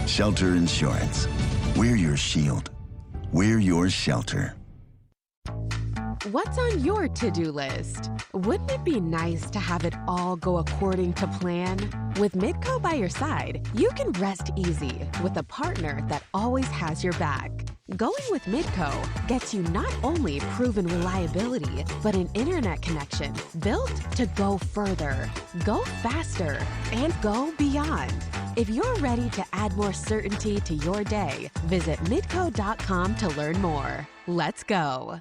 Shelter Insurance. We're your shield. We're your shelter. What's on your to-do list? Wouldn't it be nice to have it all go according to plan? With Midco by your side, you can rest easy with a partner that always has your back. Going with Midco gets you not only proven reliability, but an internet connection built to go further, go faster, and go beyond. If you're ready to add more certainty to your day, visit midco.com to learn more. Let's go.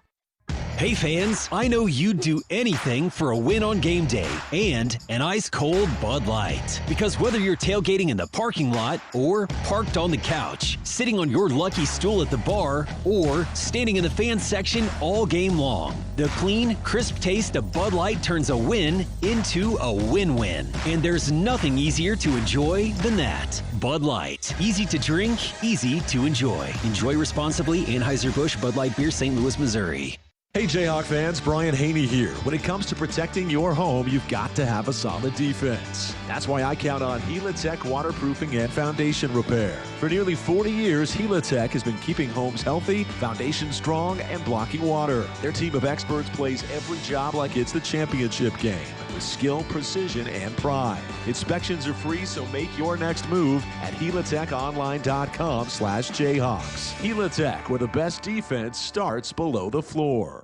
Hey fans, I know you'd do anything for a win on game day and an ice-cold Bud Light. Because whether you're tailgating in the parking lot or parked on the couch, sitting on your lucky stool at the bar, or standing in the fan section all game long, the clean, crisp taste of Bud Light turns a win into a win-win. And there's nothing easier to enjoy than that. Bud Light. Easy to drink, easy to enjoy. Enjoy responsibly. Anheuser-Busch Bud Light Beer, St. Louis, Missouri. Hey Jayhawk fans, Brian Haney here. When it comes to protecting your home, you've got to have a solid defense. That's why I count on Helitech Waterproofing and Foundation Repair. For nearly 40 years, Helitech has been keeping homes healthy, foundation strong, and blocking water. Their team of experts plays every job like it's the championship game, with skill, precision, and pride. Inspections are free, so make your next move at helitechonline.com/Jayhawks. Helitech, where the best defense starts below the floor.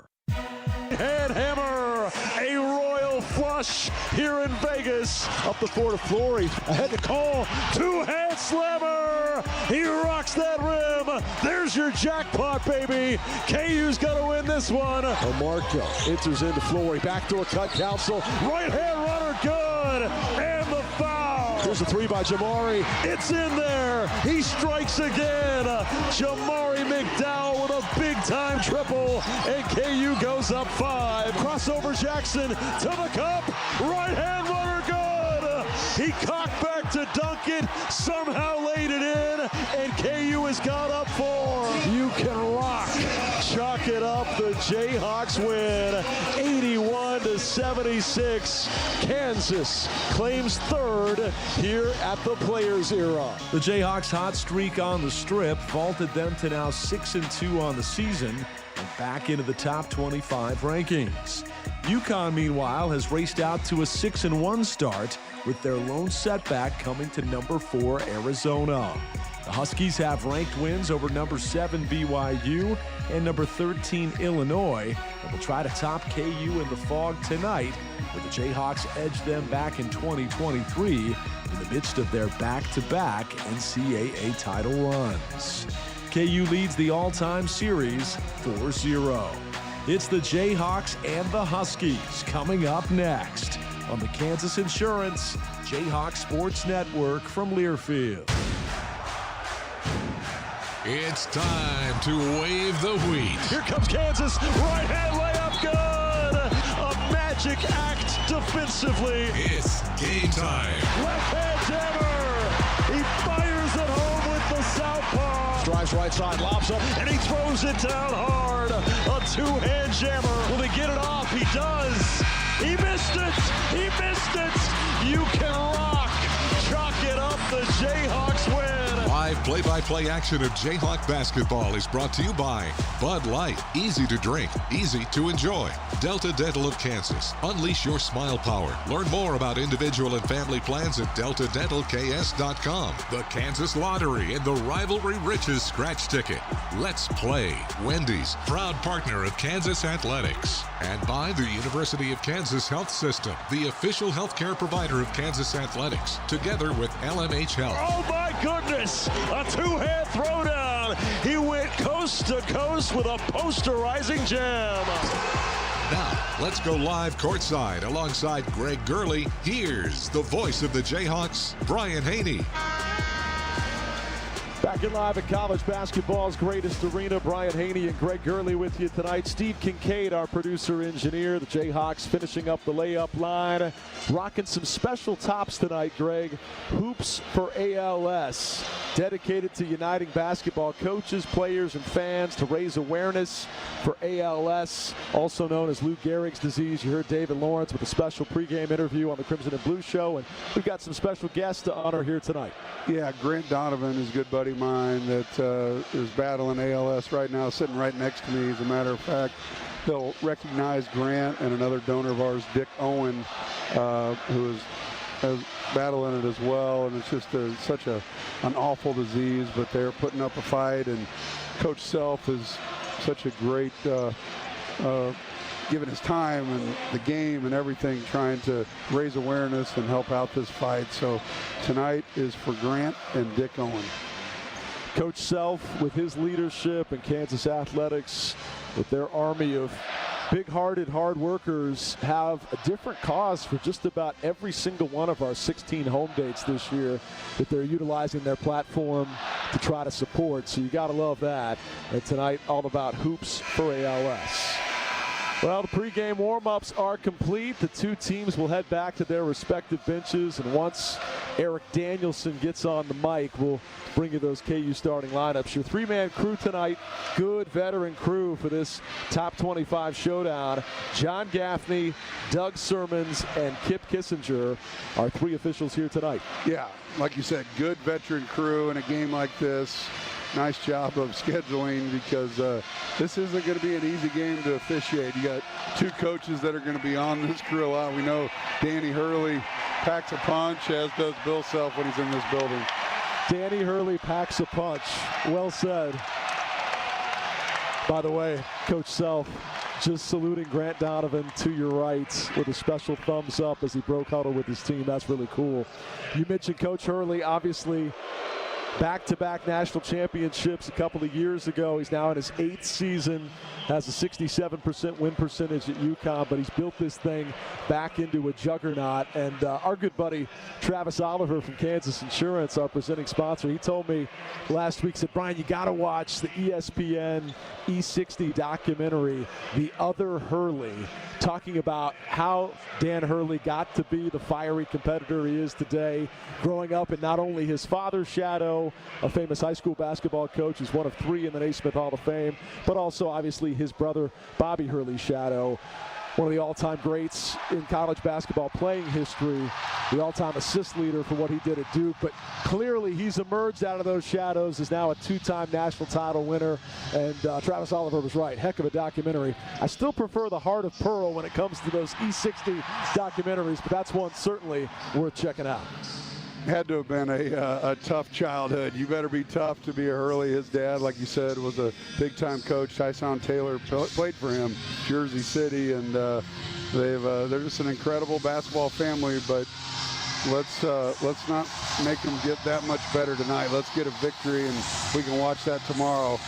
Head hammer, a royal flush here in Vegas. Up the floor to Flory, ahead to Cole, two-hand slammer. He rocks that rim. There's your jackpot, baby. KU's got to win this one. Marco enters into Flory, backdoor cut, Council, right hand runner, good, and the foul. There's a three by Jamari. It's in there. He strikes again. Jamari McDowell with a big-time triple, and KU goes up 5. Crossover Jackson to the cup. Right-hand runner, good. He cocked back to dunk it, somehow laid it in, and KU has got up 4. You can rock. Chalk it up. The Jayhawks win 81-76. Kansas claims third here at the Players Era. The Jayhawks' hot streak on the Strip vaulted them to now 6-2 on the season and back into the top 25 rankings. UConn, meanwhile, has raced out to a 6-1 start, with their lone setback coming to number 4 Arizona. The Huskies have ranked wins over number 7 BYU and number 13 Illinois, and will try to top KU in the Fog tonight, where the Jayhawks edged them back in 2023 in the midst of their back-to-back NCAA title runs. KU leads the all-time series 4-0. It's the Jayhawks and the Huskies coming up next on the Kansas Insurance Jayhawk Sports Network from Learfield. It's time to wave the wheat. Here comes Kansas, right hand layup, good. A magic act defensively. It's game time. Left hand jammer. He fires it home with the southpaw. Drives right side, lobs up, and he throws it down hard. A two-hand jammer. Will he get it off? He does. He missed it. He missed it. You can rock. Chalk it up. The Jayhawks win. Live play-by-play action of Jayhawk basketball is brought to you by Bud Light. Easy to drink, easy to enjoy. Delta Dental of Kansas. Unleash your smile power. Learn more about individual and family plans at deltadentalks.com. The Kansas Lottery and the Rivalry Riches scratch ticket. Let's play. Wendy's, proud partner of Kansas Athletics. And by the University of Kansas Health System, the official healthcare provider of Kansas Athletics, together with LMH Health. Oh my goodness! A two-hand throwdown. He went coast to coast with a posterizing jam. Now, let's go live courtside alongside Greg Gurley. Here's the voice of the Jayhawks, Brian Haney. Back in live at college basketball's greatest arena, Brian Haney and Greg Gurley with you tonight. Steve Kincaid, our producer-engineer. The Jayhawks finishing up the layup line. Rocking some special tops tonight, Greg. Hoops for ALS. dedicated to uniting basketball coaches, players, and fans to raise awareness for ALS, also known as Lou Gehrig's disease. You heard David Lawrence with a special pregame interview on the Crimson and Blue Show, and we've got some special guests to honor here tonight. Yeah, Grant Donovan is a good buddy of mine that is battling ALS right now, sitting right next to me. As a matter of fact, they'll recognize Grant and another donor of ours, Dick Owen, who is battling it as well, and it's just such an awful disease, but they're putting up a fight, and Coach Self is such a great giving his time and the game and everything, trying to raise awareness and help out this fight. So tonight is for Grant and Dick Owen. Coach Self, with his leadership, and Kansas Athletics with their army of big-hearted hard workers, have a different cause for just about every single one of our 16 home dates this year that they're utilizing their platform to try to support. So you got to love that. And tonight, all about hoops for ALS. Well, the pregame warm-ups are complete. The two teams will head back to their respective benches, and once Eric Danielson gets on the mic, we'll bring you those KU starting lineups. Your three-man crew tonight, good veteran crew for this top 25 showdown. John Gaffney, Doug Sermons, and Kip Kissinger are three officials here tonight. Yeah, like you said, good veteran crew in a game like this. Nice job of scheduling, because this isn't going to be an easy game to officiate. You got two coaches that are going to be on this crew a lot. We know Danny Hurley packs a punch, as does Bill Self when he's in this building. Danny Hurley packs a punch. Well said. By the way, Coach Self just saluting Grant Donovan to your right with a special thumbs up as he broke huddle with his team. That's really cool. You mentioned Coach Hurley, obviously back-to-back national championships a couple of years ago. He's now in his 8th season, has a 67% win percentage at UCONN, but he's built this thing back into a juggernaut. And our good buddy Travis Oliver from Kansas Insurance, our presenting sponsor, he told me last week, said, Brian, you got to watch the ESPN E60 documentary, The Other Hurley, talking about how Dan Hurley got to be the fiery competitor he is today, growing up in not only his father's shadow, a famous high school basketball coach who's one of 3 in the Naismith Hall of Fame, but also obviously his brother Bobby Hurley's shadow, one of the all-time greats in college basketball playing history, the all-time assist leader for what he did at Duke. But clearly he's emerged out of those shadows, is now a 2-time national title winner. And Travis Oliver was right. Heck of a documentary. I still prefer The Heart of Pearl when it comes to those E60 documentaries, but that's one certainly worth checking out. Had to have been a tough childhood. You better be tough to be a Hurley. His dad, like you said, was a big-time coach. Tyson Taylor played for him, Jersey City, and they're just an incredible basketball family. But let's not make them get that much better tonight. Let's get a victory, and we can watch that tomorrow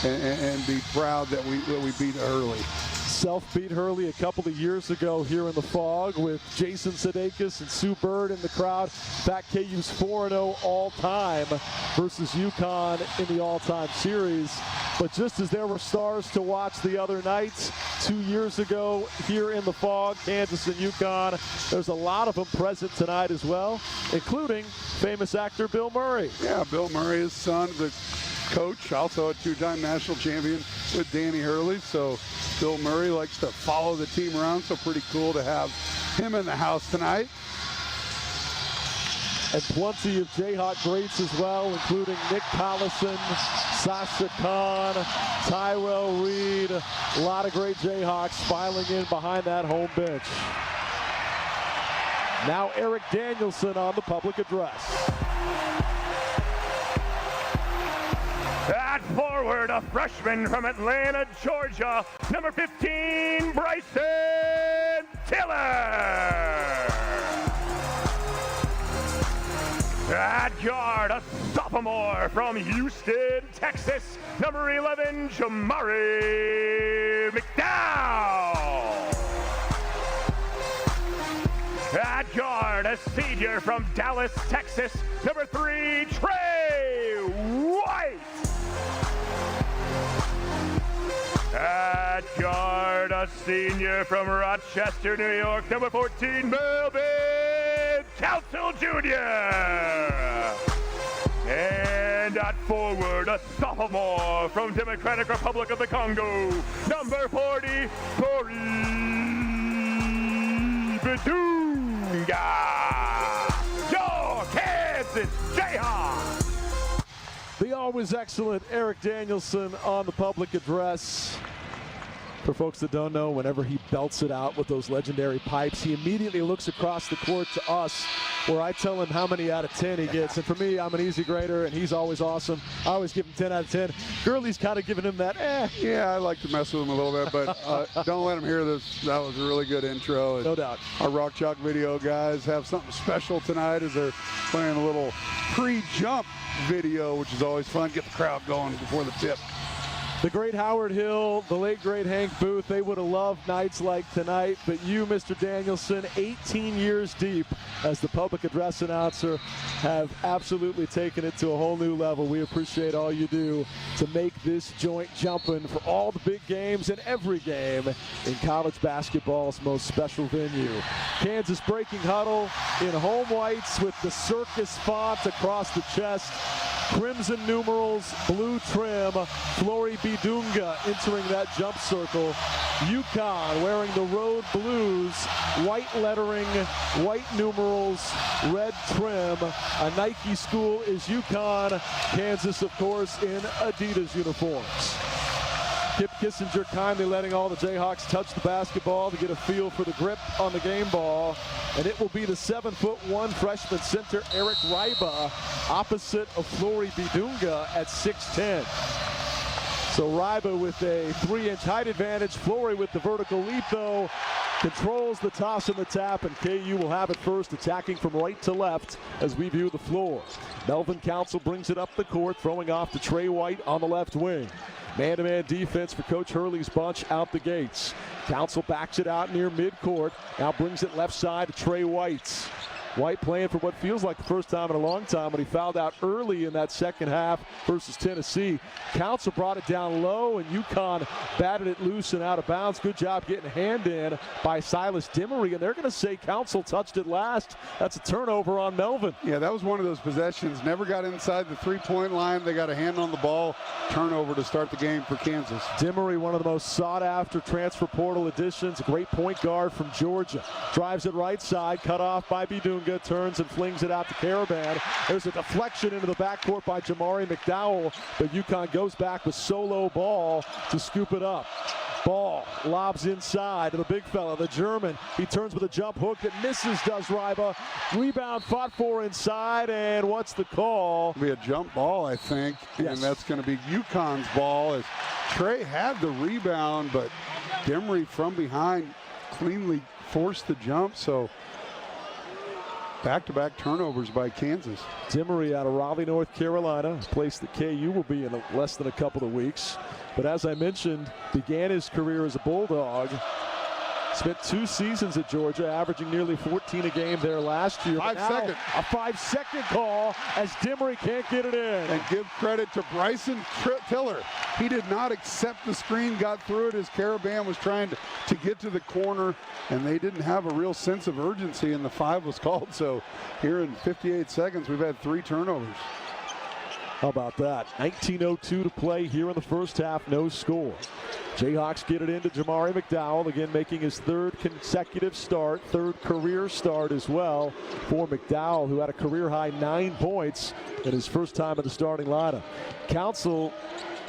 and be proud that we beat Hurley. Self beat Hurley a couple of years ago here in the Fog with Jason Sudeikis and Sue Bird in the crowd. In fact, KU's 4-0 all-time versus UConn in the all-time series. But just as there were stars to watch the other night, 2 years ago here in the Fog, Kansas and UConn, there's a lot of them present tonight as well, including famous actor Bill Murray. Yeah, Bill Murray, his son, the coach, also a 2-time national champion with Danny Hurley. So Bill Murray likes to follow the team around, so pretty cool to have him in the house tonight. And plenty of Jayhawk greats as well, including Nick Collison, Sasha Khan, Tyrell Reed. A lot of great Jayhawks filing in behind that home bench. Now Eric Danielson on the public address. At forward, a freshman from Atlanta, Georgia, number 15, Bryson Tiller. At guard, a sophomore from Houston, Texas, number 11, Jamari McDowell. At guard, a senior from Dallas, Texas, number 3, Trey White. At guard, a senior from Rochester, New York, number 14, Melvin Council Jr. And And at forward, a sophomore from Democratic Republic of the Congo, number 40, Tori Bidunga. Your Kansas Jayhawks. The always excellent Eric Danielson on the public address. For folks that don't know, whenever he belts it out with those legendary pipes, he immediately looks across the court to us, where I tell him how many out of 10 he gets. And for me, I'm an easy grader, and he's always awesome. I always give him 10 out of 10. Gurley's kind of giving him that, Yeah, I like to mess with him a little bit, but don't let him hear this. That was a really good intro. No doubt. Our Rock Chalk video guys have something special tonight as they're playing a little pre-jump video, which is always fun. Get the crowd going before the tip. The great Howard Hill, the late great Hank Booth, they would have loved nights like tonight, but you, Mr. Danielson, 18 years deep as the public address announcer, have absolutely taken it to a whole new level. We appreciate all you do to make this joint jumping for all the big games and every game in college basketball's most special venue. Kansas breaking huddle in home whites with the circus font across the chest. Crimson numerals, blue trim, Flory Bidunga entering that jump circle. UCONN wearing the road blues, white lettering, white numerals, red trim. A Nike school is UCONN. Kansas, of course, in Adidas uniforms. Kip Kissinger kindly letting all the Jayhawks touch the basketball to get a feel for the grip on the game ball. And it will be the 7'1" freshman center Eric Ryba opposite of Flory Bidunga at 6'10". So Ryba with a 3-inch height advantage. Flory with the vertical leap, though, controls the toss and the tap, and KU will have it first, attacking from right to left as we view the floor. Melvin Council brings it up the court, throwing off to Trey White on the left wing. Man-to-man defense for Coach Hurley's bunch out the gates. Council backs it out near midcourt. Now brings it left side to Trey White. White playing for what feels like the first time in a long time when he fouled out early in that second half versus Tennessee. Council brought it down low, and UConn batted it loose and out of bounds. Good job getting a hand in by Silas Demery, and they're going to say Council touched it last. That's a turnover on Melvin. Yeah, that was one of those possessions. Never got inside the three-point line. They got a hand on the ball. Turnover to start the game for Kansas. Demery, one of the most sought-after transfer portal additions. A great point guard from Georgia. Drives it right side, cut off by Bidunga. Turns and flings it out to Caravan. There's a deflection into the backcourt by Jamari McDowell, but UConn goes back with solo ball to scoop it up. Ball lobs inside to the big fella, the German. He turns with a jump hook that misses, does Ryba. Rebound fought for inside, and what's the call? It'll be a jump ball, I think, yes. And that's going to be UConn's ball as Trey had the rebound, but Demery from behind cleanly forced the jump, so back-to-back turnovers by Kansas. Demery out of Raleigh, North Carolina, a place that KU will be in less than a couple of weeks. But as I mentioned, began his career as a Bulldog. Spent 2 seasons at Georgia, averaging nearly 14 a game there last year. 5 seconds. A 5-second call as Demery can't get it in. And give credit to Bryson Tiller. He did not accept the screen, got through it as Caravan was trying to get to the corner, and they didn't have a real sense of urgency, and the 5 was called. So here in 58 seconds, we've had 3 turnovers. How about that? 19:02 to play here in the first half, no score. Jayhawks get it into Jamari McDowell, again making his 3rd consecutive start, 3rd career start as well for McDowell, who had a career-high 9 points in his first time in the starting lineup. Council,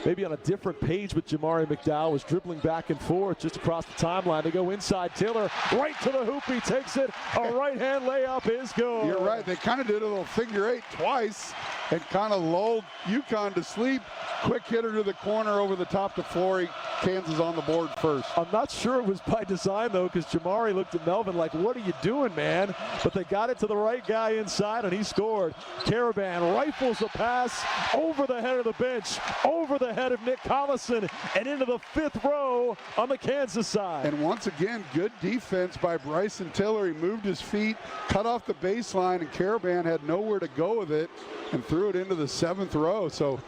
maybe on a different page with Jamari McDowell, was dribbling back and forth just across the timeline. They go inside Tiller, right to the hoop, he takes it. A right-hand layup is good. You're right, they kind of did a little figure 8 twice and kind of lulled UConn to sleep. Quick hitter to the corner over the top to Flory. Kansas on the board first. I'm not sure it was by design, though, because Jamari looked at Melvin like, what are you doing, man? But they got it to the right guy inside, and he scored. Caravan rifles a pass over the head of the bench, over the head of Nick Collison, and into the 5th row on the Kansas side. And once again, good defense by Bryson Tiller. He moved his feet, cut off the baseline, and Caravan had nowhere to go with it and threw it into the 7th row. So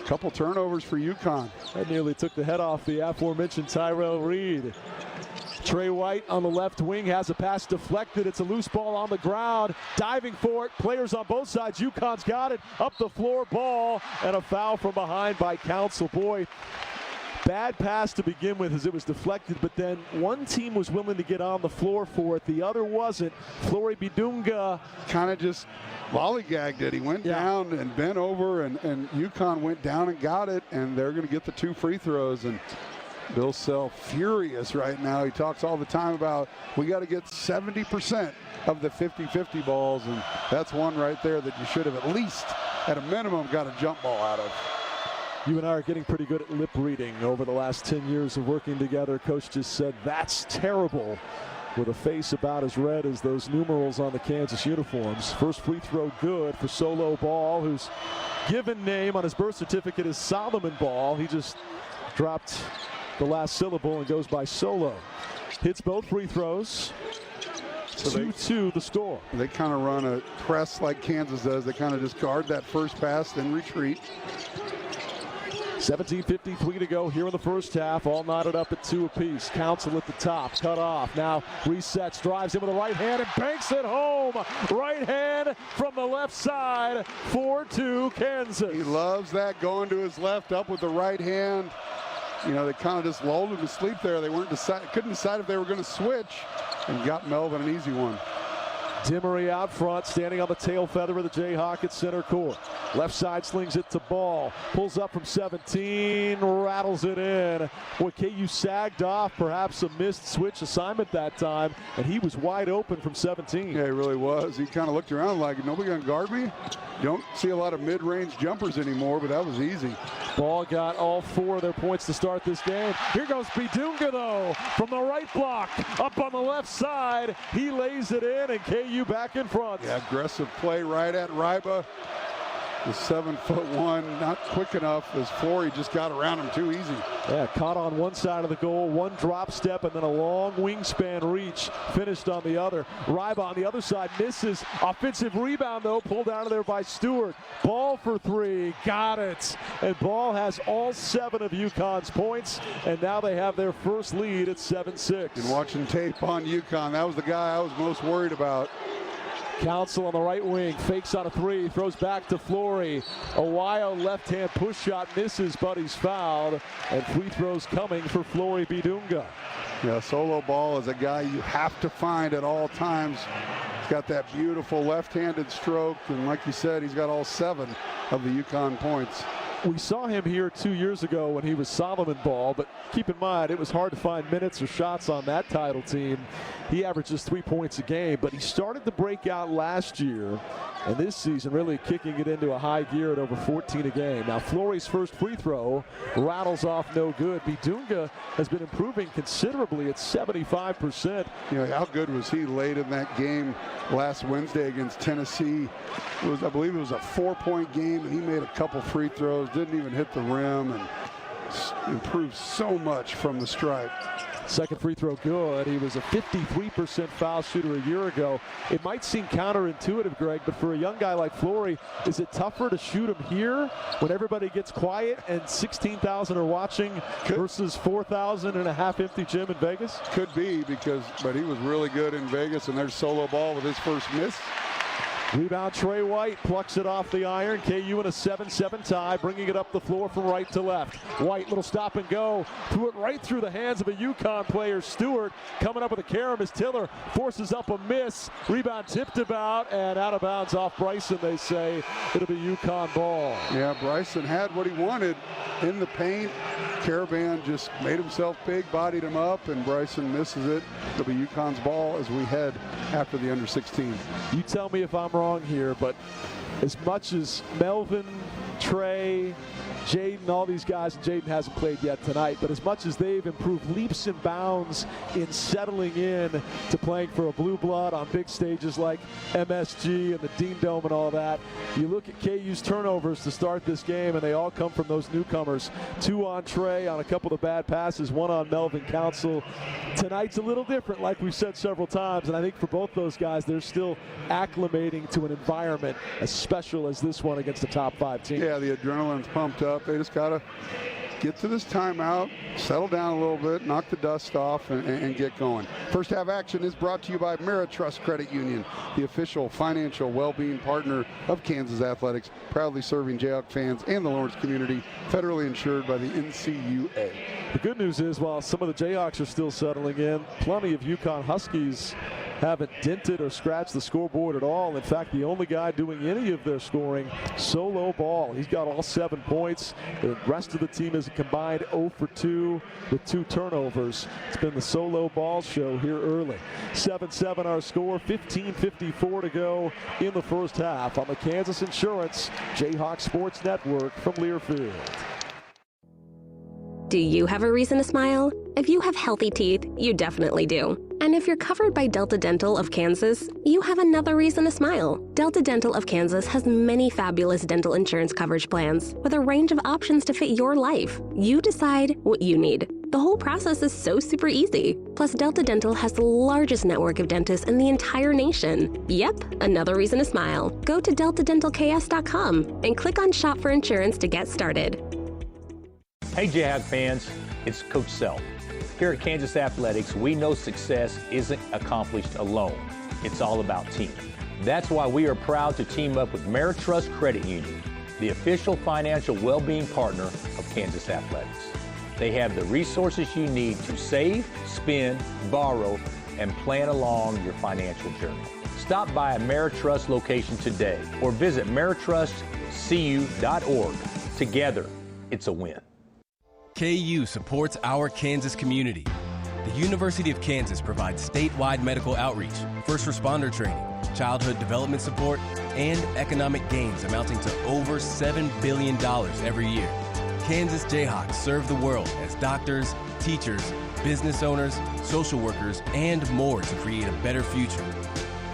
Couple turnovers for UConn. That nearly took the head off the aforementioned Tyrell Reed. Trey White on the left wing has a pass deflected. It's a loose ball on the ground. Diving for it. Players on both sides. UConn's got it. Up the floor ball. And a foul from behind by Council. Boy, bad pass to begin with as it was deflected, but then one team was willing to get on the floor for it. The other wasn't. Flory Bidunga kind of just lollygagged it. He went down and bent over, and UConn went down and got it, and they're going to get the 2 free throws. And Bill Self furious right now. He talks all the time about we got to get 70% of the 50-50 balls, and that's one right there that you should have at least, at a minimum, got a jump ball out of. You and I are getting pretty good at lip reading over the last 10 years of working together. Coach just said, that's terrible, with a face about as red as those numerals on the Kansas uniforms. First free throw good for Solo Ball, whose given name on his birth certificate is Solomon Ball. He just dropped the last syllable and goes by Solo. Hits both free throws. 2-2 the score. They kind of run a press like Kansas does. They kind of just guard that first pass, then retreat. 17:53 to go here in the first half. All knotted up at 2 apiece. Council at the top, cut off. Now resets, drives in with the right hand and banks it home. Right hand from the left side. 4-2 Kansas. He loves that, going to his left, up with the right hand. You know, they kind of just lulled him to sleep there. They couldn't decide if they were going to switch, and got Melvin an easy one. Dimmery out front, standing on the tail feather of the Jayhawk at center court. Left side slings it to Ball. Pulls up from 17, rattles it in. Boy, KU sagged off, perhaps a missed switch assignment that time, and he was wide open from 17. Yeah, he really was. He kind of looked around like, nobody gonna guard me? You don't see a lot of mid-range jumpers anymore, but that was easy. Ball got all 4 of their points to start this game. Here goes Bidunga, though, from the right block, up on the left side. He lays it in, and KU back in front. Yeah, aggressive play right at Ryba. The 7'1", not quick enough as Flory just got around him too easy. Yeah, caught on one side of the goal, one drop step, and then a long wingspan reach, finished on the other. Ryba on the other side misses. Offensive rebound, though, pulled out of there by Stewart. Ball for 3, got it. And Ball has all 7 of UConn's points, and now they have their first lead at 7-6. And watching tape on UConn, that was the guy I was most worried about. Council on the right wing, fakes on a 3, throws back to Flory. A wild left-hand push shot misses, but he's fouled. And free throws coming for Flory Bidunga. Yeah, Solo Ball is a guy you have to find at all times. He's got that beautiful left-handed stroke, and like you said, he's got all 7 of the UConn points. We saw him here 2 years ago when he was Solomon Ball, but keep in mind, it was hard to find minutes or shots on that title team. He averages 3 points a game, but he started to break out last year, and this season really kicking it into a high gear at over 14 a game. Now, Flory's first free throw rattles off no good. Bidunga has been improving considerably at 75%. You know, how good was he late in that game last Wednesday against Tennessee? I believe it was a 4-point game, and he made a couple free throws, didn't even hit the rim, and improved so much from the stripe. Second free throw good. He was a 53% foul shooter a year ago. It might seem counterintuitive, Greg, but for a young guy like Flory, is it tougher to shoot him here when everybody gets quiet and 16,000 are watching versus 4,000 in a half-empty gym in Vegas? Could be, but he was really good in Vegas, and there's Solo Ball with his first miss. Rebound, Trey White plucks it off the iron. KU in a 7-7 tie, bringing it up the floor from right to left. White, little stop and go, threw it right through the hands of a UConn player. Stewart coming up with a carom as Tiller forces up a miss. Rebound tipped about and out of bounds off Bryson, they say. It'll be UConn ball. Yeah, Bryson had what he wanted in the paint. Caravan just made himself big, bodied him up, and Bryson misses it. It'll be UConn's ball as we head after the under 16. You tell me if I'm wrong here, but as much as Melvin, Trey, Jaden, all these guys, and Jaden hasn't played yet tonight, but as much as they've improved leaps and bounds in settling in to playing for a blue blood on big stages like MSG and the Dean Dome and all that, you look at KU's turnovers to start this game, and they all come from those newcomers. 2 on Trey on a couple of bad passes, 1 on Melvin Council. Tonight's a little different, like we've said several times, and I think for both those guys, they're still acclimating to an environment, especially special as this one against a top 5 team. Yeah, the adrenaline's pumped up. They just got to get to this timeout, settle down a little bit, knock the dust off, and get going. First half action is brought to you by Ameritrust Credit Union, the official financial well-being partner of Kansas Athletics, proudly serving Jayhawk fans and the Lawrence community, federally insured by the NCAA. The good news is, while some of the Jayhawks are still settling in, plenty of UConn Huskies haven't dented or scratched the scoreboard at all. In fact, the only guy doing any of their scoring, Solo Ball. He's got all 7 points. The rest of the team is a combined 0 for 2 with 2 turnovers. It's been the Solo Ball show here early. 7-7 our score, 15:54 to go in the first half on the Kansas Insurance Jayhawk Sports Network from Learfield. Do you have a reason to smile? If you have healthy teeth, you definitely do. And if you're covered by Delta Dental of Kansas, you have another reason to smile. Delta Dental of Kansas has many fabulous dental insurance coverage plans with a range of options to fit your life. You decide what you need. The whole process is so super easy. Plus, Delta Dental has the largest network of dentists in the entire nation. Yep, another reason to smile. Go to deltadentalks.com and click on Shop for Insurance to get started. Hey Jayhawk fans, it's Coach Self. Here at Kansas Athletics, we know success isn't accomplished alone. It's all about team. That's why we are proud to team up with Ameritrust Credit Union, the official financial well-being partner of Kansas Athletics. They have the resources you need to save, spend, borrow, and plan along your financial journey. Stop by a Ameritrust location today or visit ameritrustcu.org. Together, it's a win. KU supports our Kansas community. The University of Kansas provides statewide medical outreach, first responder training, childhood development support, and economic gains amounting to over $7 billion every year. Kansas Jayhawks serve the world as doctors, teachers, business owners, social workers, and more to create a better future.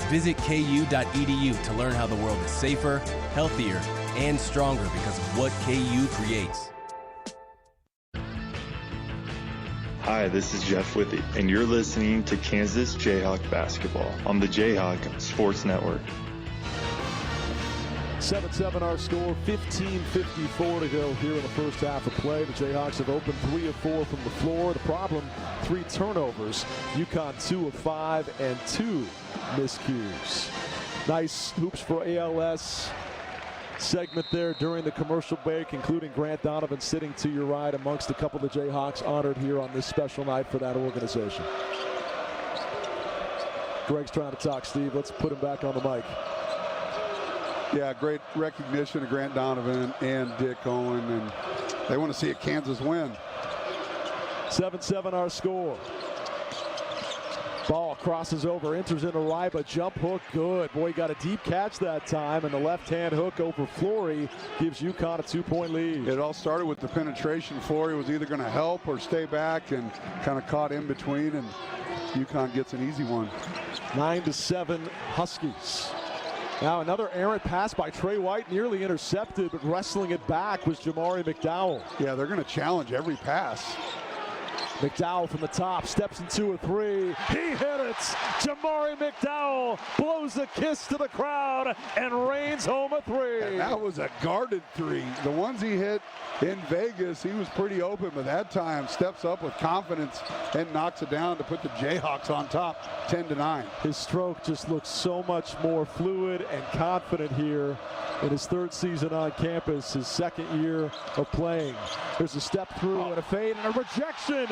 Visit ku.edu to learn how the world is safer, healthier, and stronger because of what KU creates. Hi, this is Jeff Withy, and you're listening to Kansas Jayhawk Basketball on the Jayhawk Sports Network. 7-7 our score, 15:54 to go here in the first half of play. The Jayhawks have opened 3 of 4 from the floor. The problem, 3 turnovers. UConn 2 of 5 and 2 miscues. Nice hoops for ALS segment there during the commercial break, including Grant Donovan sitting to your right amongst a couple of the Jayhawks honored here on this special night for that organization. Greg's trying to talk, Steve. Let's put him back on the mic. Yeah, great recognition of Grant Donovan and Dick Owen, and they want to see a Kansas win. 7-7 our score. Ball crosses over, enters into Ryba, jump hook, good. Boy, he got a deep catch that time, and the left-hand hook over Flory gives UConn a 2-point lead. It all started with the penetration. Flory was either going to help or stay back and kind of caught in between, and UConn gets an easy one. 9-7 Huskies. Now another errant pass by Trey White, nearly intercepted, but wrestling it back was Jamari McDowell. Yeah, they're going to challenge every pass. McDowell from the top, steps into a 3. He hit it! Jamari McDowell blows a kiss to the crowd and rains home a 3. And that was a guarded 3. The ones he hit in Vegas, he was pretty open, but that time steps up with confidence and knocks it down to put the Jayhawks on top, 10-9. His stroke just looks so much more fluid and confident here in his 3rd season on campus, his 2nd year of playing. There's a step through and a fade and a rejection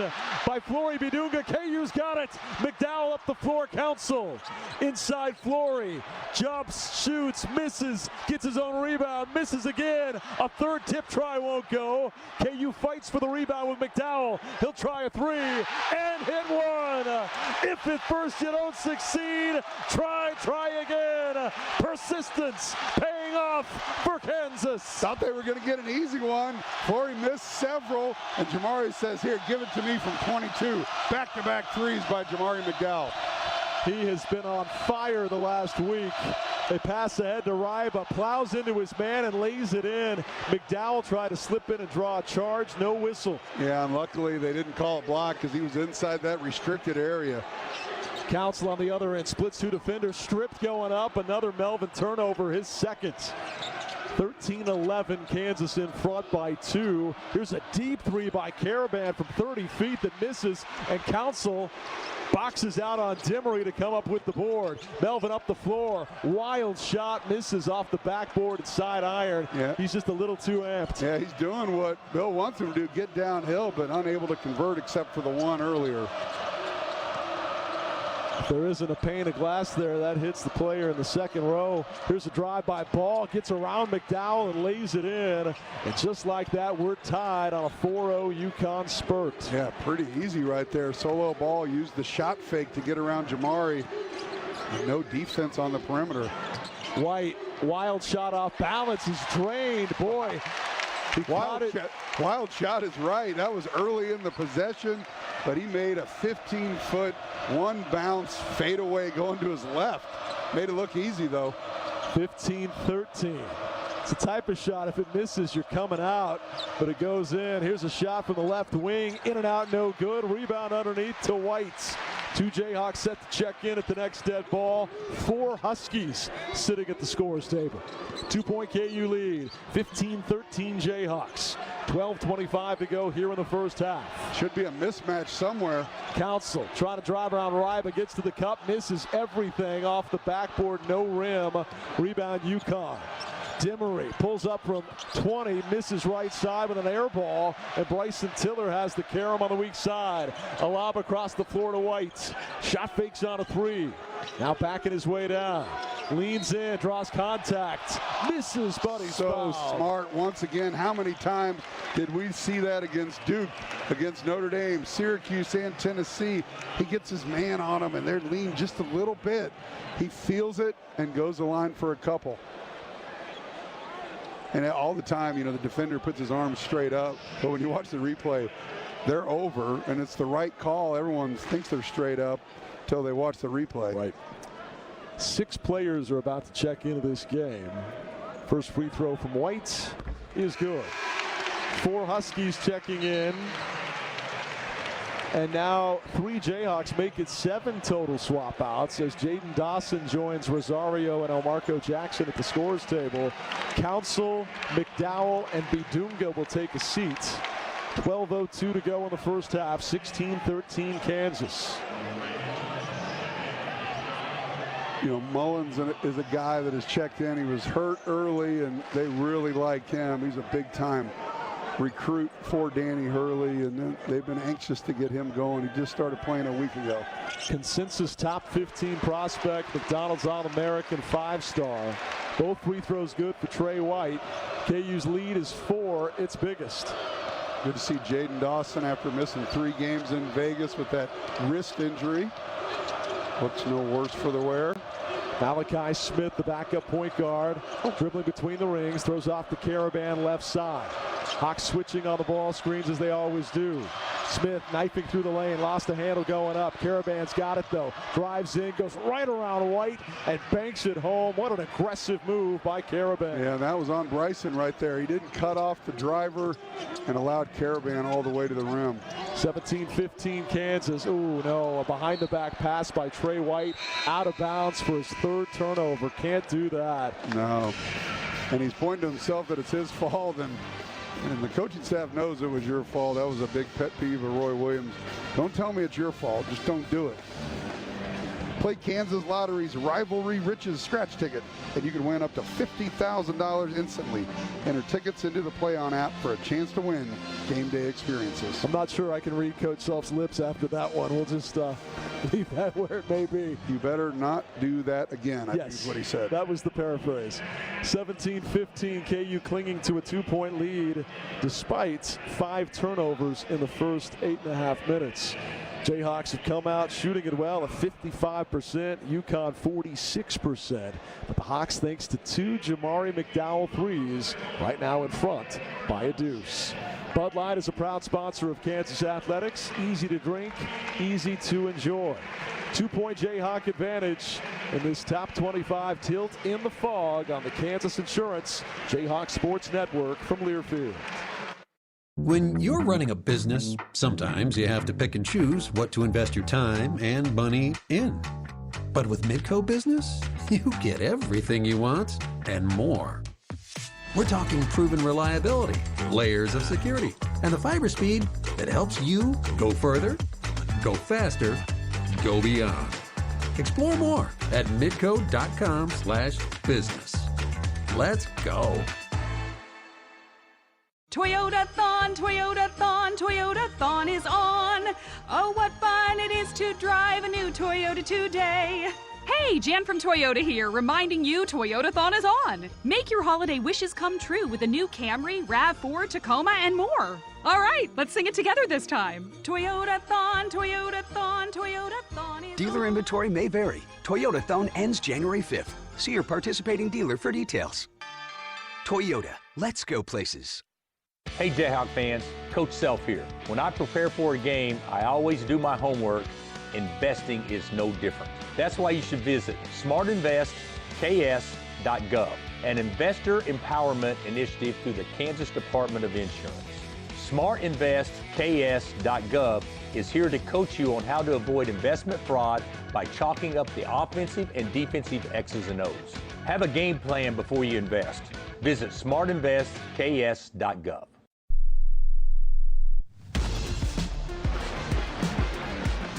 by Flory Bidunga. KU's got it. McDowell up the floor, Council. Inside Flory, jumps, shoots, misses, gets his own rebound, misses again. A 3rd tip try won't go. KU fights for the rebound with McDowell. He'll try a 3 and hit one. If at first you don't succeed, try again. Persistence paying off for Kansas. Thought they were going to get an easy one. Flory missed several, and Jamari says, here, give it to me from 22. Back-to-back 3s by Jamari McDowell. He has been on fire the last week. They pass ahead to Ryba, plows into his man and lays it in. McDowell tried to slip in and draw a charge, no whistle. Yeah, and luckily they didn't call it block because he was inside that restricted area. Council on the other end, splits two defenders, stripped going up, another Melvin turnover, his second. 13-11, Kansas in front by 2. Here's a deep three by Caravan from 30 feet that misses, and Council boxes out on Demery to come up with the board. Melvin up the floor, wild shot, misses off the backboard and side iron. Yeah. He's just a little too amped. Yeah, he's doing what Bill wants him to do, get downhill, but unable to convert except for the one earlier. If there isn't a pane of glass there, that hits the player in the second row. Here's a drive by Ball, gets around McDowell and lays it in. And just like that, we're tied on a 4-0 UConn spurt. Yeah, pretty easy right there. Solo Ball used the shot fake to get around Jamari. And no defense on the perimeter. White, wild shot off balance, is drained. Boy, Wild shot is right. That was early in the possession, but he made a 15-foot one bounce fadeaway going to his left. Made it look easy though. 15-13. It's the type of shot, if it misses, you're coming out, but it goes in. Here's a shot from the left wing, in and out, no good. Rebound underneath to White. 2 Jayhawks set to check in at the next dead ball. 4 Huskies sitting at the scorer's table. 2-point KU lead, 15-13 Jayhawks. 12:25 to go here in the first half. Should be a mismatch somewhere. Council trying to drive around Ryba, gets to the cup, misses everything off the backboard, no rim. Rebound UConn. Demery pulls up from 20, misses right side with an air ball, and Bryson Tiller has the carom on the weak side. A lob across the floor to White. Shot fakes on a 3. Now backing his way down. Leans in, draws contact, misses, but he's so fouled. Smart once again. How many times did we see that against Duke, against Notre Dame, Syracuse, and Tennessee? He gets his man on him, and they're lean just a little bit. He feels it and goes the line for a couple. And all the time, you know, the defender puts his arms straight up, but when you watch the replay, they're over, and it's the right call. Everyone thinks they're straight up until they watch the replay. Right. 6 players are about to check into this game. First free throw from White is good. 4 Huskies checking in. And now 3 Jayhawks make it 7 total swap outs as Jaden Dawson joins Rosario and Elmarco Jackson at the scorer's table. Council, McDowell, and Bidunga will take a seat. 12:02 to go in the first half, 16-13 Kansas. You know, Mullins is a guy that has checked in. He was hurt early, and they really like him. He's a big-time recruit for Danny Hurley, and then they've been anxious to get him going. He just started playing a week ago. Consensus top 15 prospect, McDonald's All-American 5-star. Both free throws good for Trey White. KU's lead is 4, its biggest. Good to see Jaden Dawson after missing 3 games in Vegas with that wrist injury. Looks no worse for the wear. Malachi Smith, the backup point guard, dribbling between the rings, throws off the Caravan left side. Hawks switching on the ball screens as they always do. Smith knifing through the lane, lost the handle going up. Caravan's got it though. Drives in, goes right around White, and banks it home. What an aggressive move by Caravan. Yeah, that was on Bryson right there. He didn't cut off the driver and allowed Caravan all the way to the rim. 17-15 Kansas. Ooh, no, a behind the back pass by Trey White. Out of bounds for his 3rd turnover. Can't do that. No. And he's pointing to himself that it's his fault, and the coaching staff knows it was your fault. That was a big pet peeve of Roy Williams. Don't tell me it's your fault. Just don't do it. Play Kansas Lottery's Rivalry Riches scratch ticket, and you can win up to $50,000 instantly. Enter tickets into the Play On app for a chance to win game day experiences. I'm not sure I can read Coach Self's lips after that one. We'll just leave that where it may be. You better not do that again, I think is what he said. That was the paraphrase. 17-15, KU clinging to a 2-point lead despite 5 turnovers in the first 8.5 minutes. Jayhawks have come out shooting it well at 55%, UConn 46%. But the Hawks, thanks to 2 Jamari McDowell threes, right now in front by a deuce. Bud Light is a proud sponsor of Kansas Athletics. Easy to drink, easy to enjoy. 2-point Jayhawk advantage in this top 25 tilt in the fog on the Kansas Insurance Jayhawk Sports Network from Learfield. When you're running a business, sometimes you have to pick and choose what to invest your time and money in. But with Midco Business, you get everything you want and more. We're talking proven reliability, layers of security, and the fiber speed that helps you go further, go faster, go beyond. Explore more at midco.com/business. Let's go. Toyota-thon, Toyota-thon, Toyota-thon is on. Oh, what fun it is to drive a new Toyota today. Hey, Jan from Toyota here, reminding you Toyota-thon is on. Make your holiday wishes come true with the new Camry, RAV4, Tacoma, and more. All right, let's sing it together this time. Toyota-thon, Toyota-thon, Toyota-thon is Dealer on. inventory may vary. Toyota-thon ends January 5th. See your participating dealer for details. Toyota, let's go places. Hey Jayhawk fans, Coach Self here. When I prepare for a game, I always do my homework. Investing is no different. That's why you should visit smartinvestks.gov, an investor empowerment initiative through the Kansas Department of Insurance. smartinvestks.gov is here to coach you on how to avoid investment fraud by chalking up the offensive and defensive X's and O's. Have a game plan before you invest. Visit smartinvestks.gov.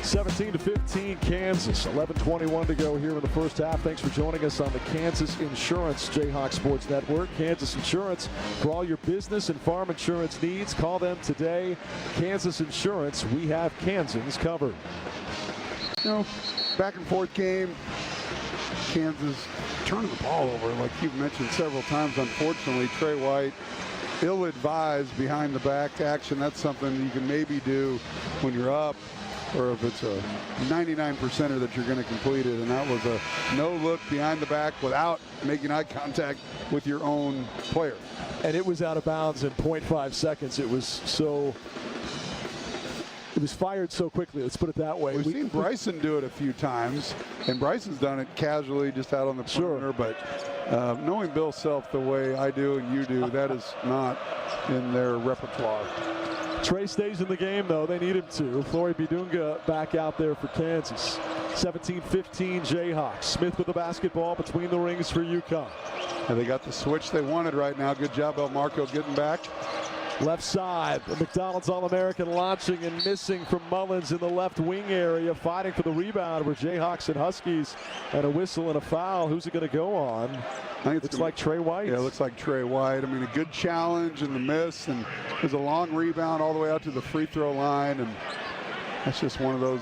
17-15 Kansas, 11:21 to go here in the first half. Thanks for joining us on the Kansas Insurance Jayhawk Sports Network. Kansas Insurance, for all your business and farm insurance needs, call them today. Kansas Insurance, we have Kansans covered. You know, back and forth game. Kansas turning the ball over, like you've mentioned several times. Unfortunately, Trey White, ill-advised behind the back action. That's something you can maybe do when you're up, or if it's a 99%er that you're going to complete it. And that was a no look behind the back without making eye contact with your own player. And it was out of bounds in 0.5 seconds. It was fired so quickly. Let's put it that way. We've seen Bryson do it a few times, and Bryson's done it casually, just out on the perimeter. But knowing Bill Self the way I do and you do, that is not in their repertoire. Trey stays in the game, though. They need him to. Flory Bidunga back out there for Kansas. 17-15 Jayhawks. Smith with the basketball between the rings for UConn. And they got the switch they wanted right now. Good job, El Marco, getting back. Left side, the McDonald's All-American launching and missing from Mullins in the left wing area, fighting for the rebound were Jayhawks and Huskies, and a whistle and a foul. Who's it going to go on? I think looks like Trey White. Yeah, it looks like Trey White. I mean, a good challenge and the miss, and there's a long rebound all the way out to the free throw line, and that's just one of those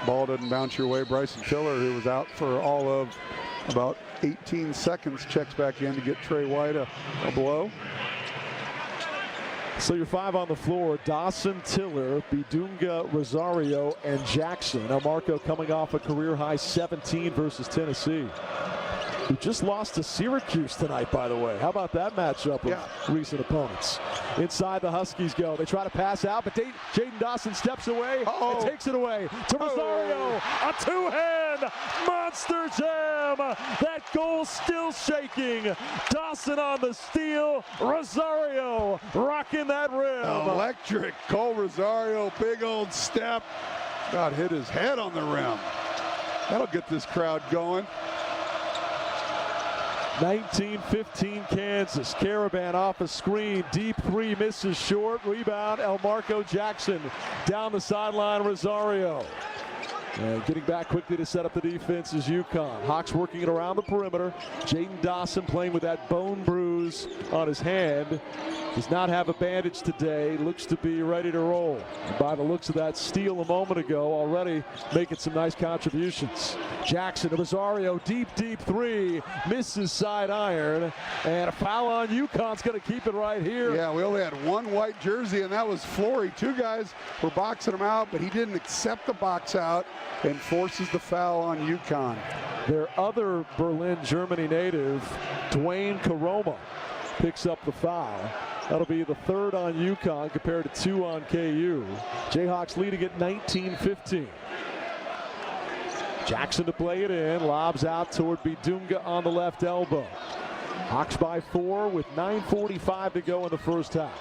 ball doesn't bounce your way. Bryson Tiller, who was out for all of about 18 seconds, checks back in to get Trey White a blow. So your five on the floor: Dawson, Tiller, Bidunga, Rosario, and Jackson. Now Marco coming off a career-high 17 versus Tennessee, who just lost to Syracuse tonight, by the way. How about that matchup with recent opponents? Inside the Huskies go. They try to pass out, but Jaden Dawson steps away and takes it away to Rosario. A two-hand monster jam. That goal still shaking. Dawson on the steal. Rosario rocking that rim. Electric. Cole Rosario, big old step. God, hit his head on the rim. That'll get this crowd going. 19-15 Kansas. Caravan off a screen. Deep three, misses short. Rebound, El Marco Jackson. Down the sideline, Rosario. And getting back quickly to set up the defense is UConn. Hawks working it around the perimeter. Jaden Dawson playing with that bone bruise on his hand. Does not have a bandage today. Looks to be ready to roll. And by the looks of that steal a moment ago, already making some nice contributions. Jackson to Rosario, deep three. Misses side iron. And a foul on UConn's going to keep it right here. Yeah, we only had one white jersey, and that was Flory. Two guys were boxing him out, but he didn't accept the box out and forces the foul on UConn. Their other Berlin, Germany native, Dwayne Karoma, picks up the foul. That'll be the third on UConn compared to 2 on KU. Jayhawks leading at 19-15. Jackson to play it in, lobs out toward Bidunga on the left elbow. Hawks by 4 with 9:45 to go in the first half.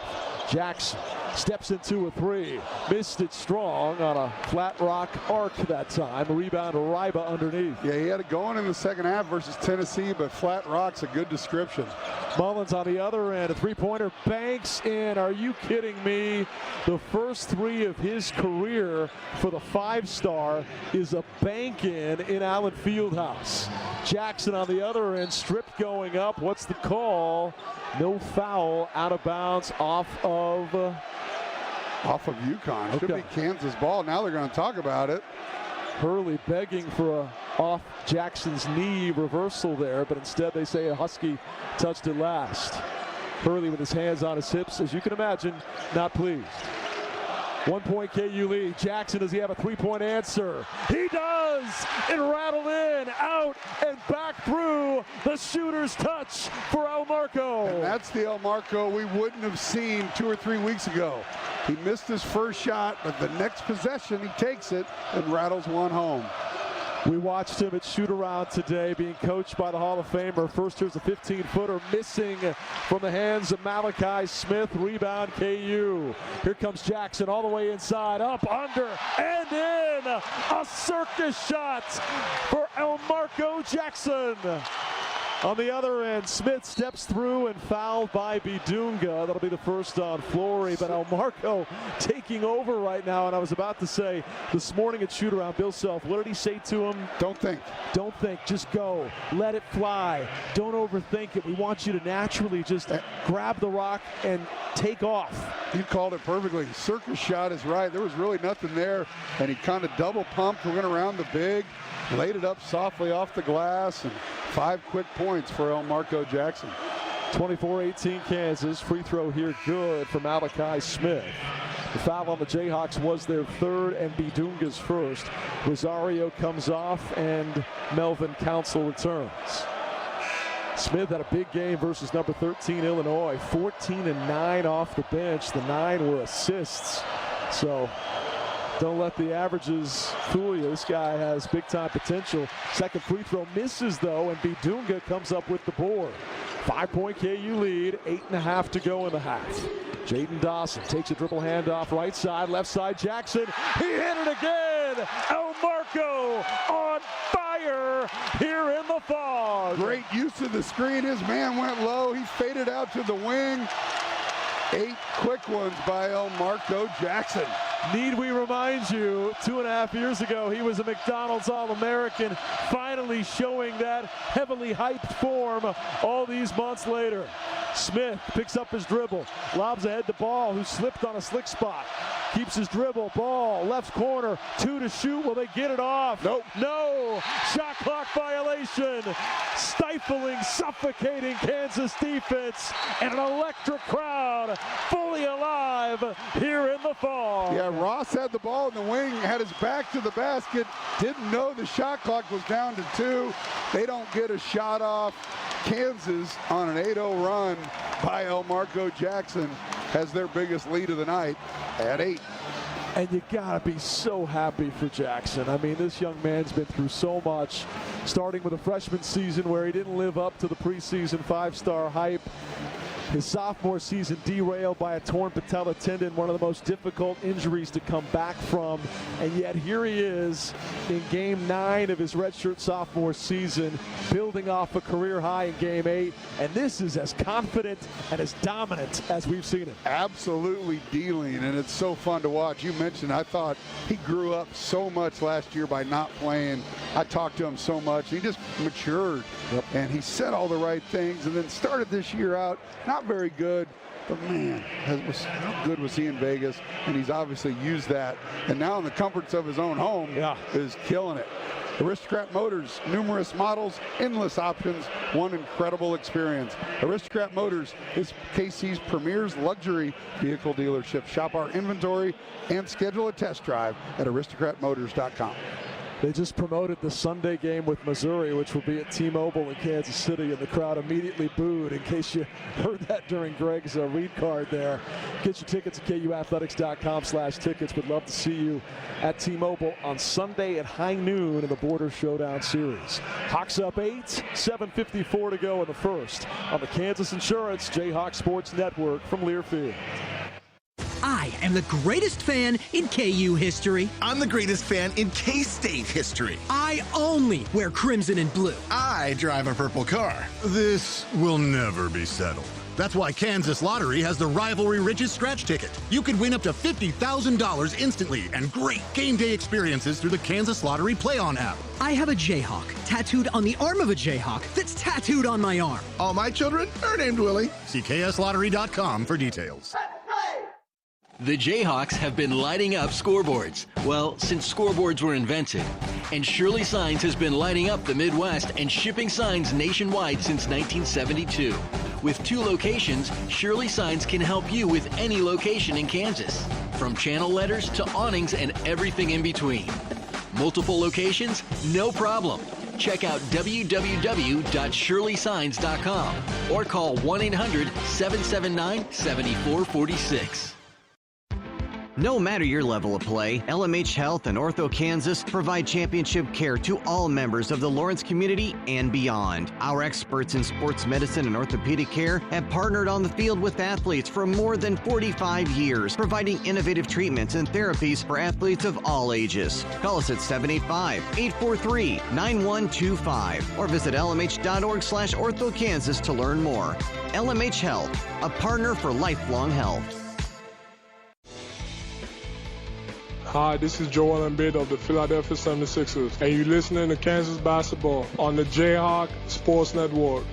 Jackson steps into a three. Missed it strong on a flat rock arc that time. Rebound to Ryba underneath. Yeah, he had it going in the second half versus Tennessee, but flat rock's a good description. Mullins on the other end, a three-pointer banks in. Are you kidding me? The first three of his career for the five-star is a bank in Allen Fieldhouse. Jackson on the other end, stripped going up. What's the call? No foul, out of bounds off of UConn. Should be Kansas ball. Now they're going to talk about it. Hurley begging for a off Jackson's knee reversal there, but instead they say a Husky touched it last. Hurley with his hands on his hips, as you can imagine, not pleased. 1 point KU lead. Jackson, does he have a three-point answer? He does! It rattled in, out, and back through the shooter's touch for El Marco. And that's the El Marco we wouldn't have seen 2 or 3 weeks ago. He missed his first shot, but the next possession he takes it and rattles one home. We watched him at shoot-around today, being coached by the Hall of Famer. First, here's a 15-footer missing from the hands of Malachi Smith. Rebound, KU. Here comes Jackson all the way inside, up, under, and in. A circus shot for El Marco Jackson. On the other end, Smith steps through and fouled by Bidunga. That'll be the first on Flory, but El Marco taking over right now. And I was about to say, this morning at shoot-around, Bill Self, what did he say to him? Don't think. Don't think, just go. Let it fly. Don't overthink it. We want you to naturally just grab the rock and take off. You called it perfectly. Circus shot is right. There was really nothing there, and he kind of double pumped, went around the big, laid it up softly off the glass, and 5 quick points for El Marco Jackson. 24-18 Kansas. Free throw here good for Malachi Smith. The foul on the Jayhawks was their third and Bidunga's first. Rosario comes off and Melvin Council returns. Smith had a big game versus number 13 Illinois. 14 and 9 off the bench. The 9 were assists. So don't let the averages fool you. This guy has big-time potential. Second free throw misses, though, and Bidunga comes up with the board. 5-point KU lead, 8.5 to go in the half. Jaden Dawson takes a dribble handoff right side, left side Jackson. He hit it again! El Marco on fire here in the fog. Great use of the screen. His man went low. He faded out to the wing. 8 quick ones by El Marco Jackson. Need we remind you, 2.5 years ago, he was a McDonald's All-American, finally showing that heavily hyped form all these months later. Smith picks up his dribble, lobs ahead to Ball, who slipped on a slick spot. Keeps his dribble, Ball, left corner, 2 to shoot. Will they get it off? Nope. No! Shot clock violation. Stifling, suffocating Kansas defense, and an electric crowd fully alive here in the fall. Yeah, Ross had the ball in the wing, had his back to the basket, didn't know the shot clock was down to 2. They don't get a shot off. Kansas on an 8-0 run by El Marco Jackson has their biggest lead of the night at 8. And you gotta be so happy for Jackson. I mean, this young man's been through so much, starting with a freshman season where he didn't live up to the preseason 5-star hype. His sophomore season derailed by a torn patella tendon, one of the most difficult injuries to come back from. And yet here he is in game 9 of his redshirt sophomore season, building off a career high in game 8. And this is as confident and as dominant as we've seen it. Absolutely dealing, and it's so fun to watch. You mentioned, I thought he grew up so much last year by not playing. I talked to him so much. He just matured, and he said all the right things, and then started this year out not very good, but man, how good was he in Vegas? And he's obviously used that, and now in the comforts of his own home, is killing it. Aristocrat Motors, numerous models, endless options, one incredible experience. Aristocrat Motors is KC's premier luxury vehicle dealership. Shop our inventory and schedule a test drive at aristocratmotors.com. They just promoted the Sunday game with Missouri, which will be at T-Mobile in Kansas City, and the crowd immediately booed, in case you heard that during Greg's read card there. Get your tickets at kuathletics.com/tickets. Would love to see you at T-Mobile on Sunday at high noon in the Border Showdown Series. Hawks up 8, 7:54 to go in the first on the Kansas Insurance Jayhawk Sports Network from Learfield. I am the greatest fan in KU history. I'm the greatest fan in K-State history. I only wear crimson and blue. I drive a purple car. This will never be settled. That's why Kansas Lottery has the Rivalry Riches Scratch Ticket. You could win up to $50,000 instantly and great game day experiences through the Kansas Lottery Play-On app. I have a Jayhawk tattooed on the arm of a Jayhawk that's tattooed on my arm. All my children are named Willie. See KSLottery.com for details. The Jayhawks have been lighting up scoreboards, well, since scoreboards were invented. And Shirley Signs has been lighting up the Midwest and shipping signs nationwide since 1972. With 2 locations, Shirley Signs can help you with any location in Kansas, from channel letters to awnings and everything in between. Multiple locations? No problem. Check out www.shirleysigns.com or call 1-800-779-7446. No matter your level of play, LMH Health and Ortho Kansas provide championship care to all members of the Lawrence community and beyond. Our experts in sports medicine and orthopedic care have partnered on the field with athletes for more than 45 years, providing innovative treatments and therapies for athletes of all ages. Call us at 785-843-9125 or visit lmh.org/orthokansas to learn more. LMH Health, a partner for lifelong health. Hi, this is Joel Embiid of the Philadelphia 76ers, and you're listening to Kansas Basketball on the Jayhawk Sports Network.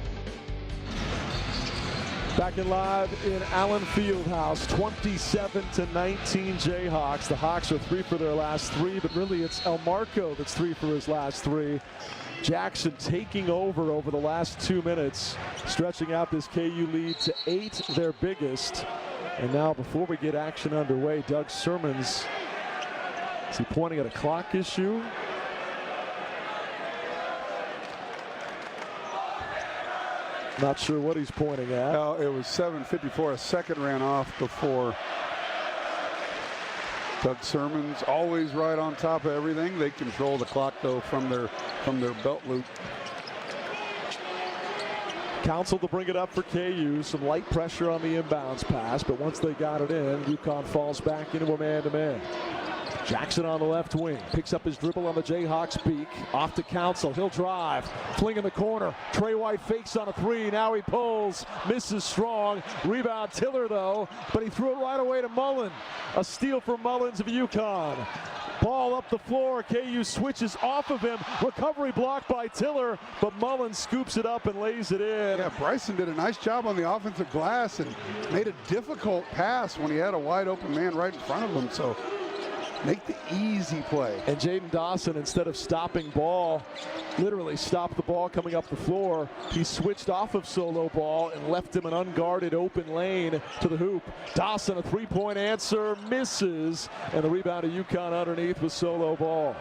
Back in live in Allen Fieldhouse, 27-19 Jayhawks. The Hawks are 3 for their last 3, but really it's El Marco that's 3 for his last 3. Jackson taking over the last 2 minutes, stretching out this KU lead to 8, their biggest. And now before we get action underway, Doug Sermons, is he pointing at a clock issue? Not sure what he's pointing at. No, it was 7:54. A second ran off before. Doug Sermons always right on top of everything. They control the clock though from their belt loop. Council to bring it up for KU. Some light pressure on the inbounds pass, but once they got it in, UConn falls back into a man-to-man. Jackson on the left wing, picks up his dribble on the Jayhawks beak, off to Council, he'll drive, fling in the corner, Trey White fakes on a 3, now he pulls, misses strong, rebound Tiller though, but he threw it right away to Mullen. A steal from Mullins of UConn. Ball up the floor, KU switches off of him, recovery blocked by Tiller, but Mullen scoops it up and lays it in. Yeah, Bryson did a nice job on the offensive glass and made a difficult pass when he had a wide open man right in front of him, so make the easy play. And Jaden Dawson, instead of stopping ball, literally stopped the ball coming up the floor. He switched off of solo ball and left him an unguarded open lane to the hoop. Dawson, a 3-point answer, misses, and the rebound to UConn underneath with solo ball.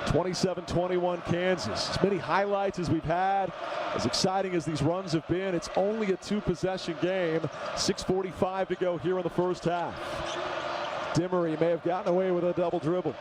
27-21 Kansas. As many highlights as we've had, as exciting as these runs have been, it's only a 2-possession game. 6:45 to go here in the first half. Dimmery may have gotten away with a double dribble.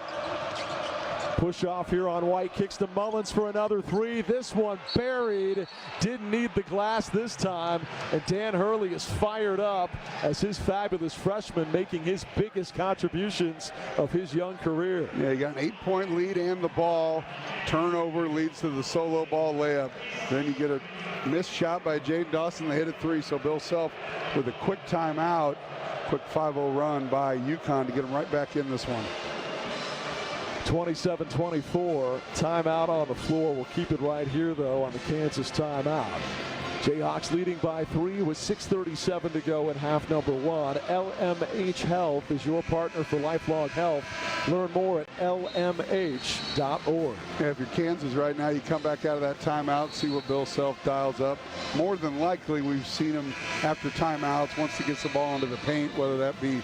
Push off here on White, kicks to Mullins for another 3. This one buried, didn't need the glass this time, and Dan Hurley is fired up as his fabulous freshman making his biggest contributions of his young career. Yeah, he got an 8-point lead and the ball. Turnover leads to the solo ball layup. Then you get a missed shot by Jaden Dawson. They hit a 3, so Bill Self with a quick timeout. Quick 5-0 run by UConn to get them right back in this one. 27-24, timeout on the floor. We'll keep it right here, though, on the Kansas timeout. Jayhawks leading by 3 with 6:37 to go in half number 1. LMH Health is your partner for lifelong health. Learn more at lmh.org. Yeah, if you're Kansas right now, you come back out of that timeout, see what Bill Self dials up. More than likely, we've seen him after timeouts, once he gets the ball into the paint, whether that be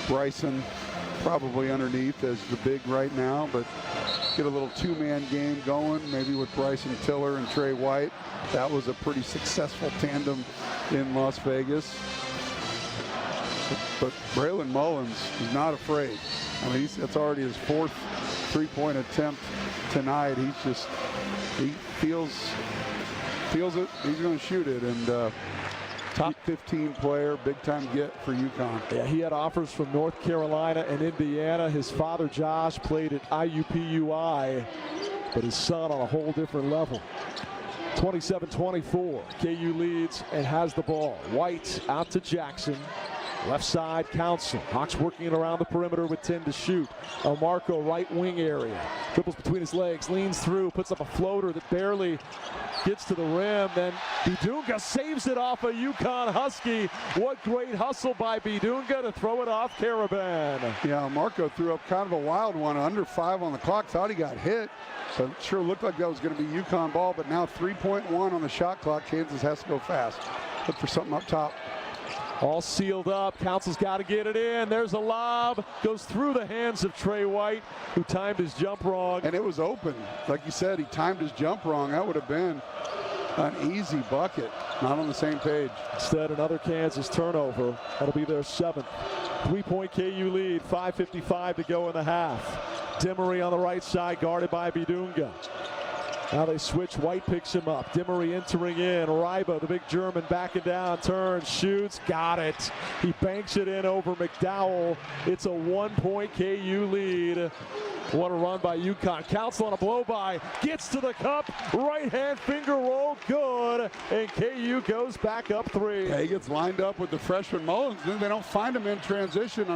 Bryson, probably underneath as the big right now, but get a little 2-man game going, maybe with Bryson Tiller and Trey White. That was a pretty successful tandem in Las Vegas. But Braylon Mullins is not afraid. I mean, that's already his 4th 3-point attempt tonight. He feels it. He's going to shoot it. And Top 15 player, big-time get for UConn. Yeah, he had offers from North Carolina and Indiana. His father, Josh, played at IUPUI, but his son on a whole different level. 27-24, KU leads and has the ball. White out to Jackson. Left side, Council. Hawks working it around the perimeter with 10 to shoot. Marco, right wing area. Dribbles between his legs, leans through, puts up a floater that barely gets to the rim. Then Bidunga saves it off a UConn Husky. What great hustle by Bidunga to throw it off Caravan. Yeah, Marco threw up kind of a wild one. Under 5 on the clock. Thought he got hit. So it sure looked like that was going to be UConn ball. But now 3.1 on the shot clock. Kansas has to go fast. Look for something up top. All sealed up. Council's got to get it in. There's a lob. Goes through the hands of Trey White, who timed his jump wrong. And it was open. Like you said, he timed his jump wrong. That would have been an easy bucket. Not on the same page. Instead, another Kansas turnover. That'll be their 7th. 3-point KU lead. 5:55 to go in the half. Demery on the right side, guarded by Bidunga. Now they switch. White picks him up. Demery entering in. Ryba, the big German, backing down. Turns, shoots, got it. He banks it in over McDowell. It's a 1-point KU lead. What a run by UConn. Council on a blow-by. Gets to the cup. Right-hand finger roll. Good. And KU goes back up 3. Yeah, he gets lined up with the freshman Mullins. Then they don't find him in transition.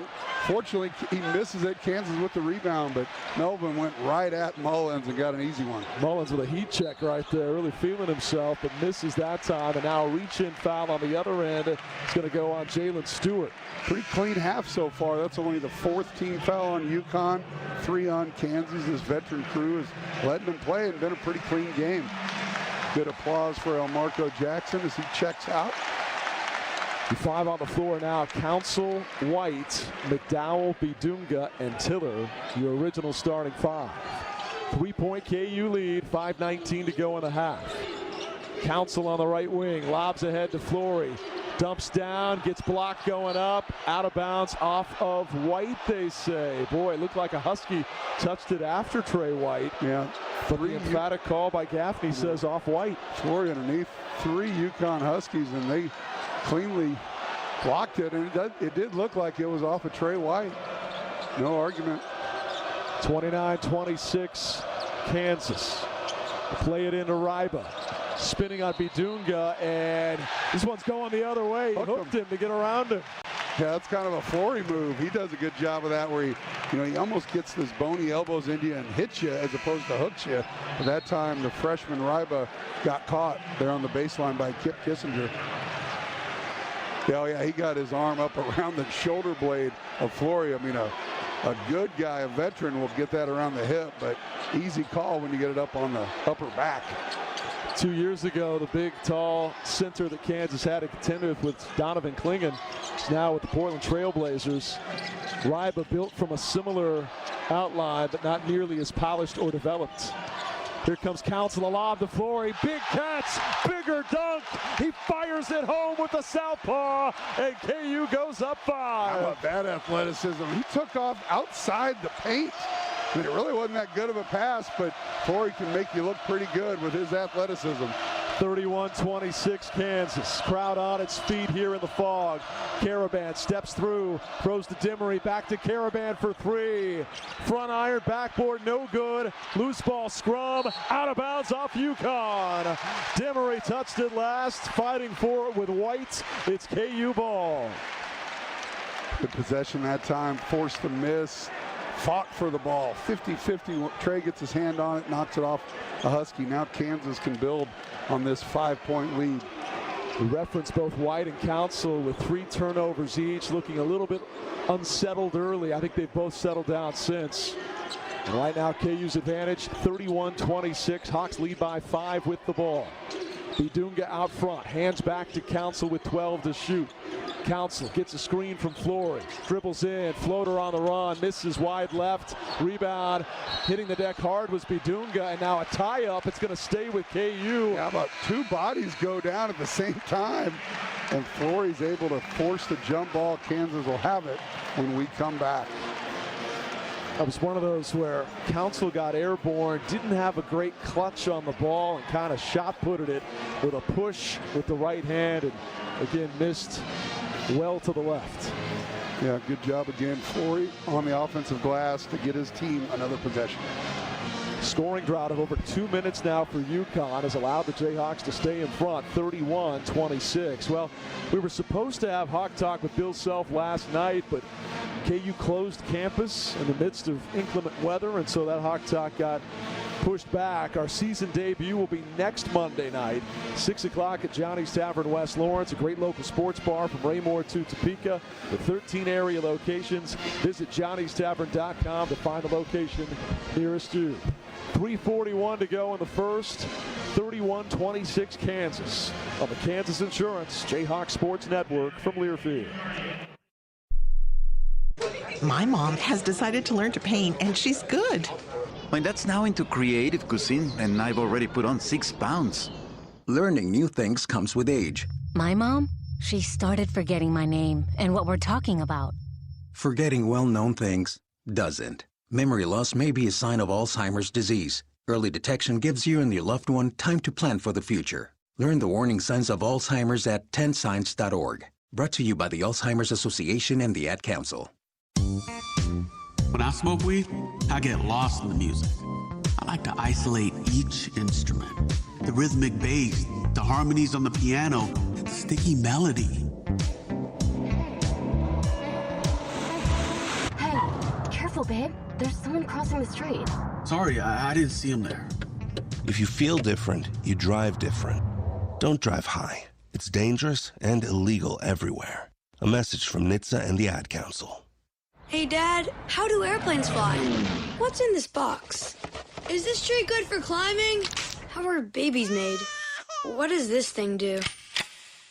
Unfortunately, he misses it. Kansas with the rebound. But Melvin went right at Mullins and got an easy one. Mullins with a heat check right there. Really feeling himself, but misses that time. And now a reach-in foul on the other end. It's going to go on Jalen Stewart. Pretty clean half so far. That's only the 4th team foul on UConn. 3 on Kansas. This veteran crew is letting them play and been a pretty clean game. Good applause for Elmarco Jackson as he checks out. 5 on the floor now. Council, White, McDowell, Bidunga, and Tiller, your original starting 5. 3-point KU lead, 5:19 to go in the half. Council on the right wing, lobs ahead to Flory. Dumps down, gets blocked going up, out of bounds off of White, they say. Boy, it looked like a Husky touched it after Trey White. Yeah. But the emphatic call by Gaffney says off White. Flory underneath 3 UConn Huskies, and they cleanly blocked it, and it did look like it was off of Trey White. No argument. 29-26, Kansas. Play it into Ryba. Spinning on Bidunga, and this one's going the other way. He hooked him to get around him. Yeah, that's kind of a Flory move. He does a good job of that, where he almost gets those bony elbows into you and hits you as opposed to hooks you. But that time, the freshman Ryba got caught there on the baseline by Kip Kissinger. Oh yeah, he got his arm up around the shoulder blade of Flory. I mean, a good guy, a veteran, will get that around the hip, but easy call when you get it up on the upper back. 2 years ago, the big, tall center that Kansas had to contend with Donovan Clingan. He's now with the Portland Trail Blazers. Ryba built from a similar outline, but not nearly as polished or developed. Here comes Council, a lob to Flory. Big catch, bigger dunk. He fires it home with the southpaw, and KU goes up 5. How about that athleticism? He took off outside the paint. I mean, it really wasn't that good of a pass, but Flory can make you look pretty good with his athleticism. 31-26 Kansas. Crowd on its feet here in the fog. Caravan steps through, throws to Demery, back to Caravan for 3. Front iron, backboard, no good. Loose ball scrum, out of bounds off UConn. Demery touched it last, fighting for it with White. It's KU ball. Good possession that time, forced the miss. Fought for the ball. 50-50. Trey gets his hand on it, knocks it off a Husky. Now Kansas can build on this 5-point lead. We reference both White and Council with 3 turnovers each, looking a little bit unsettled early. I think they've both settled down since. And right now, KU's advantage, 31-26. Hawks lead by 5 with the ball. Bidunga out front, hands back to Council with 12 to shoot. Council gets a screen from Flory, dribbles in, floater on the run, misses wide left, rebound, hitting the deck hard was Bidunga, and now a tie-up. It's going to stay with KU. How about 2 bodies go down at the same time, and Flory's able to force the jump ball. Kansas will have it when we come back. That was one of those where Council got airborne, didn't have a great clutch on the ball, and kind of shot-putted it with a push with the right hand, and again missed well to the left. Yeah, good job again, Flory on the offensive glass to get his team another possession. Scoring drought of over 2 minutes now for UConn has allowed the Jayhawks to stay in front, 31-26. Well, we were supposed to have Hawk Talk with Bill Self last night, but KU closed campus in the midst of inclement weather, and so that Hawk Talk got pushed back. Our season debut will be next Monday night, 6 o'clock at Johnny's Tavern, West Lawrence, a great local sports bar from Raymore to Topeka with 13 area locations. Visit johnnystavern.com to find the location nearest you. 3:41 to go in the first, 31-26 Kansas on the Kansas Insurance Jayhawk Sports Network from Learfield. My mom has decided to learn to paint, and she's good. My dad's now into creative cuisine, and I've already put on 6 pounds. Learning new things comes with age. My mom, she started forgetting my name and what we're talking about. Forgetting well-known things doesn't. Memory loss may be a sign of Alzheimer's disease. Early detection gives you and your loved one time to plan for the future. Learn the warning signs of Alzheimer's at 10signs.org. Brought to you by the Alzheimer's Association and the Ad Council. When I smoke weed, I get lost in the music. I like to isolate each instrument. The rhythmic bass, the harmonies on the piano, the sticky melody. Hey, careful, babe. There's someone crossing the street. Sorry, I didn't see him there. If you feel different, you drive different. Don't drive high. It's dangerous and illegal everywhere. A message from NHTSA and the Ad Council. Hey, Dad, how do airplanes fly? What's in this box? Is this tree good for climbing? How are babies made? What does this thing do?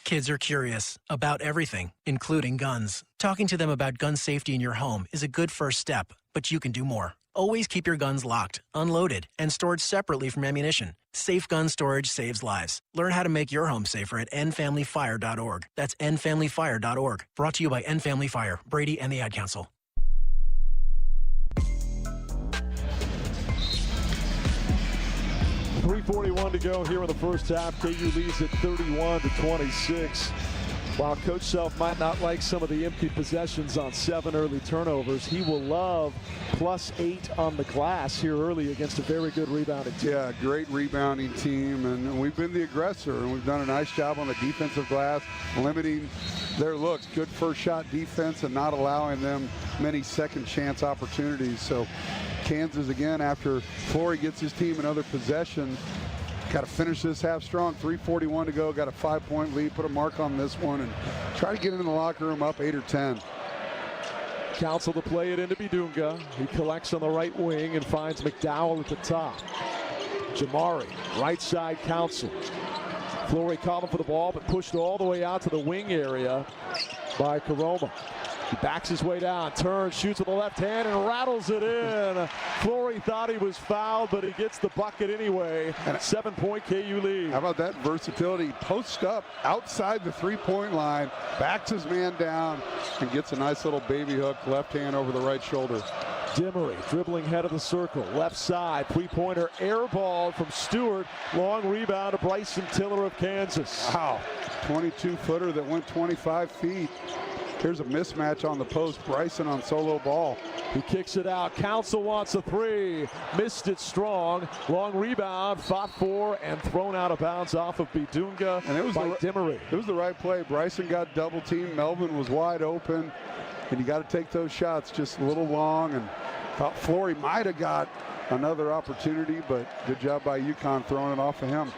Kids are curious about everything, including guns. Talking to them about gun safety in your home is a good first step, but you can do more. Always keep your guns locked, unloaded, and stored separately from ammunition. Safe gun storage saves lives. Learn how to make your home safer at endfamilyfire.org. That's endfamilyfire.org. Brought to you by End Family Fire, Brady, and the Ad Council. .341 to go here in the first half. KU leads at 31-26. While Coach Self might not like some of the empty possessions on 7 early turnovers, he will love +8 on the glass here early against a very good rebounding team. Yeah, great rebounding team, and we've been the aggressor, and we've done a nice job on the defensive glass, limiting their looks. Good first shot defense and not allowing them many second chance opportunities. So Kansas, again, after Flory gets his team another possession, got to finish this half strong. 3:41 to go. Got a 5-point lead. Put a mark on this one and try to get in the locker room up 8 or 10. Council to play it into Bidunga. He collects on the right wing and finds McDowell at the top. Jamari, right side Council. Flory calling for the ball, but pushed all the way out to the wing area by Karoma. He backs his way down, turns, shoots with the left hand, and rattles it in. Flory thought he was fouled, but he gets the bucket anyway. 7-point KU lead. How about that versatility? Posts up outside the 3-point line, backs his man down, and gets a nice little baby hook, left hand over the right shoulder. Dimmery dribbling head of the circle, left side, 3-pointer air ball from Stewart. Long rebound to Bryson Tiller of Kansas. Wow, 22-footer that went 25 feet. Here's a mismatch on the post. Bryson on solo ball. He kicks it out. Council wants a 3. Missed it strong. Long rebound, fought for, and thrown out of bounds off of Bidunga and it was by Dimmery. It was the right play. Bryson got double teamed. Melvin was wide open. And you got to take those shots just a little long. And thought Flory might have got another opportunity, but good job by UConn throwing it off of him.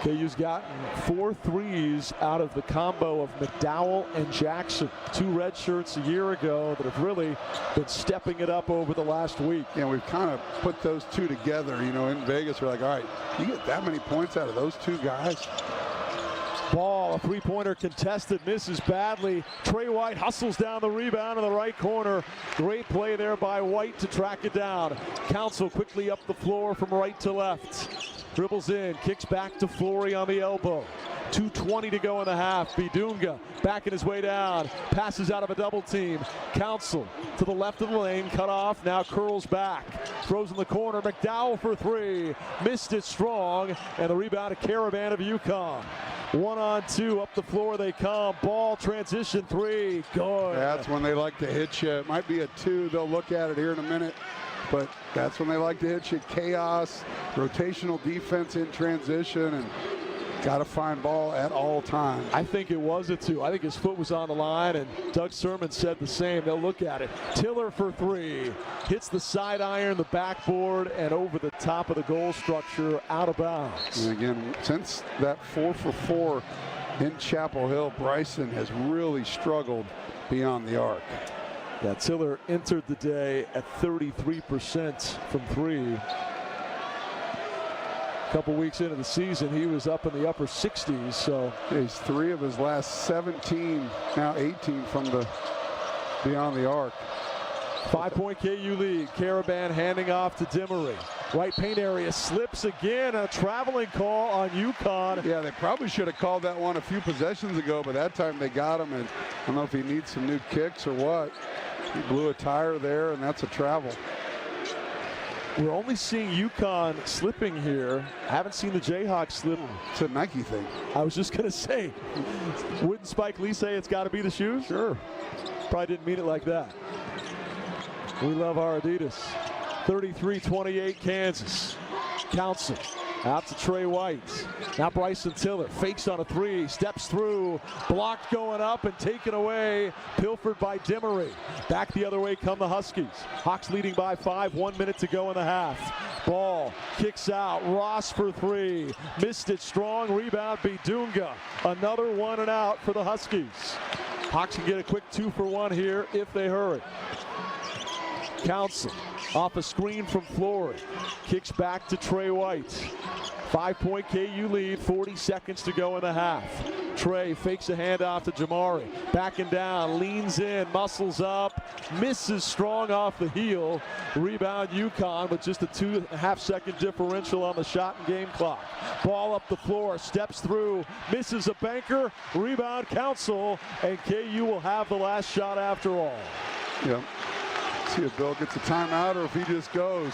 KU's gotten 4 threes out of the combo of McDowell and Jackson. 2 red shirts a year ago that have really been stepping it up over the last week. Yeah, we've kind of put those two together. You know, in Vegas, we're like, all right, you get that many points out of those 2 guys. Ball, a 3-pointer contested, misses badly. Trey White hustles down the rebound in the right corner. Great play there by White to track it down. Council quickly up the floor from right to left. Dribbles in, kicks back to Flory on the elbow. 2:20 to go in the half. Bidunga backing his way down. Passes out of a double team. Council to the left of the lane. Cut off. Now curls back. Throws in the corner. McDowell for three. Missed it strong. And the rebound a Caravan of UConn. 1-on-2 up the floor they come. Ball transition three. Good. That's when they like to hit you. It might be a two. They'll look at it here in a minute. But that's when they like to hit you. Chaos, rotational defense in transition, and got to find ball at all times. I think it was a two. I think his foot was on the line, and Doug Sermon said the same. They'll look at it. Tiller for three. Hits the side iron, the backboard, and over the top of the goal structure, out of bounds. And again, since that 4 for 4 in Chapel Hill, Bryson has really struggled beyond the arc. Yeah, Tiller entered the day at 33% from three. A couple weeks into the season, he was up in the upper 60s. So he's 3 of his last 17, now 18 from the beyond the arc. 5-point KU lead. Caravan handing off to Dimmery. Right paint area slips again. A traveling call on UConn. Yeah, they probably should have called that one a few possessions ago, but that time they got him. And I don't know if he needs some new kicks or what. He blew a tire there, and that's a travel. We're only seeing UConn slipping here. I haven't seen the Jayhawks slip. It's a Nike thing. I was just going to say, wouldn't Spike Lee say it's got to be the shoes? Sure. Probably didn't mean it like that. We love our Adidas. 33-28 Kansas. Council out to Trey White. Now Bryson Tiller fakes on a three, steps through, blocked going up and taken away, pilfered by Dimmery. Back the other way come the Huskies. Hawks leading by 5, 1 minute to go in the half. Ball kicks out, Ross for three, missed it strong, rebound Bidunga. Another 1 and out for the Huskies. Hawks can get a quick 2 for 1 here if they hurry. Council off a screen from Flory. Kicks back to Trey White. 5-point KU lead, 40 seconds to go in the half. Trey fakes a handoff to Jamari. Backing down, leans in, muscles up, misses strong off the heel. Rebound UConn with just a 2.5 second differential on the shot and game clock. Ball up the floor, steps through, misses a banker. Rebound Council, and KU will have the last shot after all. Yep. See if Bill gets a timeout or if he just goes.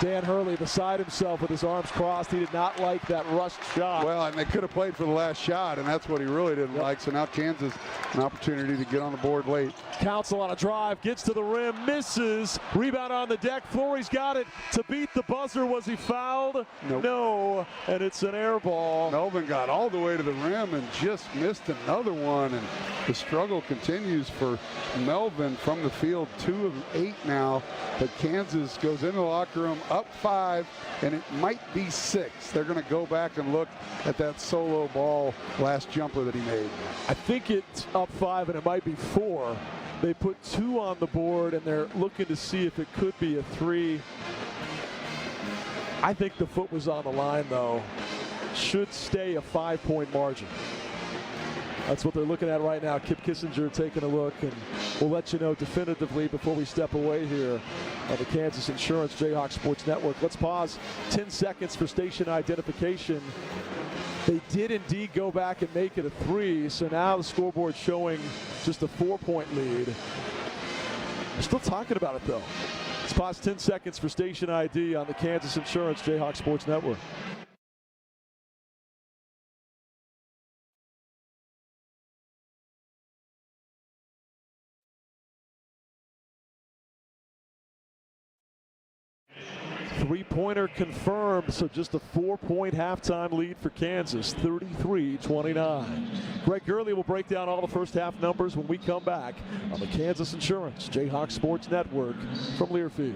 Dan Hurley beside himself with his arms crossed. He did not like that rushed shot. Well, and they could have played for the last shot, and that's what he really didn't like. So now Kansas, an opportunity to get on the board late. Council on a drive, gets to the rim, misses. Rebound on the deck. Flory's got it to beat the buzzer. Was he fouled? Nope. No, and it's an air ball. Melvin got all the way to the rim and just missed another one, and the struggle continues for Melvin from the field. 2 of 8 now, but Kansas goes into the locker room up 5, and it might be 6. They're going to go back and look at that solo ball last jumper that he made. I think it's up 5, and it might be 4. They put 2 on the board, and they're looking to see if it could be a 3. I think the foot was on the line, though. Should stay a 5-point margin. That's what they're looking at right now. Kip Kissinger taking a look, and we'll let you know definitively before we step away here on the Kansas Insurance Jayhawk Sports Network. Let's pause 10 seconds for station identification. They did indeed go back and make it a 3, so now the scoreboard showing just a 4-point lead. We're still talking about it, though. Let's pause 10 seconds for station ID on the Kansas Insurance Jayhawk Sports Network. Three-pointer confirmed, so just a 4-point halftime lead for Kansas, 33-29. Greg Gurley will break down all the first half numbers when we come back on the Kansas Insurance Jayhawk Sports Network from Learfield.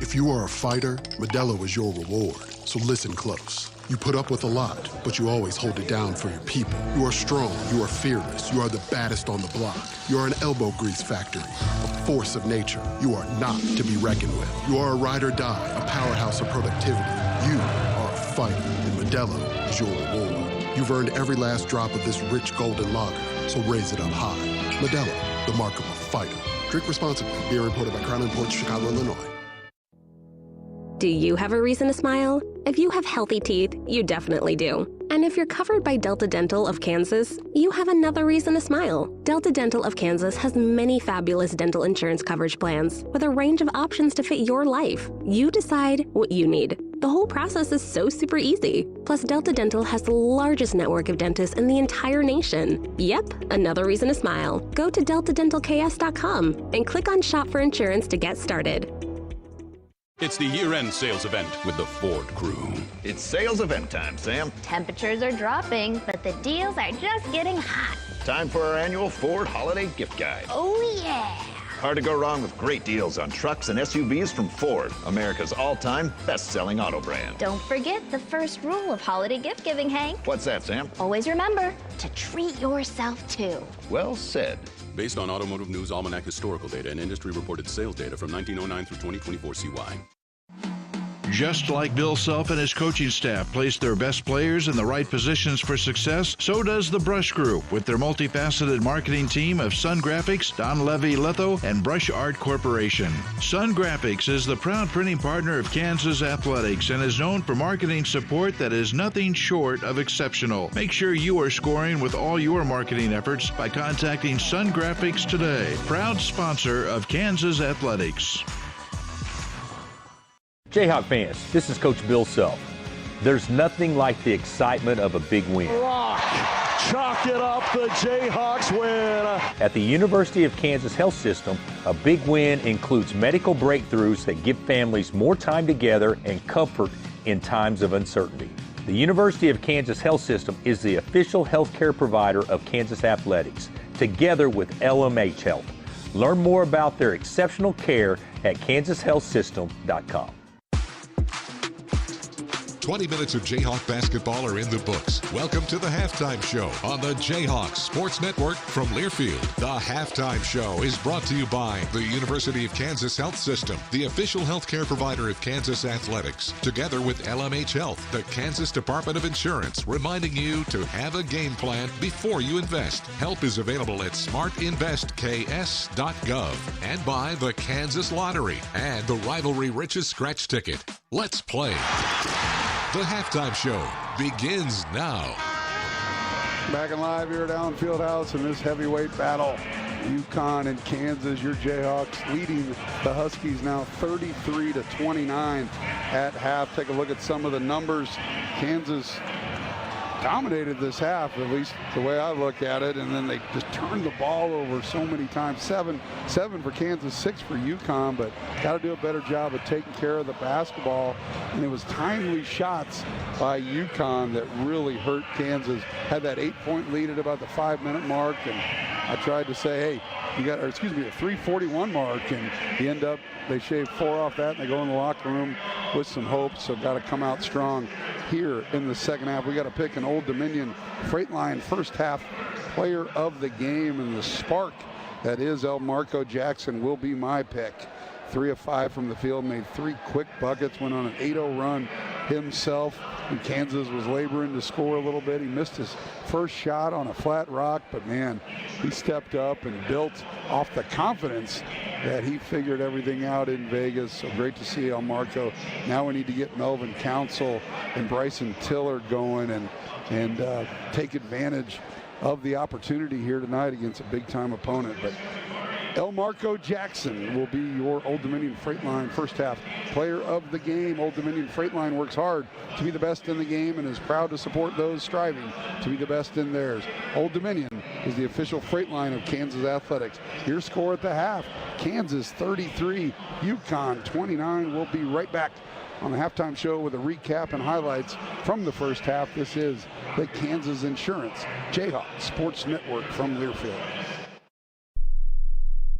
If you are a fighter, Modelo is your reward, so listen close. You put up with a lot, but you always hold it down for your people. You are strong, you are fearless, you are the baddest on the block. You are an elbow grease factory, a force of nature. You are not to be reckoned with. You are a ride or die, a powerhouse of productivity. You are a fighter, and Modelo is your reward. You've earned every last drop of this rich golden lager, so raise it up high. Modelo, the mark of a fighter. Drink responsibly. Beer imported by Crown Imports, Chicago, Illinois. Do you have a reason to smile? If you have healthy teeth, you definitely do. And if you're covered by Delta Dental of Kansas, you have another reason to smile. Delta Dental of Kansas has many fabulous dental insurance coverage plans with a range of options to fit your life. You decide what you need. The whole process is so super easy. Plus, Delta Dental has the largest network of dentists in the entire nation. Yep, another reason to smile. Go to deltadentalks.com and click on Shop for Insurance to get started. It's the year-end sales event with the Ford crew. It's sales event time, Sam. Temperatures are dropping, but the deals are just getting hot. Time for our annual Ford Holiday Gift Guide. Oh, yeah. Hard to go wrong with great deals on trucks and SUVs from Ford, America's all-time best-selling auto brand. Don't forget the first rule of holiday gift giving, Hank. What's that, Sam? Always remember to treat yourself, too. Well said. Based on Automotive News Almanac historical data and industry-reported sales data from 1909 through 2024 CY. Just like Bill Self and his coaching staff place their best players in the right positions for success, so does the Brush Group with their multifaceted marketing team of Sun Graphics, Don Levy Litho, and Brush Art Corporation. Sun Graphics is the proud printing partner of Kansas Athletics and is known for marketing support that is nothing short of exceptional. Make sure you are scoring with all your marketing efforts by contacting Sun Graphics today. Proud sponsor of Kansas Athletics. Jayhawk fans, this is Coach Bill Self. There's nothing like the excitement of a big win. Chalk it up, the Jayhawks win. At the University of Kansas Health System, a big win includes medical breakthroughs that give families more time together and comfort in times of uncertainty. The University of Kansas Health System is the official healthcare provider of Kansas Athletics, together with LMH Health. Learn more about their exceptional care at kansashealthsystem.com. 20 minutes of Jayhawk basketball are in the books. Welcome to the Halftime Show on the Jayhawks Sports Network from Learfield. The Halftime Show is brought to you by the University of Kansas Health System, the official healthcare provider of Kansas Athletics, together with LMH Health, the Kansas Department of Insurance, reminding you to have a game plan before you invest. Help is available at smartinvestks.gov, and by the Kansas Lottery and the Rivalry Riches Scratch Ticket. Let's play. The Halftime Show begins now. Back and live here at Allen Fieldhouse in this heavyweight battle. UConn and Kansas, your Jayhawks leading the Huskies now 33-29 at half. Take a look at some of the numbers. Kansas dominated this half, at least the way I look at it, and then they just turned the ball over so many times. Seven for Kansas, 6 for UConn, but got to do a better job of taking care of the basketball. And it was timely shots by UConn that really hurt Kansas. Had that 8-point lead at about the 5-minute mark, and I tried to say, hey, you got, or excuse me, a 3:41 mark, and they shave 4 off that, and they go in the locker room with some hope. So got to come out strong here in the second half. We got to pick an Old Dominion Freight first half player of the game, and the spark that is Marco Jackson will be my pick. 3 of 5 from the field, made 3 quick buckets, went on an 8-0 run himself. And Kansas was laboring to score a little bit. He missed his first shot on a flat rock, but man, he stepped up and built off the confidence that he figured everything out in Vegas. So great to see Marco. Now we need to get Melvin Council and Bryson Tiller going and take advantage of the opportunity here tonight against a big-time opponent. But Marco Jackson will be your Old Dominion Freightline first half player of the game. Old Dominion Freightline works hard to be the best in the game and is proud to support those striving to be the best in theirs. Old Dominion is the official Freightline of Kansas Athletics. Your score at the half, Kansas 33, UConn 29. We'll be right back on the halftime show with a recap and highlights from the first half. This is the Kansas Insurance Jayhawks Sports Network from Learfield.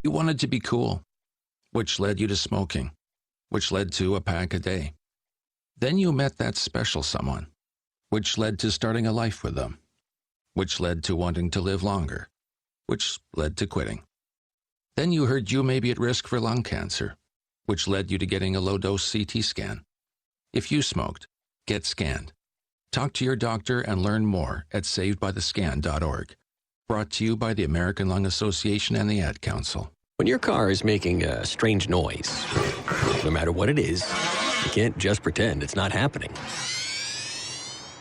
You wanted to be cool, which led you to smoking, which led to a pack a day. Then you met that special someone, which led to starting a life with them, which led to wanting to live longer, which led to quitting. Then you heard you may be at risk for lung cancer, which led you to getting a low-dose CT scan. If you smoked, get scanned. Talk to your doctor and learn more at savedbythescan.org. Brought to you by the American Lung Association and the Ad Council. When your car is making a strange noise, no matter what it is, you can't just pretend it's not happening.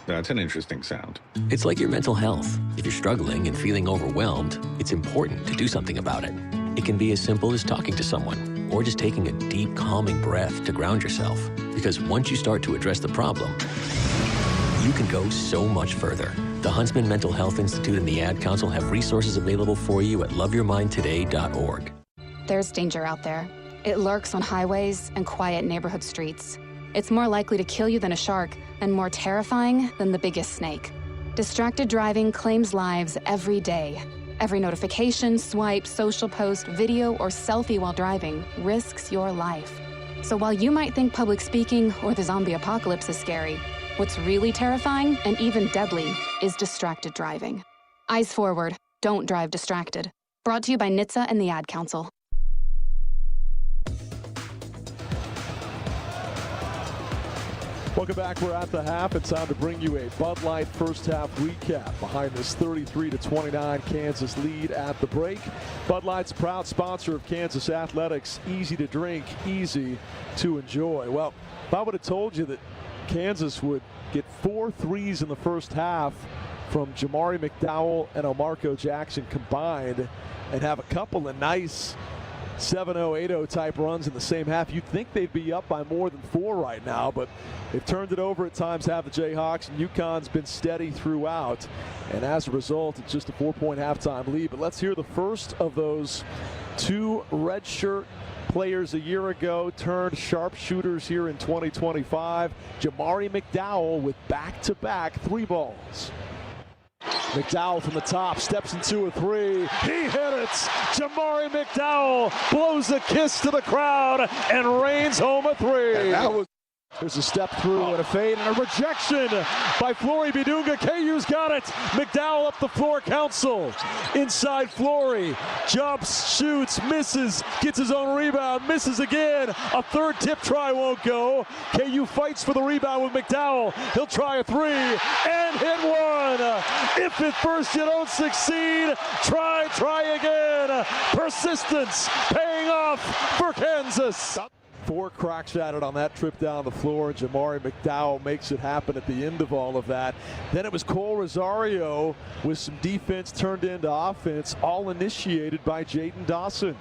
That's an interesting sound. It's like your mental health. If you're struggling and feeling overwhelmed, it's important to do something about it. It can be as simple as talking to someone or just taking a deep, calming breath to ground yourself. Because once you start to address the problem, you can go so much further. The Huntsman Mental Health Institute and the Ad Council have resources available for you at loveyourmindtoday.org. There's danger out there. It lurks on highways and quiet neighborhood streets. It's more likely to kill you than a shark and more terrifying than the biggest snake. Distracted driving claims lives every day. Every notification, swipe, social post, video, or selfie while driving risks your life. So while you might think public speaking or the zombie apocalypse is scary, what's really terrifying and even deadly is distracted driving. Eyes forward, don't drive distracted. Brought to you by NCAA and the Ad Council. Welcome back. We're at the half. It's time to bring you a Bud Light first half recap behind this 33-29 Kansas lead at the break. Bud Light's proud sponsor of Kansas athletics. Easy to drink, easy to enjoy. Well, if I would have told you that Kansas would get 4 threes in the first half from Jamari McDowell and Elmarco Jackson combined and have a couple of nice 7-0, 8-0 type runs in the same half, you'd think they'd be up by more than 4 right now, but they've turned it over at times, have the Jayhawks, and UConn's been steady throughout, and as a result, it's just a 4-point halftime lead. But let's hear the first of those 2 redshirt players a year ago turned sharpshooters here in 2025. Jamari McDowell with back-to-back 3 balls. McDowell from the top, steps into a 3. He hit it! Jamari McDowell blows a kiss to the crowd and rains home a 3. There's a step through and a fade and a rejection by Flory Bidunga. KU's got it. McDowell up the floor, Council. Inside Flory, jumps, shoots, misses, gets his own rebound, misses again. A 3rd tip try won't go. KU fights for the rebound with McDowell. He'll try a 3 and hit 1. If at first you don't succeed, try again. Persistence paying off for Kansas. 4 cracks at it on that trip down the floor, and Jamari McDowell makes it happen at the end of all of that. Then it was Cole Rosario with some defense turned into offense, all initiated by Jaden Dawson.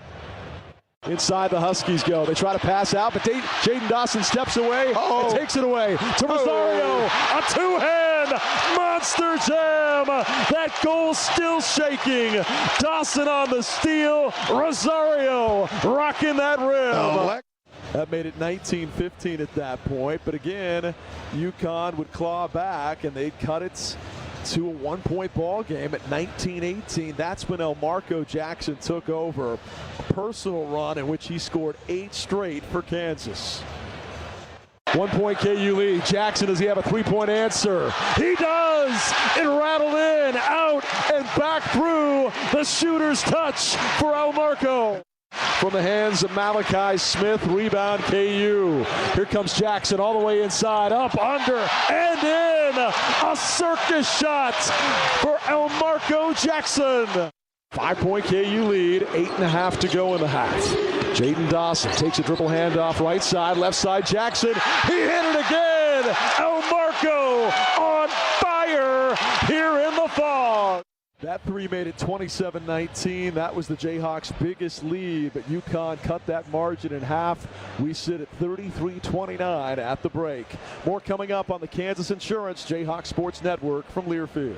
Inside the Huskies go. They try to pass out, but Jaden Dawson steps away and takes it away to Rosario. A 2-hand monster jam. That goal still shaking. Dawson on the steal. Rosario rocking that rim. That made it 19-15 at that point. But again, UConn would claw back, and they'd cut it to a 1-point ball game at 19-18. That's when Elmarco Jackson took over. A personal run in which he scored 8 straight for Kansas. 1-point KU lead. Jackson, does he have a 3-point answer? He does! It rattled in, out, and back through the shooter's touch for Elmarco. From the hands of Malachi Smith, rebound KU. Here comes Jackson all the way inside, up, under, and in. A circus shot for Elmarco Jackson. 5-point KU lead, 8.5 to go in the half. Jaden Dawson takes a dribble handoff right side, left side Jackson. He hit it again. Elmarco on fire here in the fog. That 3 made it 27-19. That was the Jayhawks' biggest lead, but UConn cut that margin in half. We sit at 33-29 at the break. More coming up on the Kansas Insurance Jayhawk Sports Network from Learfield.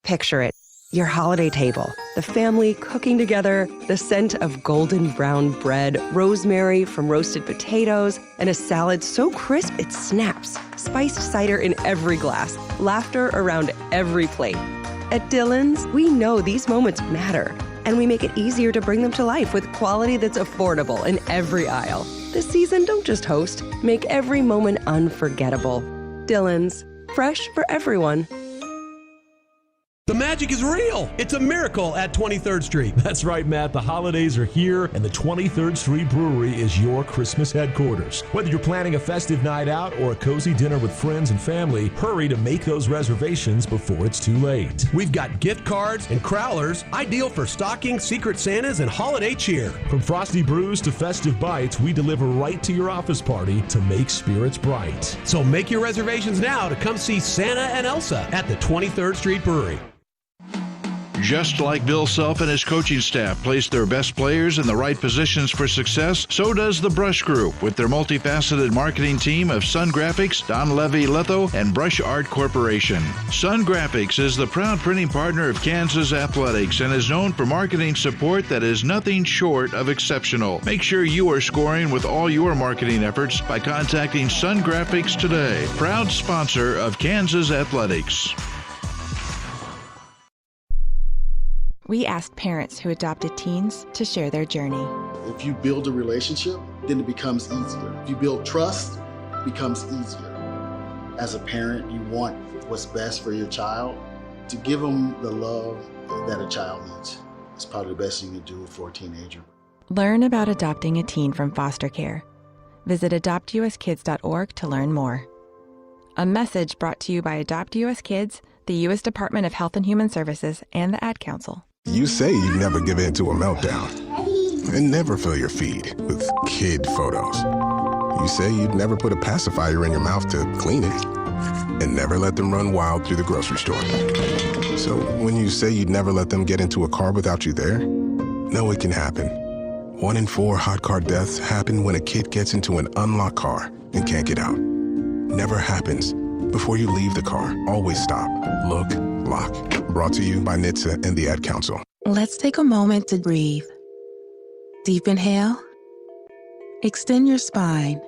Picture it. Your holiday table, the family cooking together, the scent of golden brown bread, rosemary from roasted potatoes, and a salad so crisp it snaps, spiced cider in every glass, laughter around every plate. At Dillon's, we know these moments matter, and we make it easier to bring them to life with quality that's affordable in every aisle. This season, don't just host, make every moment unforgettable. Dillon's, fresh for everyone. The magic is real. It's a miracle at 23rd Street. That's right, Matt. The holidays are here, and the 23rd Street Brewery is your Christmas headquarters. Whether you're planning a festive night out or a cozy dinner with friends and family, hurry to make those reservations before it's too late. We've got gift cards and crowlers, ideal for stockings, Secret Santas, and holiday cheer. From frosty brews to festive bites, we deliver right to your office party to make spirits bright. So make your reservations now to come see Santa and Elsa at the 23rd Street Brewery. Just like Bill Self and his coaching staff place their best players in the right positions for success, so does the Brush Group with their multifaceted marketing team of Sun Graphics, Don Levy Litho, and Brush Art Corporation. Sun Graphics is the proud printing partner of Kansas Athletics and is known for marketing support that is nothing short of exceptional. Make sure you are scoring with all your marketing efforts by contacting Sun Graphics today, proud sponsor of Kansas Athletics. We asked parents who adopted teens to share their journey. If you build a relationship, then it becomes easier. If you build trust, it becomes easier. As a parent, you want what's best for your child. To give them the love that a child needs is probably the best you can do for a teenager. Learn about adopting a teen from foster care. Visit adoptuskids.org to learn more. A message brought to you by Adopt US Kids, the U.S. Department of Health and Human Services, and the Ad Council. You say you'd never give in to a meltdown and never fill your feed with kid photos. You say you'd never put a pacifier in your mouth to clean it and never let them run wild through the grocery store. So when you say you'd never let them get into a car without you there, no, it can happen. 1 in 4 hot car deaths happen when a kid gets into an unlocked car and can't get out. Never happens. Before you leave the car, always stop, look, lock. Brought to you by NCAA and the Ad Council. Let's take a moment to breathe. Deep inhale. Extend your spine.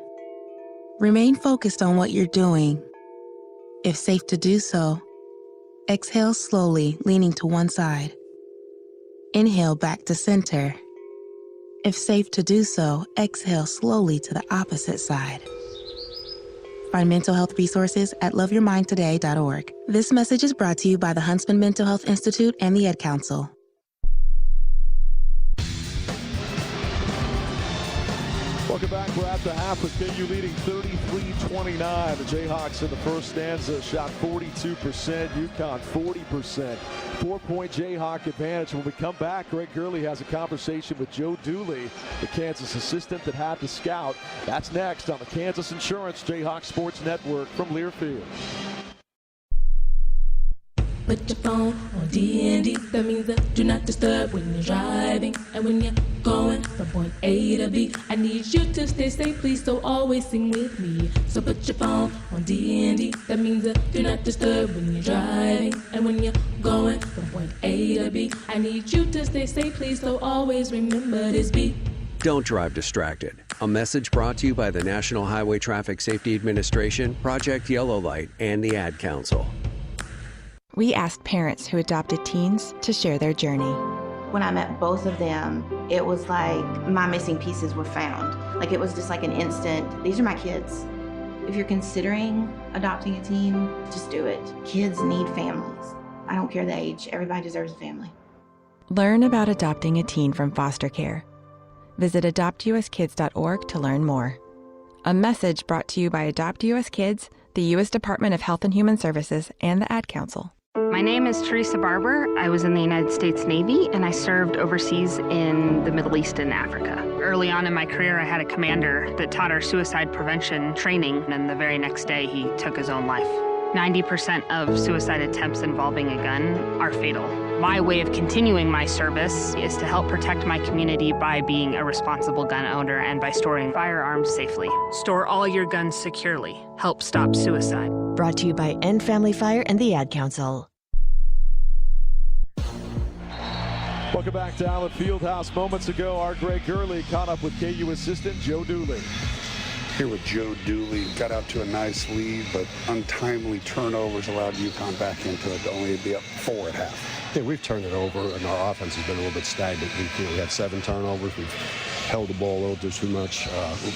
Remain focused on what you're doing. If safe to do so, exhale slowly, leaning to one side. Inhale back to center. If safe to do so, exhale slowly to the opposite side. Find mental health resources at loveyourmindtoday.org. This message is brought to you by the Huntsman Mental Health Institute and the Ad Council. Welcome back. We're at the half with KU leading 33-29. The Jayhawks in the first stanza shot 42%, UConn 40%. 4-point Jayhawk advantage. When we come back, Greg Gurley has a conversation with Joe Dooley, the Kansas assistant that had to scout. That's next on the Kansas Insurance Jayhawk Sports Network from Learfield. Put your phone on D&D, that means that do not disturb when you're driving. And when you're going from point A to B, I need you to stay safe, please, so always sing with me. So put your phone on D&D, that means that do not disturb when you're driving. And when you're going from point A to B, I need you to stay safe, please, so always remember this beat. Don't drive distracted. A message brought to you by the National Highway Traffic Safety Administration, Project Yellow Light, and the Ad Council. We asked parents who adopted teens to share their journey. When I met both of them, it was like my missing pieces were found. Like it was just like an instant, these are my kids. If you're considering adopting a teen, just do it. Kids need families. I don't care the age, everybody deserves a family. Learn about adopting a teen from foster care. Visit adoptuskids.org to learn more. A message brought to you by Adopt US Kids, the U.S. Department of Health and Human Services, and the Ad Council. My name is Teresa Barber. I was in the United States Navy, and I served overseas in the Middle East and Africa. Early on in my career, I had a commander that taught our suicide prevention training, and the very next day, he took his own life. 90% of suicide attempts involving a gun are fatal. My way of continuing my service is to help protect my community by being a responsible gun owner and by storing firearms safely. Store all your guns securely. Help stop suicide. Brought to you by End Family Fire and the Ad Council. Welcome back to Allen Fieldhouse. Moments ago, our Greg Gurley caught up with KU assistant Joe Dooley. Here with Joe Dooley, got out to a nice lead, but untimely turnovers allowed UConn back into it to only be up 4 at half. Yeah, we've turned it over, and our offense has been a little bit stagnant. We had 7 turnovers. We've held the ball a little too much.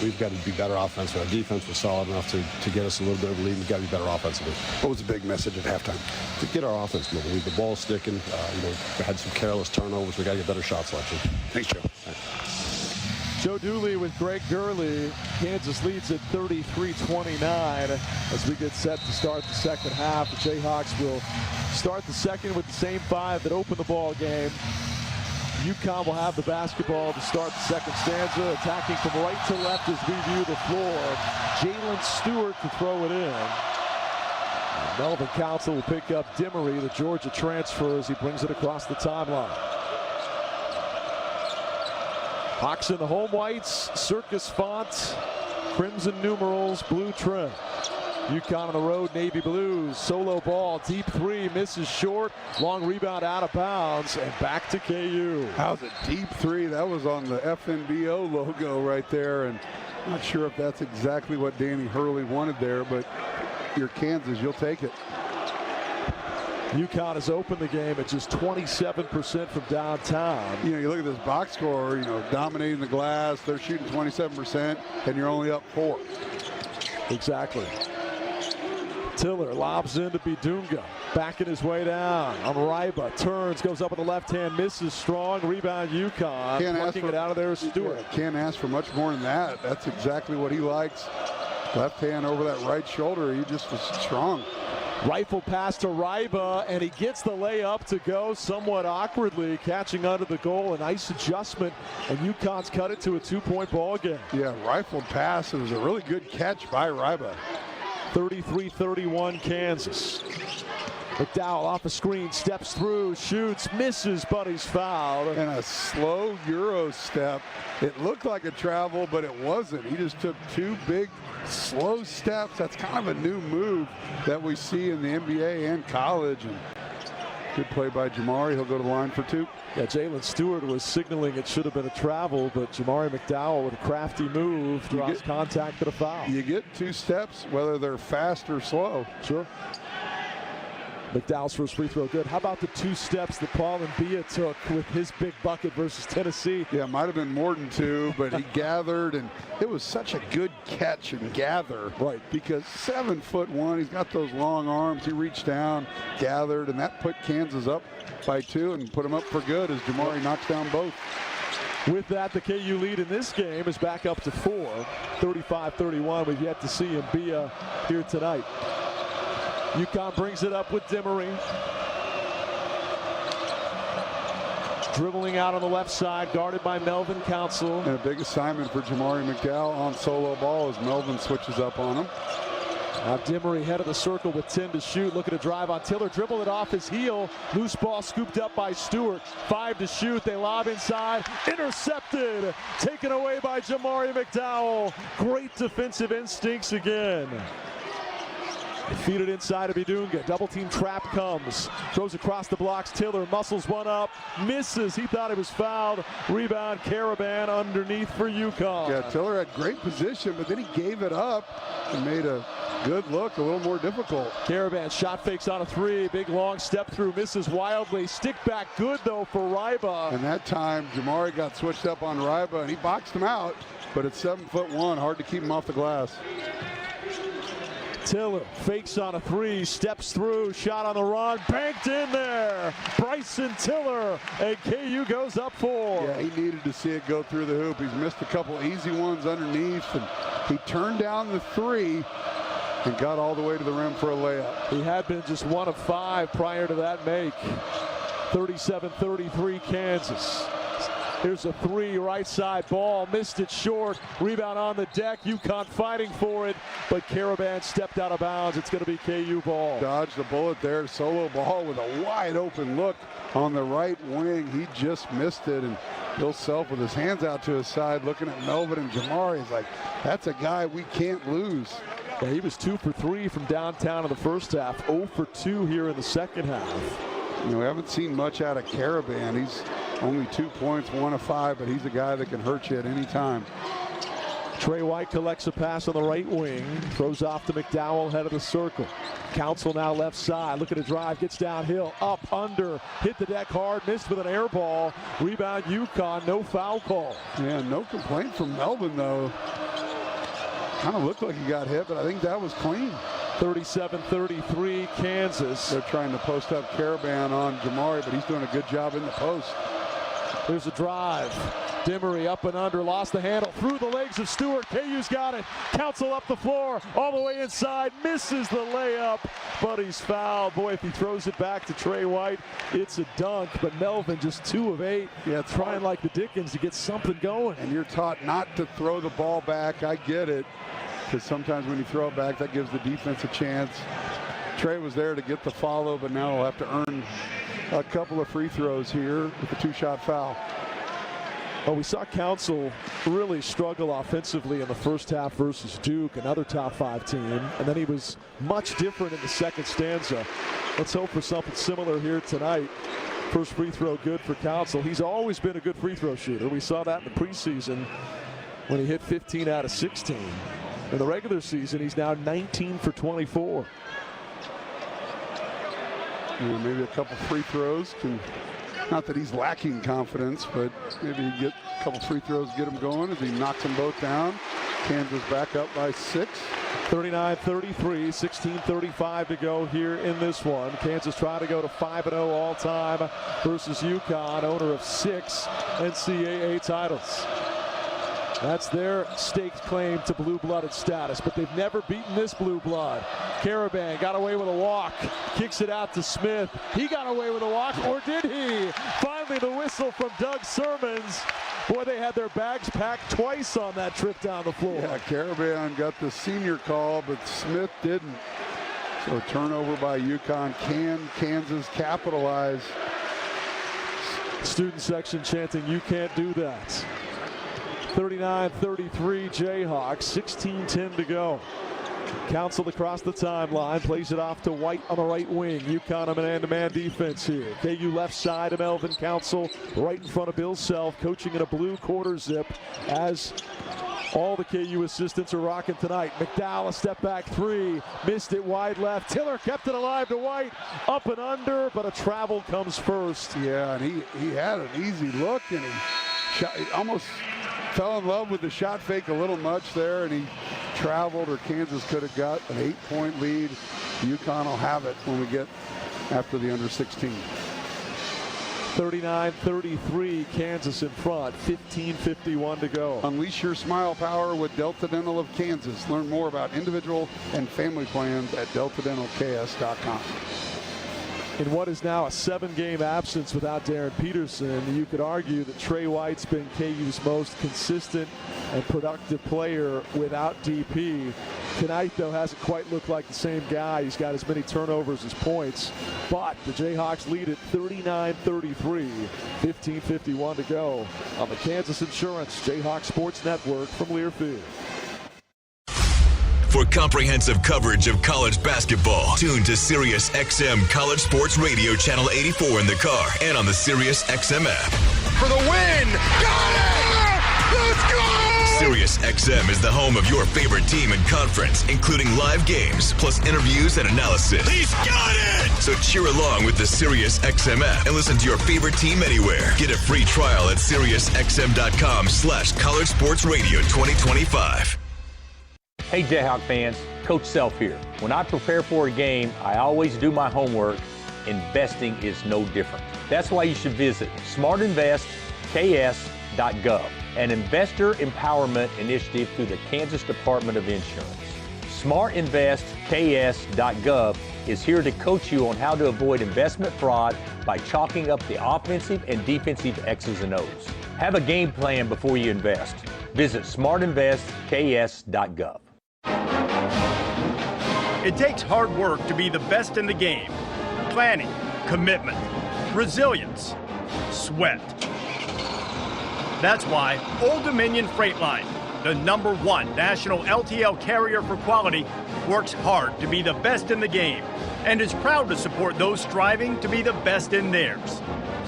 We've got to be better offensively. Our defense was solid enough to get us a little bit of a lead. We've got to be better offensively. What was the big message at halftime? To get our offense moving. Leave the ball sticking. We had some careless turnovers. We got to get better shot selection. Thanks, Joe. Joe Dooley with Greg Gurley. Kansas leads at 33-29 as we get set to start the second half. The Jayhawks will start the second with the same 5 that opened the ball game. UConn will have the basketball to start the second stanza, attacking from right to left as we view the floor. Jalen Stewart to throw it in. Melvin Council will pick up Dimmery, the Georgia transfer, as he brings it across the timeline. Hawks in the home whites, circus font, crimson numerals, blue trim. UConn on the road, navy blues. Solo ball, deep 3, misses short. Long rebound out of bounds, and back to KU. How's it deep 3? That was on the FNBO logo right there, and I'm not sure if that's exactly what Danny Hurley wanted there, but you're Kansas, you'll take it. UConn has opened the game at just 27% from downtown. You look at this box score, dominating the glass. They're shooting 27%, and you're only up 4. Exactly. Tiller lobs into Bidunga, backing his way down. On Ryba, turns, goes up with the left hand, misses strong. Rebound UConn, plucking it out of there is Stewart. Yeah, can't ask for much more than that. That's exactly what he likes. Left hand over that right shoulder. He just was strong. Rifle pass to Ryba, and he gets the layup to go somewhat awkwardly, catching under the goal. A nice adjustment, and UConn's cut it to a 2-point ball game. Yeah, rifle pass. It was a really good catch by Ryba. 33-31 Kansas. McDowell off a screen, steps through, shoots, misses, but he's fouled. And a slow Euro step. It looked like a travel, but it wasn't. He just took 2 big, slow steps. That's kind of a new move that we see in the NBA and college. And good play by Jamari. He'll go to the line for 2. Yeah, Jalen Stewart was signaling it should have been a travel, but Jamari McDowell with a crafty move draws contact but a foul. You get 2 steps, whether they're fast or slow. Sure. McDowell's first free throw good. How about the 2 steps that Paul Mbia took with his big bucket versus Tennessee? Yeah, might have been more than 2, but he gathered, and it was such a good catch and gather. Right. Because 7'1", he's got those long arms. He reached down, gathered, and that put Kansas up by 2 and put him up for good as Jamari knocks down both. With that, the KU lead in this game is back up to 4, 35-31. We've yet to see Mbia here tonight. UConn brings it up with Dimmery. Dribbling out on the left side, guarded by Melvin Council. And a big assignment for Jamari McDowell on solo ball as Melvin switches up on him. Now Dimmery head of the circle with 10 to shoot. Looking to drive on Tiller. Dribble it off his heel. Loose ball scooped up by Stewart. 5 to shoot. They lob inside. Intercepted. Taken away by Jamari McDowell. Great defensive instincts again. Feed it inside of Bidunga. Double team trap comes. Throws across the blocks. Tiller muscles one up. Misses. He thought he was fouled. Rebound Caravan underneath for UConn. Yeah, Tiller had great position, but then he gave it up and made a good look a little more difficult. Caravan shot fakes on a 3. Big long step through. Misses wildly. Stick back good though for Ryba. And that time Jamari got switched up on Ryba and he boxed him out, but at 7'1", hard to keep him off the glass. Tiller fakes on a 3, steps through, shot on the run, banked in there. Bryson Tiller, and KU goes up 4. Yeah, he needed to see it go through the hoop. He's missed a couple easy ones underneath, and he turned down the 3 and got all the way to the rim for a layup. He had been just 1 of 5 prior to that make. 37-33 Kansas. Here's a 3, right side ball, missed it short. Rebound on the deck. UConn fighting for it, but Caravan stepped out of bounds. It's going to be KU ball. Dodged the bullet there. Solo ball with a wide open look on the right wing. He just missed it, and Bill Self with his hands out to his side looking at Melvin and Jamari. He's like, that's a guy we can't lose. Yeah, he was 2 for 3 from downtown in the first half, 0 for 2 here in the second half. We haven't seen much out of Caravan. He's only 2 points, 1 of 5, but he's a guy that can hurt you at any time. Trey White collects a pass on the right wing, throws off to McDowell, head of the circle. Council now left side, looking to drive, gets downhill, up, under, hit the deck hard, missed with an air ball. Rebound UConn, no foul call. Yeah, no complaint from Melvin, though. Kind of looked like he got hit, but I think that was clean. 37-33, Kansas. They're trying to post up Caravan on Jamari, but he's doing a good job in the post. There's a drive. Dimmery up and under, lost the handle, through the legs of Stewart. KU's got it. Council up the floor, all the way inside, misses the layup, but he's fouled. Boy, if he throws it back to Trey White, it's a dunk, but Melvin just 2 of 8. Yeah, trying like the Dickens to get something going. And you're taught not to throw the ball back. I get it, because sometimes when you throw it back, that gives the defense a chance. Trey was there to get the follow, but now he'll have to earn a couple of free throws here with the 2-shot foul. Well, we saw Council really struggle offensively in the first half versus Duke, another top 5 team, and then he was much different in the second stanza. Let's hope for something similar here tonight. First free throw good for Council. He's always been a good free throw shooter. We saw that in the preseason when he hit 15 out of 16. In the regular season, he's now 19 for 24. Maybe a couple free throws can, not that he's lacking confidence, but maybe you get a couple free throws, get him going as he knocks them both down. Kansas back up by 6. 39-33, 16:35 to go here in this one. Kansas trying to go to 5-0 all time versus UConn, owner of 6 NCAA titles. That's their staked claim to blue-blooded status, but they've never beaten this blue blood. Caravan got away with a walk, kicks it out to Smith. He got away with a walk, or did he? Finally the whistle from Doug Sermons. Boy, they had their bags packed twice on that trip down the floor. Yeah, Caravan got the senior call, but Smith didn't. So turnover by UConn. Can Kansas capitalize? Student section chanting, "You can't do that." 39-33 Jayhawks, 16:10 to go. Council across the timeline, plays it off to White on the right wing. UConn a man-to-man defense here. KU left side of Melvin. Council right in front of Bill Self, coaching in a blue quarter zip as all the KU assistants are rocking tonight. McDowell, a step back 3, missed it wide left. Tiller kept it alive to White, up and under, but a travel comes first. Yeah, and he had an easy look, and he almost fell in love with the shot fake a little much there, and he traveled, or Kansas could have got an 8-point lead. UConn will have it when we get after the under 16. 39-33, Kansas in front, 15:51 to go. Unleash your smile power with Delta Dental of Kansas. Learn more about individual and family plans at deltadentalks.com. In what is now a 7-game absence without Darren Peterson, you could argue that Trey White's been KU's most consistent and productive player without DP. Tonight, though, hasn't quite looked like the same guy. He's got as many turnovers as points. But the Jayhawks lead at 39-33, 15:51 to go on the Kansas Insurance Jayhawk Sports Network from Learfield. For comprehensive coverage of college basketball, tune to Sirius XM College Sports Radio Channel 84 in the car and on the Sirius XM app. For the win! Got it! Let's go! Sirius XM is the home of your favorite team and conference, including live games, plus interviews and analysis. He's got it! So cheer along with the Sirius XM app and listen to your favorite team anywhere. Get a free trial at SiriusXM.com/College Sports Radio 2025. Hey Jayhawk fans, Coach Self here. When I prepare for a game, I always do my homework. Investing is no different. That's why you should visit smartinvestks.gov, an investor empowerment initiative through the Kansas Department of Insurance. smartinvestks.gov is here to coach you on how to avoid investment fraud by chalking up the offensive and defensive X's and O's. Have a game plan before you invest. Visit smartinvestks.gov. It takes hard work to be the best in the game. Planning, commitment, resilience, sweat. That's why Old Dominion Freight Line, the #1 national LTL carrier for quality, works hard to be the best in the game and is proud to support those striving to be the best in theirs.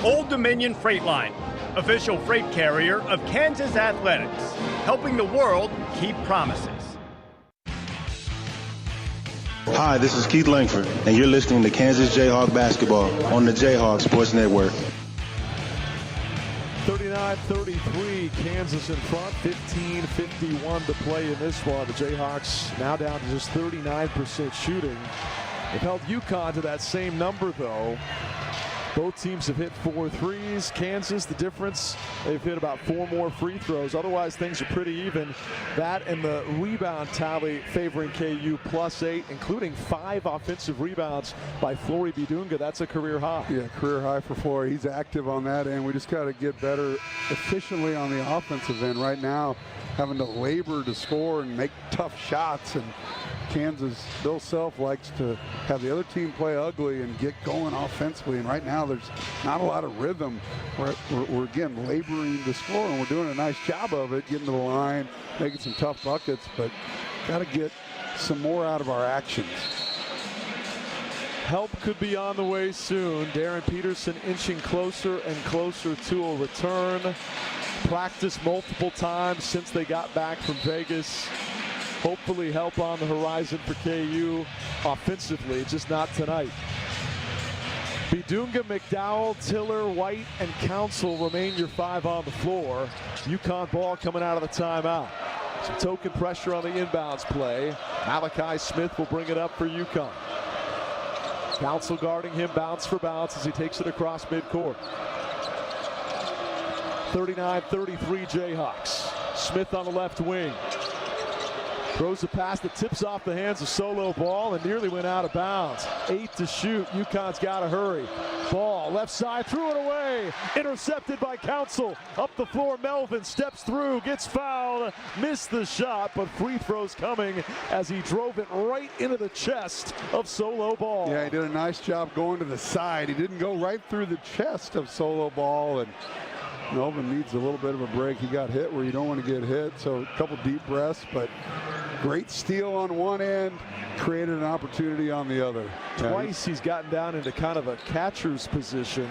Old Dominion Freight Line, official freight carrier of Kansas Athletics, helping the world keep promises. Hi, this is Keith Langford, and you're listening to Kansas Jayhawk basketball on the Jayhawk Sports Network. 39-33, Kansas in front, 15:51 to play in this one. The Jayhawks now down to just 39% shooting. They've held UConn to that same number, though. Both teams have hit 4 threes. Kansas, the difference, they've hit about 4 more free throws. Otherwise, things are pretty even. That and the rebound tally favoring KU +8, including 5 offensive rebounds by Flory Bidunga. That's a career high. Yeah, career high for Flory. He's active on that end. We just got to get better efficiently on the offensive end. Right now, having to labor to score and make tough shots, and Kansas, Bill Self likes to have the other team play ugly and get going offensively, and right now there's not a lot of rhythm. We're again laboring to score, and we're doing a nice job of it, getting to the line, making some tough buckets, but got to get some more out of our actions. Help could be on the way soon. Darren Peterson inching closer and closer to a return. Practiced multiple times since they got back from Vegas. Hopefully help on the horizon for KU offensively, just not tonight. Bidunga, McDowell, Tiller, White, and Council remain your 5 on the floor. UConn ball coming out of the timeout. Some token pressure on the inbounds play. Malachi Smith will bring it up for UConn. Council guarding him bounce for bounce as he takes it across midcourt. 39-33 Jayhawks. Smith on the left wing. Throws a pass that tips off the hands of Solo Ball and nearly went out of bounds. 8 to shoot. UConn's got to hurry. Ball left side, threw it away. Intercepted by Council. Up the floor, Melvin steps through, gets fouled, missed the shot, but free throws coming as he drove it right into the chest of Solo Ball. Yeah, he did a nice job going to the side. He didn't go right through the chest of Solo Ball, and Melvin needs a little bit of a break. He got hit where you don't want to get hit, so a couple deep breaths, but great steal on one end, created an opportunity on the other. Twice he's gotten down into kind of a catcher's position.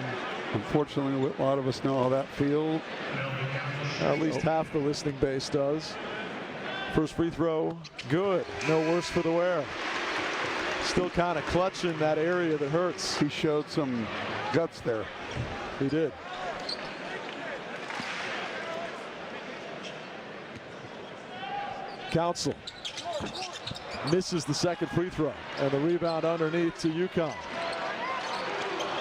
Unfortunately, a lot of us know how that feels. At least half the listening base does. First free throw, good. No worse for the wear. Still kind of clutching that area that hurts. He showed some guts there. He did. Council misses the second free throw, and the rebound underneath to UConn.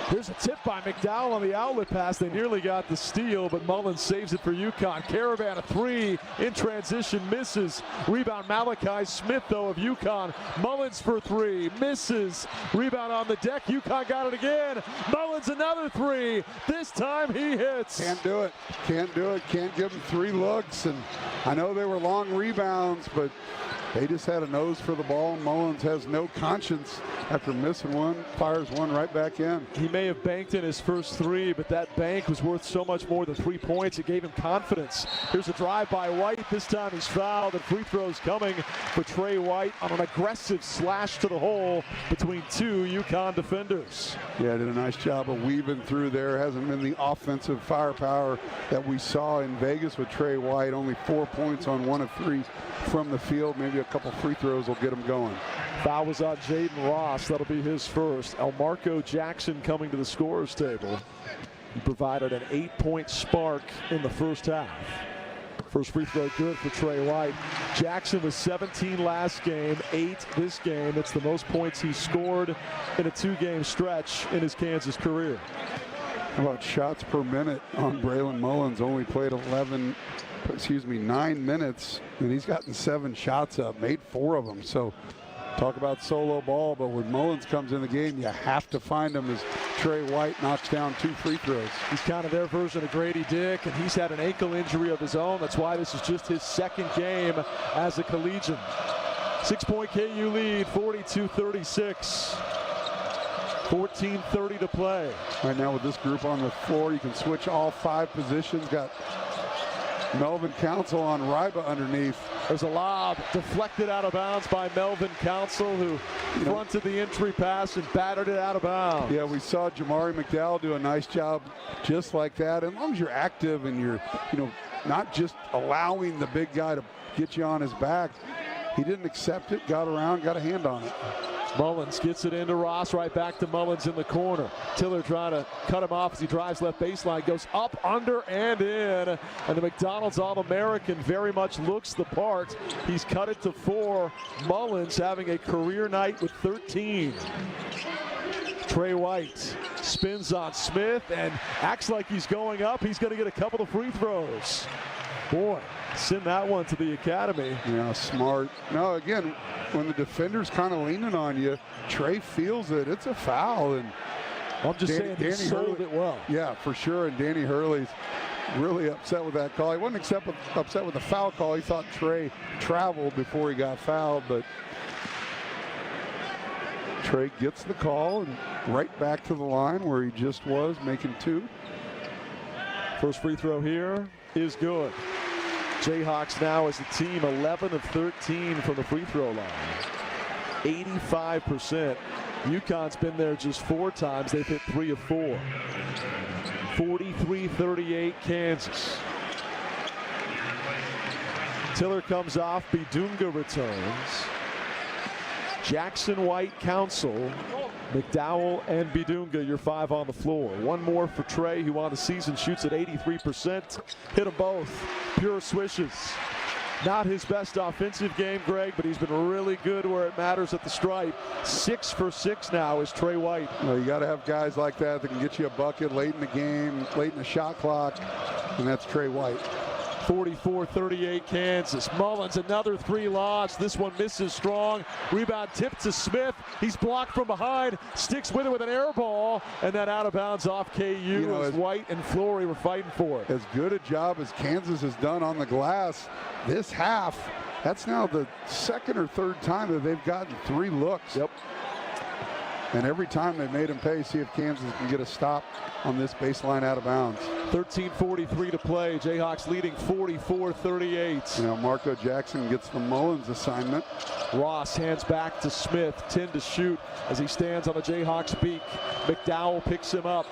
Here's a tip by McDowell on the outlet pass. They nearly got the steal, but Mullins saves it for UConn. Caravan a 3 in transition, misses. Rebound Malachi Smith, though, of UConn. Mullins for 3, misses. Rebound on the deck. UConn got it again. Mullins another 3. This time he hits. Can't do it. Can't do it. Can't give him 3 looks. And I know they were long rebounds, but they just had a nose for the ball. Mullins has no conscience after missing one, fires one right back in. He may have banked in his first 3, but that bank was worth so much more than 3 points. It gave him confidence. Here's a drive by White. This time he's fouled, and free throws coming for Trey White on an aggressive slash to the hole between 2 UConn defenders. Yeah, did a nice job of weaving through there. Hasn't been the offensive firepower that we saw in Vegas with Trey White. Only 4 points on 1 of 3 from the field. Maybe a couple free throws will get him going. Foul was on Jaden Ross. That'll be his first. Elmarco Jackson coming to the scorer's table. He provided an 8-point spark in the first half. First free throw good for Trey White. Jackson was 17 last game, 8 this game. It's the most points he scored in a 2-game stretch in his Kansas career. How about shots per minute on Braylon Mullins? Only played 9 minutes, and he's gotten 7 shots up, made 4 of them. So talk about Solo Ball, but when Mullins comes in the game, you have to find him as Trey White knocks down 2 free throws. He's kind of their version of Grady Dick, and he's had an ankle injury of his own. That's why this is just his 2nd game as a collegian. 6-point KU lead, 42-36. 14:30 to play. Right now with this group on the floor, you can switch all 5 positions. Got Melvin Council on Ryba underneath. There's a lob deflected out of bounds by Melvin Council, who fronted the entry pass and battered it out of bounds. Yeah, we saw Jamari McDowell do a nice job just like that. As long as you're active and you're, not just allowing the big guy to get you on his back. He didn't accept it, got around, got a hand on it. Mullins gets it into Ross, right back to Mullins in the corner. Tiller trying to cut him off as he drives left baseline, goes up, under, and in. And the McDonald's All-American very much looks the part. He's cut it to 4. Mullins having a career night with 13. Trey White spins on Smith and acts like he's going up. He's going to get a couple of free throws. Boy, send that one to the academy. Yeah, smart. No, again, when the defender's kind of leaning on you, Trey feels it. It's a foul. And I'm just saying he sold it well. Yeah, for sure. And Danny Hurley's really upset with that call. He wasn't upset with the foul call. He thought Trey traveled before he got fouled, but Trey gets the call and right back to the line where he just was, making 2. First free throw here is good. Jayhawks now as a team 11 of 13 from the free throw line. 85%. UConn's been there just 4 times. They've hit 3 of 4. 43-38 Kansas. Tiller comes off. Bidunga returns. Jackson, White, Council, McDowell, and Bidunga, your 5 on the floor. One more for Trey, who on the season shoots at 83%. Hit them both. Pure swishes. Not his best offensive game, Greg, but he's been really good where it matters at the stripe. 6 for 6 now is Trey White. Well, you got to have guys like that that can get you a bucket late in the game, late in the shot clock, and that's Trey White. 44-38 Kansas. Mullins, another 3 lost. This one misses strong. Rebound tipped to Smith. He's blocked from behind. Sticks with it with an air ball. And then out of bounds off KU as White and Flory were fighting for it. As good a job as Kansas has done on the glass this half, that's now the 2nd or 3rd time that they've gotten 3 looks. Yep. And every time they made him pay, see if Kansas can get a stop on this baseline out of bounds. 13:43 to play. Jayhawks leading 44-38. Marco Jackson gets the Mullins assignment. Ross hands back to Smith. 10 to shoot as he stands on the Jayhawks beak. McDowell picks him up.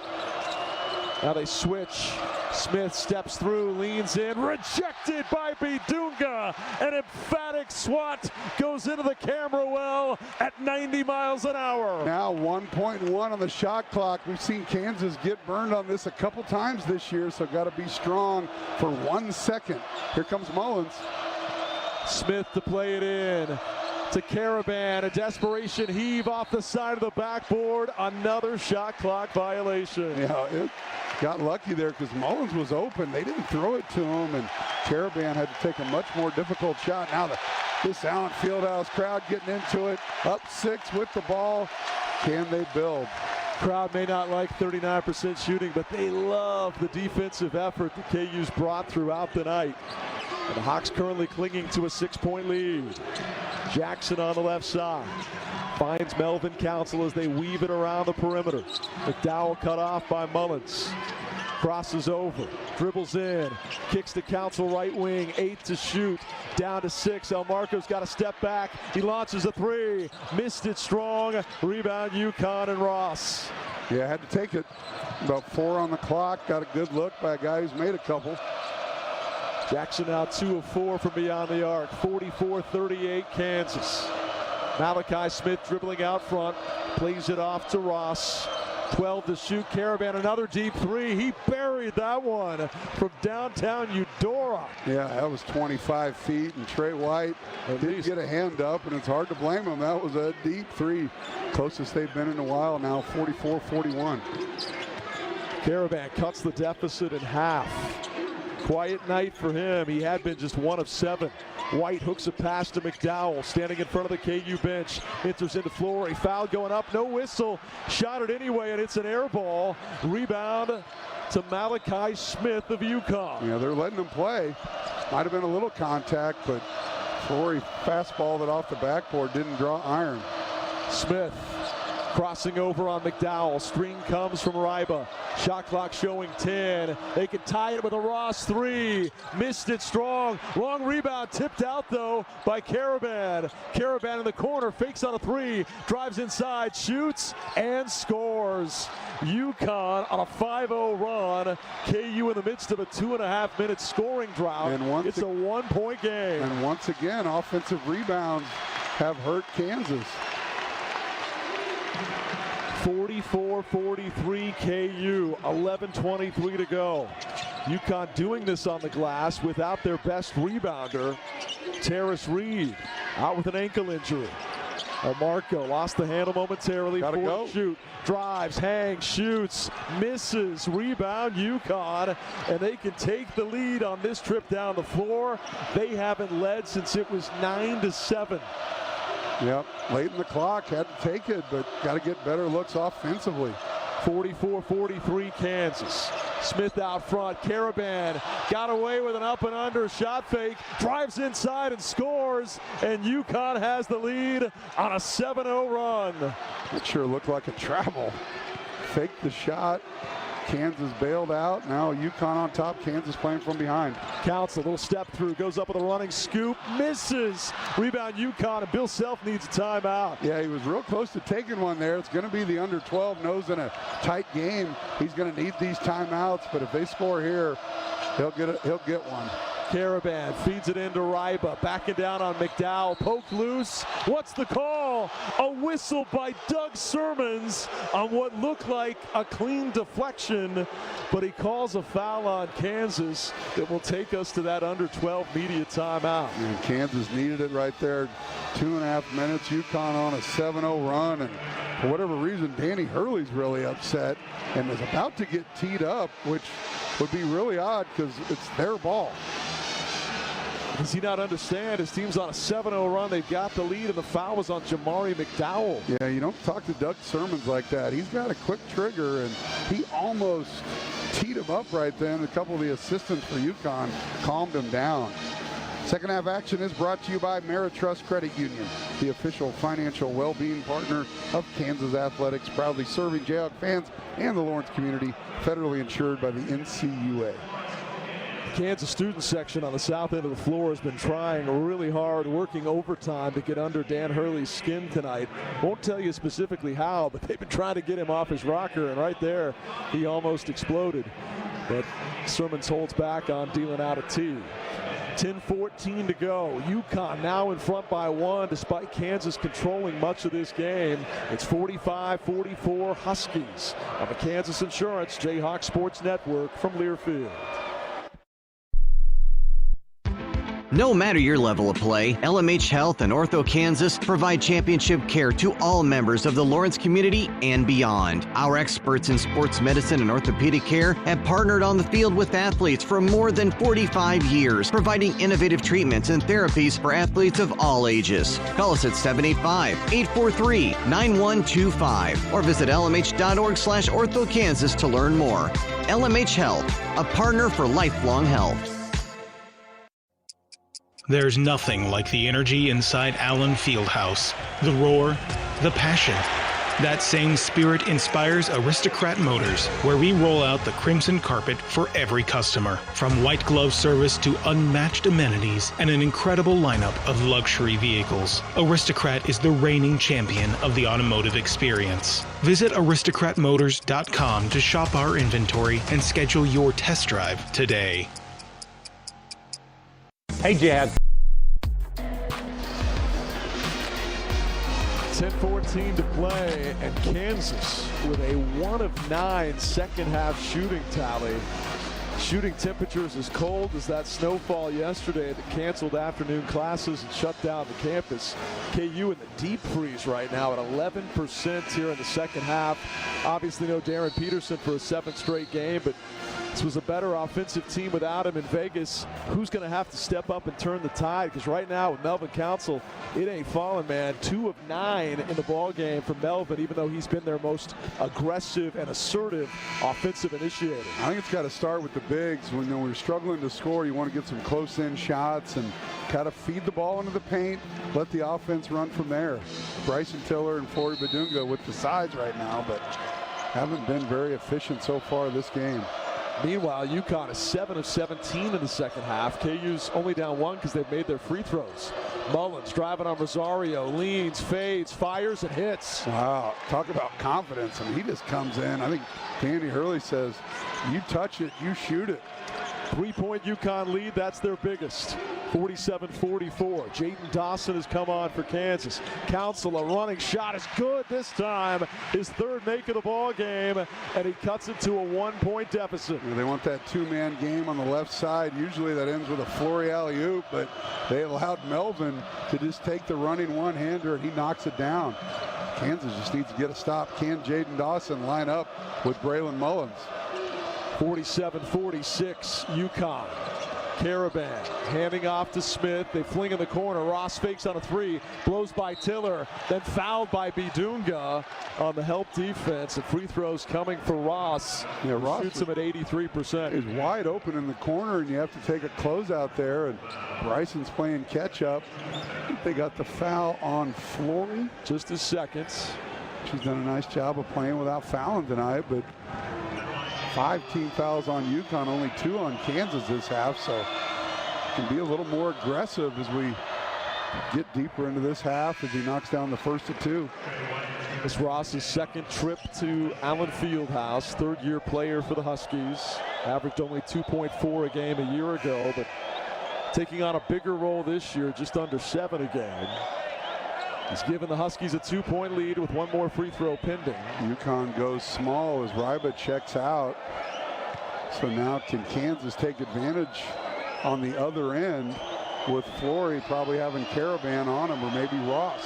Now they switch. Smith steps through, leans in, rejected by Bidunga. An emphatic swat goes into the camera well at 90 miles an hour. Now 1.1 on the shot clock. We've seen Kansas get burned on this a couple times this year, so got to be strong for 1 second. Here comes Mullins. Smith to play it in. To Caravan, a desperation heave off the side of the backboard. Another shot clock violation. Yeah, it got lucky there because Mullins was open. They didn't throw it to him, and Caravan had to take a much more difficult shot. Now this Allen Fieldhouse crowd getting into it. Up 6 with the ball. Can they build? Crowd may not like 39% shooting, but they love the defensive effort that KU's brought throughout the night. And the Hawks currently clinging to a 6-point lead. Jackson on the left side finds Melvin Council as they weave it around the perimeter. McDowell cut off by Mullins. Crosses over, dribbles in, kicks to Council right wing, 8 to shoot, down to 6. Elmarco's got to step back. He launches a 3, missed it strong. Rebound UConn and Ross. Yeah, had to take it. About 4 on the clock. Got a good look by a guy who's made a couple. Jackson now 2 of 4 from beyond the arc. 44-38 Kansas. Malachi Smith dribbling out front, plays it off to Ross. 12 to shoot. Caravan another deep 3. He buried that one from downtown Eudora. Yeah, that was 25 feet, and Trey White didn't get a hand up, and it's hard to blame him. That was a deep 3. Closest they've been in a while now, 44-41. Caravan cuts the deficit in half. Quiet night for him. He had been just 1 of 7. White hooks a pass to McDowell, standing in front of the KU bench. Enters into Flory. Foul going up. No whistle. Shot it anyway, and it's an air ball. Rebound to Malachi Smith of UConn. Yeah, they're letting him play. Might have been a little contact, but Flory fastballed it off the backboard. Didn't draw iron. Smith Crossing over on McDowell. Screen comes from Ryba. Shot clock showing 10. They can tie it with a Ross 3. Missed it strong. Long rebound. Tipped out, though, by Caravan. Caravan in the corner. Fakes on a 3. Drives inside. Shoots and scores. UConn on a 5-0 run. KU in the midst of a 2.5-minute scoring drought. And it's a 1-point game. And once again, offensive rebounds have hurt Kansas. 44-43 KU, 11:23 to go. UConn doing this on the glass without their best rebounder, Terrace Reed, out with an ankle injury. Marco lost the handle momentarily. Gotta go. Shoot, drives, hangs, shoots, misses, rebound UConn, and they can take the lead on this trip down the floor. They haven't led since it was 9-7. Yep, late in the clock, had to take it, but got to get better looks offensively. 44-43 Kansas. Smith out front. Caravan got away with an up and under shot fake. Drives inside and scores. And UConn has the lead on a 7-0 run. That sure looked like a travel. Faked the shot. Kansas bailed out. Now UConn on top. Kansas playing from behind. Counts a little step through. Goes up with a running scoop. Misses. Rebound UConn, and Bill Self needs a timeout. Yeah, he was real close to taking one there. It's going to be the under 12. Knows in a tight game he's going to need these timeouts. But if they score here, he'll get one. Caravan feeds it into Ryba, backing down on McDowell, poked loose. What's the call? A whistle by Doug Sermons on what looked like a clean deflection, but he calls a foul on Kansas that will take us to that under 12 media timeout. And Kansas needed it right there. 2.5 minutes, UConn on a 7-0 run, and for whatever reason, Danny Hurley's really upset and is about to get teed up, which would be really odd because it's their ball. Does he not understand? His team's on a 7-0 run. They've got the lead, and the foul was on Jamari McDowell. Yeah, you don't talk to Doug Sermons like that. He's got a quick trigger, and he almost teed him up right then. A couple of the assistants for UConn calmed him down. Second half action is brought to you by Meritrust Credit Union, the official financial well-being partner of Kansas Athletics, proudly serving Jayhawk fans and the Lawrence community, federally insured by the NCAA. Kansas student section on the south end of the floor has been trying really hard, working overtime to get under Dan Hurley's skin tonight. Won't tell you specifically how, but they've been trying to get him off his rocker, and right there, he almost exploded. But Sermons holds back on dealing out a tee. 10:14 to go. UConn now in front by 1, despite Kansas controlling much of this game. It's 45-44 Huskies on the Kansas Insurance Jayhawk Sports Network from Learfield. No matter your level of play, LMH Health and Ortho Kansas provide championship care to all members of the Lawrence community and beyond. Our experts in sports medicine and orthopedic care have partnered on the field with athletes for more than 45 years, providing innovative treatments and therapies for athletes of all ages. Call us at 785-843-9125 or visit lmh.org/orthokansas to learn more. LMH Health, a partner for lifelong health. There's nothing like the energy inside Allen Fieldhouse. The roar, the passion. That same spirit inspires Aristocrat Motors, where we roll out the crimson carpet for every customer. From white glove service to unmatched amenities and an incredible lineup of luxury vehicles. Aristocrat is the reigning champion of the automotive experience. Visit aristocratmotors.com to shop our inventory and schedule your test drive today. Hey, Jayhawks. 10:14 to play, and Kansas with a 1 of 9 second half shooting tally. Shooting temperatures as cold as that snowfall yesterday that canceled afternoon classes and shut down the campus. KU in the deep freeze right now at 11% here in the second half. Obviously no Darren Peterson for a 7th straight game, but This was a better offensive team without him in Vegas. Who's going to have to step up and turn the tide? Because right now with Melvin Council, it ain't falling, man. 2 of 9 in the ball game for Melvin, even though he's been their most aggressive and assertive offensive initiator. I think it's got to start with the bigs. When we're struggling to score, you want to get some close-in shots and kind of feed the ball into the paint, let the offense run from there. Bryson Tiller and Flory Badunga with the size right now, but haven't been very efficient so far this game. Meanwhile, UConn is 7 of 17 in the second half. KU's only down 1 because they've made their free throws. Mullins driving on Rosario, leans, fades, fires, and hits. Wow, talk about confidence. I mean, he just comes in. I think Danny Hurley says, you touch it, you shoot it. 3-point UConn lead, that's their biggest. 47-44. Jaden Dawson has come on for Kansas. Council, a running shot is good this time. His 3rd make of the ball game, and he cuts it to a 1-point deficit. They want that 2-man game on the left side. Usually that ends with a Flory alley-oop, but they allowed Melvin to just take the running one-hander, and he knocks it down. Kansas just needs to get a stop. Can Jaden Dawson line up with Braylon Mullins? 47-46, UConn. Caravan handing off to Smith. They fling in the corner. Ross fakes on a 3, blows by Tiller, then fouled by Badunga on the help defense. The free throws coming for Ross. Yeah, Ross shoots him at 83%. Is wide open in the corner, and you have to take a closeout there. And Bryson's playing catch up. They got the foul on Flory. Just his seconds. She's done a nice job of playing without fouling tonight, but 5 team fouls on UConn, only 2 on Kansas this half, so can be a little more aggressive as we get deeper into this half as he knocks down the first of 2. It's Ross's 2nd trip to Allen Fieldhouse, 3rd-year player for the Huskies. Averaged only 2.4 a game a year ago, but taking on a bigger role this year, just under 7 a game. He's given the Huskies a 2-point lead with 1 more free throw pending. UConn goes small as Ryba checks out. So now can Kansas take advantage on the other end with Flory probably having Caravan on him, or maybe Ross.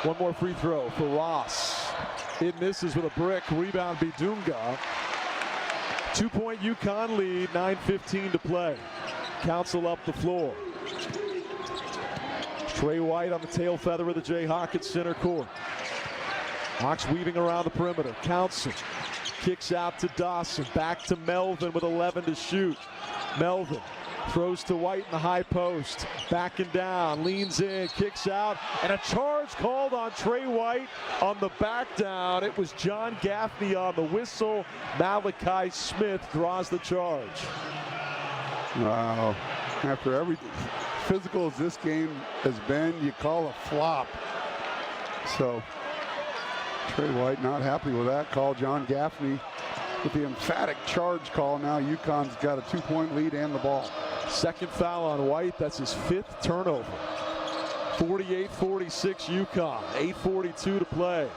1 more free throw for Ross. It misses with a brick. Rebound Badunga. 2-point UConn lead, 9:15 to play. Council up the floor. Trey White on the tail feather of the Jayhawk at center court. Hawks weaving around the perimeter. Council kicks out to Dawson. Back to Melvin with 11 to shoot. Melvin throws to White in the high post. Backing down, leans in, kicks out, and a charge called on Trey White on the back down. It was John Gaffney on the whistle. Malachi Smith draws the charge. Wow. After every physical as this game has been, you call a flop. So Trey White not happy with that call. John Gaffney with the emphatic charge call. Now UConn's got a 2-point lead and the ball. 2nd foul on White. That's his 5th turnover. 48-46 UConn. 8:42 to play.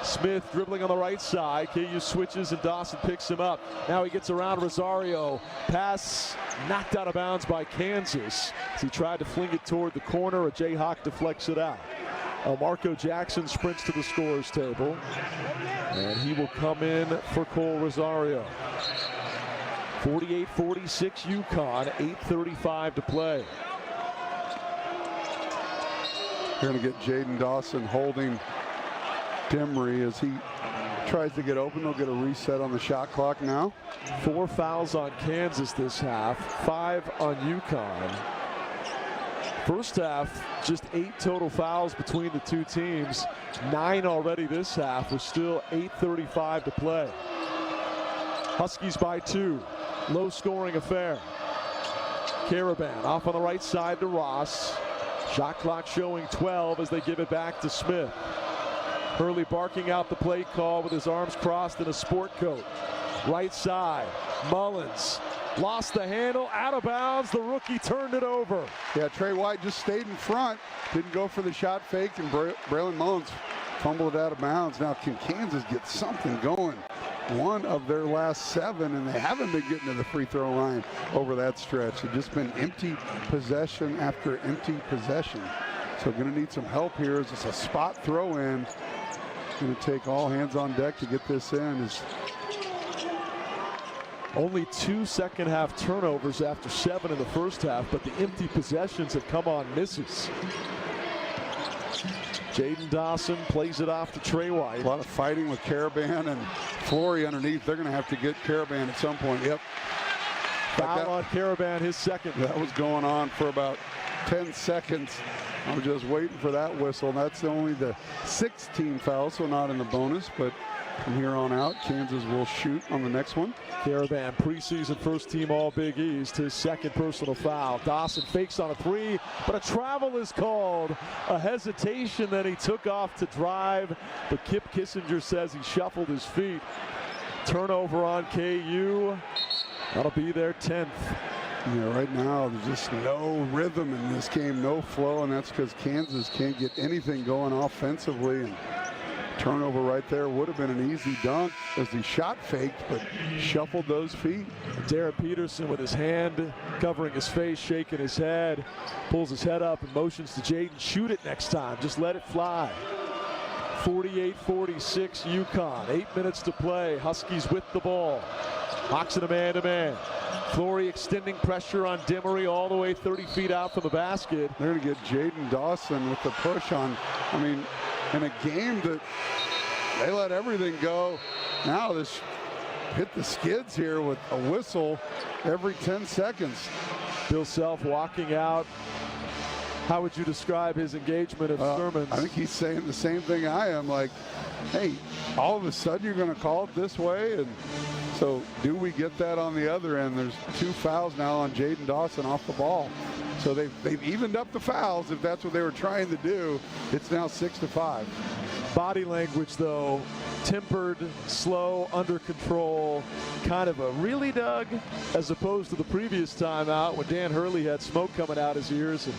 Smith dribbling on the right side. KU switches and Dawson picks him up. Now he gets around Rosario. Pass knocked out of bounds by Kansas as he tried to fling it toward the corner. A Jayhawk deflects it out. Marco Jackson sprints to the scorer's table, and he will come in for Cole Rosario. 48-46 UConn, 8:35 to play. You're going to get Jaden Dawson holding Demery as he tries to get open. They'll get a reset on the shot clock now. 4 fouls on Kansas this half, 5 on UConn. First half, just 8 total fouls between the 2 teams. 9 already this half, with still 8:35 to play. Huskies by 2. Low scoring affair. Caravan off on the right side to Ross. Shot clock showing 12 as they give it back to Smith. Hurley barking out the play call with his arms crossed in a sport coat. Right side, Mullins lost the handle, out of bounds. The rookie turned it over. Yeah, Trey White just stayed in front, didn't go for the shot fake, and Braylon Mullins fumbled it out of bounds. Now can Kansas get something going? 1 of their last 7, and they haven't been getting to the free throw line over that stretch. It's just been empty possession after empty possession. So going to need some help here as it's a spot throw in. Going to take all hands on deck to get this in. As Only 2 second-half turnovers after 7 in the first half, but the empty possessions have come on misses. Jaden Dawson plays it off to Trey White. A lot of fighting with Caravan and Flory underneath. They're going to have to get Caravan at some point. Yep. Foul on Caravan, his second. That was going on for about 10 seconds. I was just waiting for that whistle. And that's only the 16th foul, so not in the bonus. But from here on out, Kansas will shoot on the next one. Caravan, preseason first team all Big East, his second personal foul. Dawson fakes on a 3, but a travel is called. A hesitation that he took off to drive, but Kip Kissinger says he shuffled his feet. Turnover on KU. That'll be their 10th. Yeah, right now there's just no rhythm in this game, no flow, and that's because Kansas can't get anything going offensively. And turnover right there would have been an easy dunk as he shot faked, but shuffled those feet. Derek Peterson with his hand covering his face, shaking his head, pulls his head up and motions to Jaden, shoot it next time, just let it fly. 48-46 UConn, 8 minutes to play. Huskies with the ball. Hawks in a man-to-man. Flory extending pressure on Demery all the way 30 feet out from the basket. They're going to get Jaden Dawson with the push on. I mean, in a game that they let everything go, now this hit the skids here with a whistle every 10 seconds. Bill Self walking out. How would you describe his engagement of Sermons? I think he's saying the same thing I am, like, hey, all of a sudden you're going to call it this way? And so do we get that on the other end? There's 2 fouls now on Jaden Dawson off the ball. So they've evened up the fouls if that's what they were trying to do. It's now 6-5. Body language, though, tempered, slow, under control, kind of a really, Doug, as opposed to the previous timeout when Dan Hurley had smoke coming out his ears and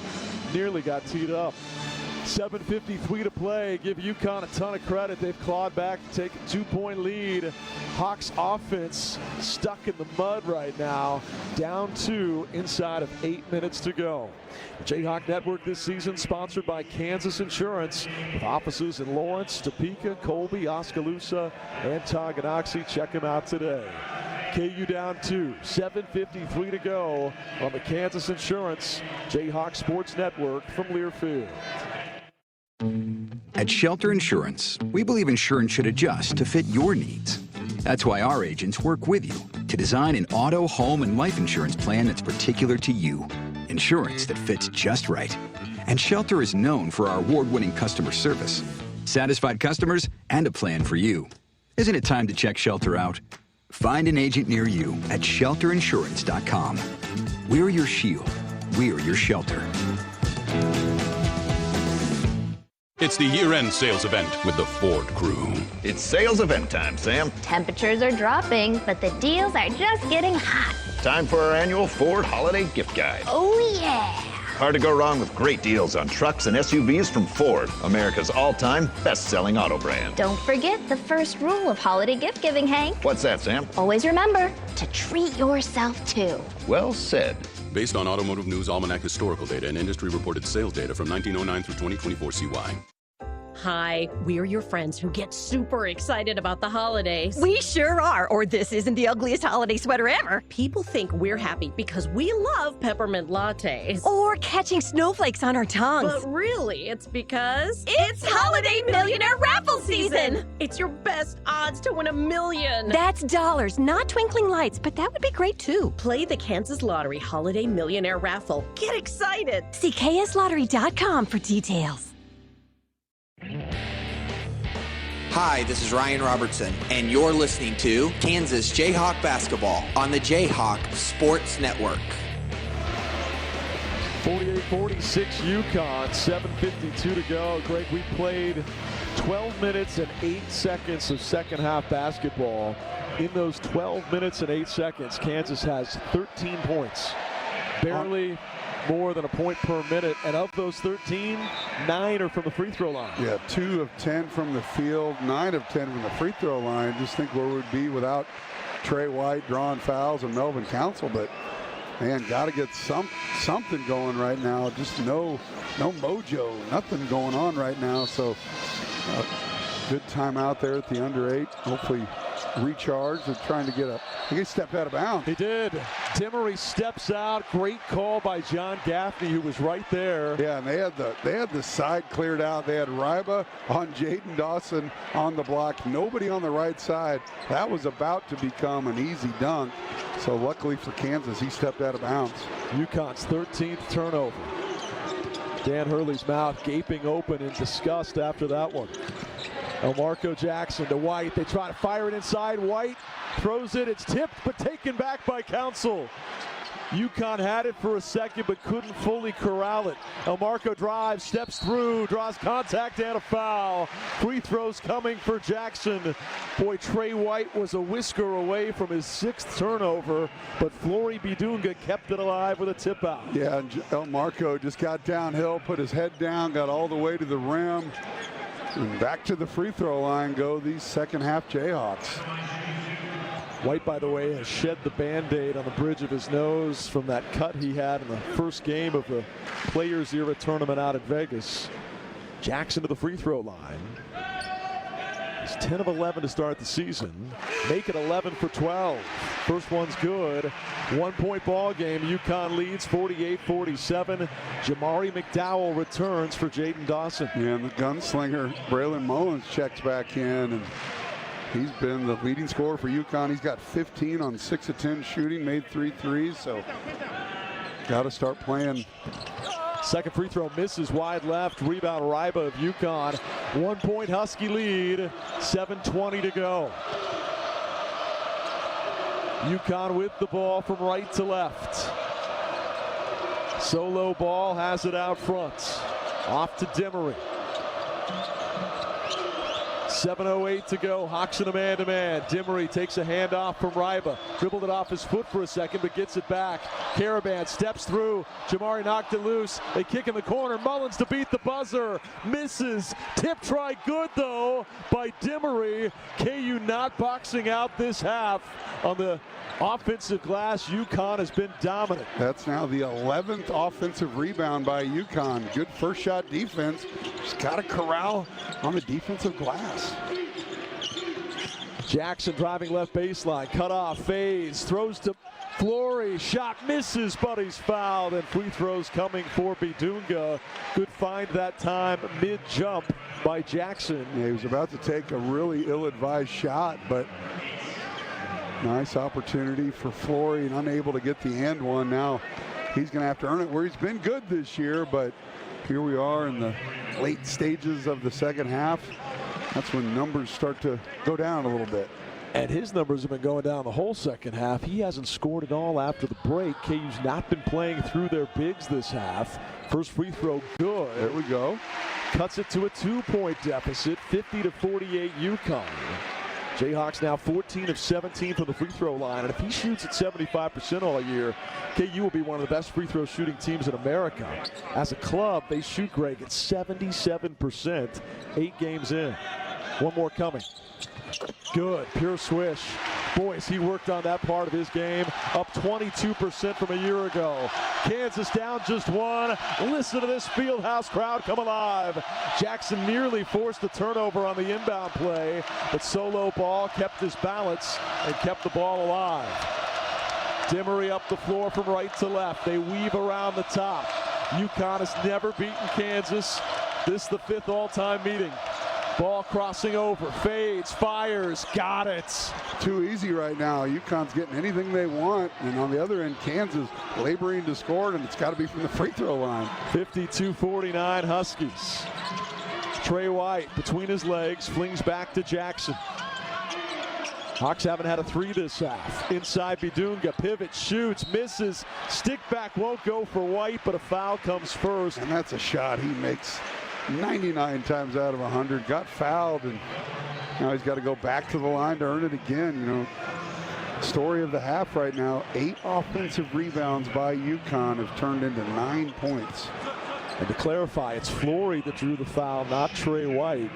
nearly got teed up. 7:53 to play. Give UConn a ton of credit. They've clawed back to take a 2-point lead. Hawks offense stuck in the mud right now. Down 2 inside of 8 minutes to go. The Jayhawk Network this season sponsored by Kansas Insurance with offices in Lawrence, Topeka, Colby, Oskaloosa, and Tonganoxie. Check them out today. KU down 2, 7:53 to go on the Kansas Insurance Jayhawk Sports Network from Learfield. At Shelter Insurance, we believe insurance should adjust to fit your needs. That's why our agents work with you to design an auto, home, and life insurance plan that's particular to you. Insurance that fits just right. And Shelter is known for our award-winning customer service, satisfied customers, and a plan for you. Isn't it time to check Shelter out? Find an agent near you at shelterinsurance.com. We're your shield. We're your shelter. It's the year-end sales event with the Ford crew. It's sales event time, Sam. Temperatures are dropping, but the deals are just getting hot. Time for our annual Ford Holiday Gift Guide. Oh, yeah. Hard to go wrong with great deals on trucks and SUVs from Ford, America's all-time best-selling auto brand. Don't forget the first rule of holiday gift giving, Hank. What's that, Sam? Always remember to treat yourself, too. Well said. Based on Automotive News Almanac historical data and industry-reported sales data from 1909 through 2024 CY. Hi, we're your friends who get super excited about the holidays. We sure are, or this isn't the ugliest holiday sweater ever. People think we're happy because we love peppermint lattes. Or catching snowflakes on our tongues. But really, it's because it's Holiday Millionaire Raffle season! It's your best odds to win $1 million. That's dollars, not twinkling lights, but that would be great too. Play the Kansas Lottery Holiday Millionaire Raffle. Get excited! See kslottery.com for details. Hi, this is Ryan Robertson, and you're listening to Kansas Jayhawk Basketball on the Jayhawk Sports Network. 48-46 UConn, 7:52 to go. Greg, we played 12 minutes and 8 seconds of second half basketball. In those 12 minutes and 8 seconds, Kansas has 13 points. Barely more than a point per minute, and of those 13, 9 are from the free throw line. Yeah, 2 of 10 from the field, 9 of 10 from the free throw line. Just think where we'd be without Trey White drawing fouls and Melvin Council, but man, got to get something going right now. Just no mojo, nothing going on right now. So good time out there at the under 8. Hopefully recharged and trying to get I think he stepped out of bounds. He did. Demery steps out. Great call by John Gaffney, who was right there. Yeah, and they had the side cleared out. They had Ryba on Jaden Dawson on the block. Nobody on the right side. That was about to become an easy dunk. So luckily for Kansas, he stepped out of bounds. UConn's 13th turnover. Dan Hurley's mouth gaping open in disgust after that one. Elmarco Jackson to White. They try to fire it inside. White throws it. It's tipped but taken back by Council. UConn had it for a second but couldn't fully corral it. Elmarco drives, steps through, draws contact and a foul. Free throws coming for Jackson. Boy, Trey White was a whisker away from his 6th turnover, but Flory Bidunga kept it alive with a tip out. Yeah, and Elmarco just got downhill, put his head down, got all the way to the rim. And back to the free throw line go these second half Jayhawks. White, by the way, has shed the Band-Aid on the bridge of his nose from that cut he had in the first game of the Players Era tournament out at Vegas. Jackson to the free throw line. He's 10 of 11 to start the season. Make it 11 for 12. First one's good. 1-point ball game. UConn leads 48-47. Jamari McDowell returns for Jaden Dawson. Yeah, and the gunslinger Braylon Mullins checks back in, and he's been the leading scorer for UConn. He's got 15 on 6 of 10 shooting, made 3 threes, so got to start playing. Second free throw misses wide left. Rebound Ryba of UConn. 1-point Husky lead. 7:20 to go. UConn with the ball from right to left. Solo ball has it out front. Off to Demery. 7:08 to go. Hawks in a man-to-man. Demery takes a handoff from Ryba. Dribbled it off his foot for a second, but gets it back. Caravan steps through. Jamari knocked it loose. They kick in the corner. Mullins to beat the buzzer. Misses. Tip try good, though, by Demery. KU not boxing out this half. On the offensive glass, UConn has been dominant. That's now the 11th offensive rebound by UConn. Good first shot defense. Just got to corral on the defensive glass. Jackson driving left baseline, cut off, fades, throws to Flory, shot misses, but he's fouled, and free throws coming for Bidunga. Good find that time, mid-jump by Jackson. Yeah, he was about to take a really ill-advised shot, but nice opportunity for Flory, and unable to get the and one. Now he's going to have to earn it where he's been good this year, but here we are in the late stages of the second half. That's when numbers start to go down a little bit. And his numbers have been going down the whole second half. He hasn't scored at all after the break. KU's not been playing through their bigs this half. First free throw good. There we go. Cuts it to a 2-point deficit, 50-48 UConn. Jayhawks now 14 of 17 from the free throw line. And if he shoots at 75% all year, KU will be one of the best free throw shooting teams in America. As a club, they shoot, Greg, at 77%, 8 games in. One more coming. Good, pure swish. Boys, he worked on that part of his game. Up 22% from a year ago. Kansas down just 1. Listen to this Fieldhouse crowd come alive. Jackson nearly forced a turnover on the inbound play, but solo ball kept his balance and kept the ball alive. Demery up the floor from right to left. They weave around the top. UConn has never beaten Kansas. This is the 5th all-time meeting. Ball crossing over, fades, fires, got it. Too easy right now. UConn's getting anything they want, and on the other end, Kansas laboring to score, and it's got to be from the free throw line. 52-49 Huskies. Trey White between his legs, flings back to Jackson. Hawks haven't had a 3 this half. Inside Bidunga, pivot, shoots, misses. Stick back won't go for White, but a foul comes first. And that's a shot he makes 99 times out of 100. Got fouled, and now he's got to go back to the line to earn it again. You know, story of the half right now, 8 offensive rebounds by UConn have turned into 9 points. And to clarify, it's Flory that drew the foul, not Trey White.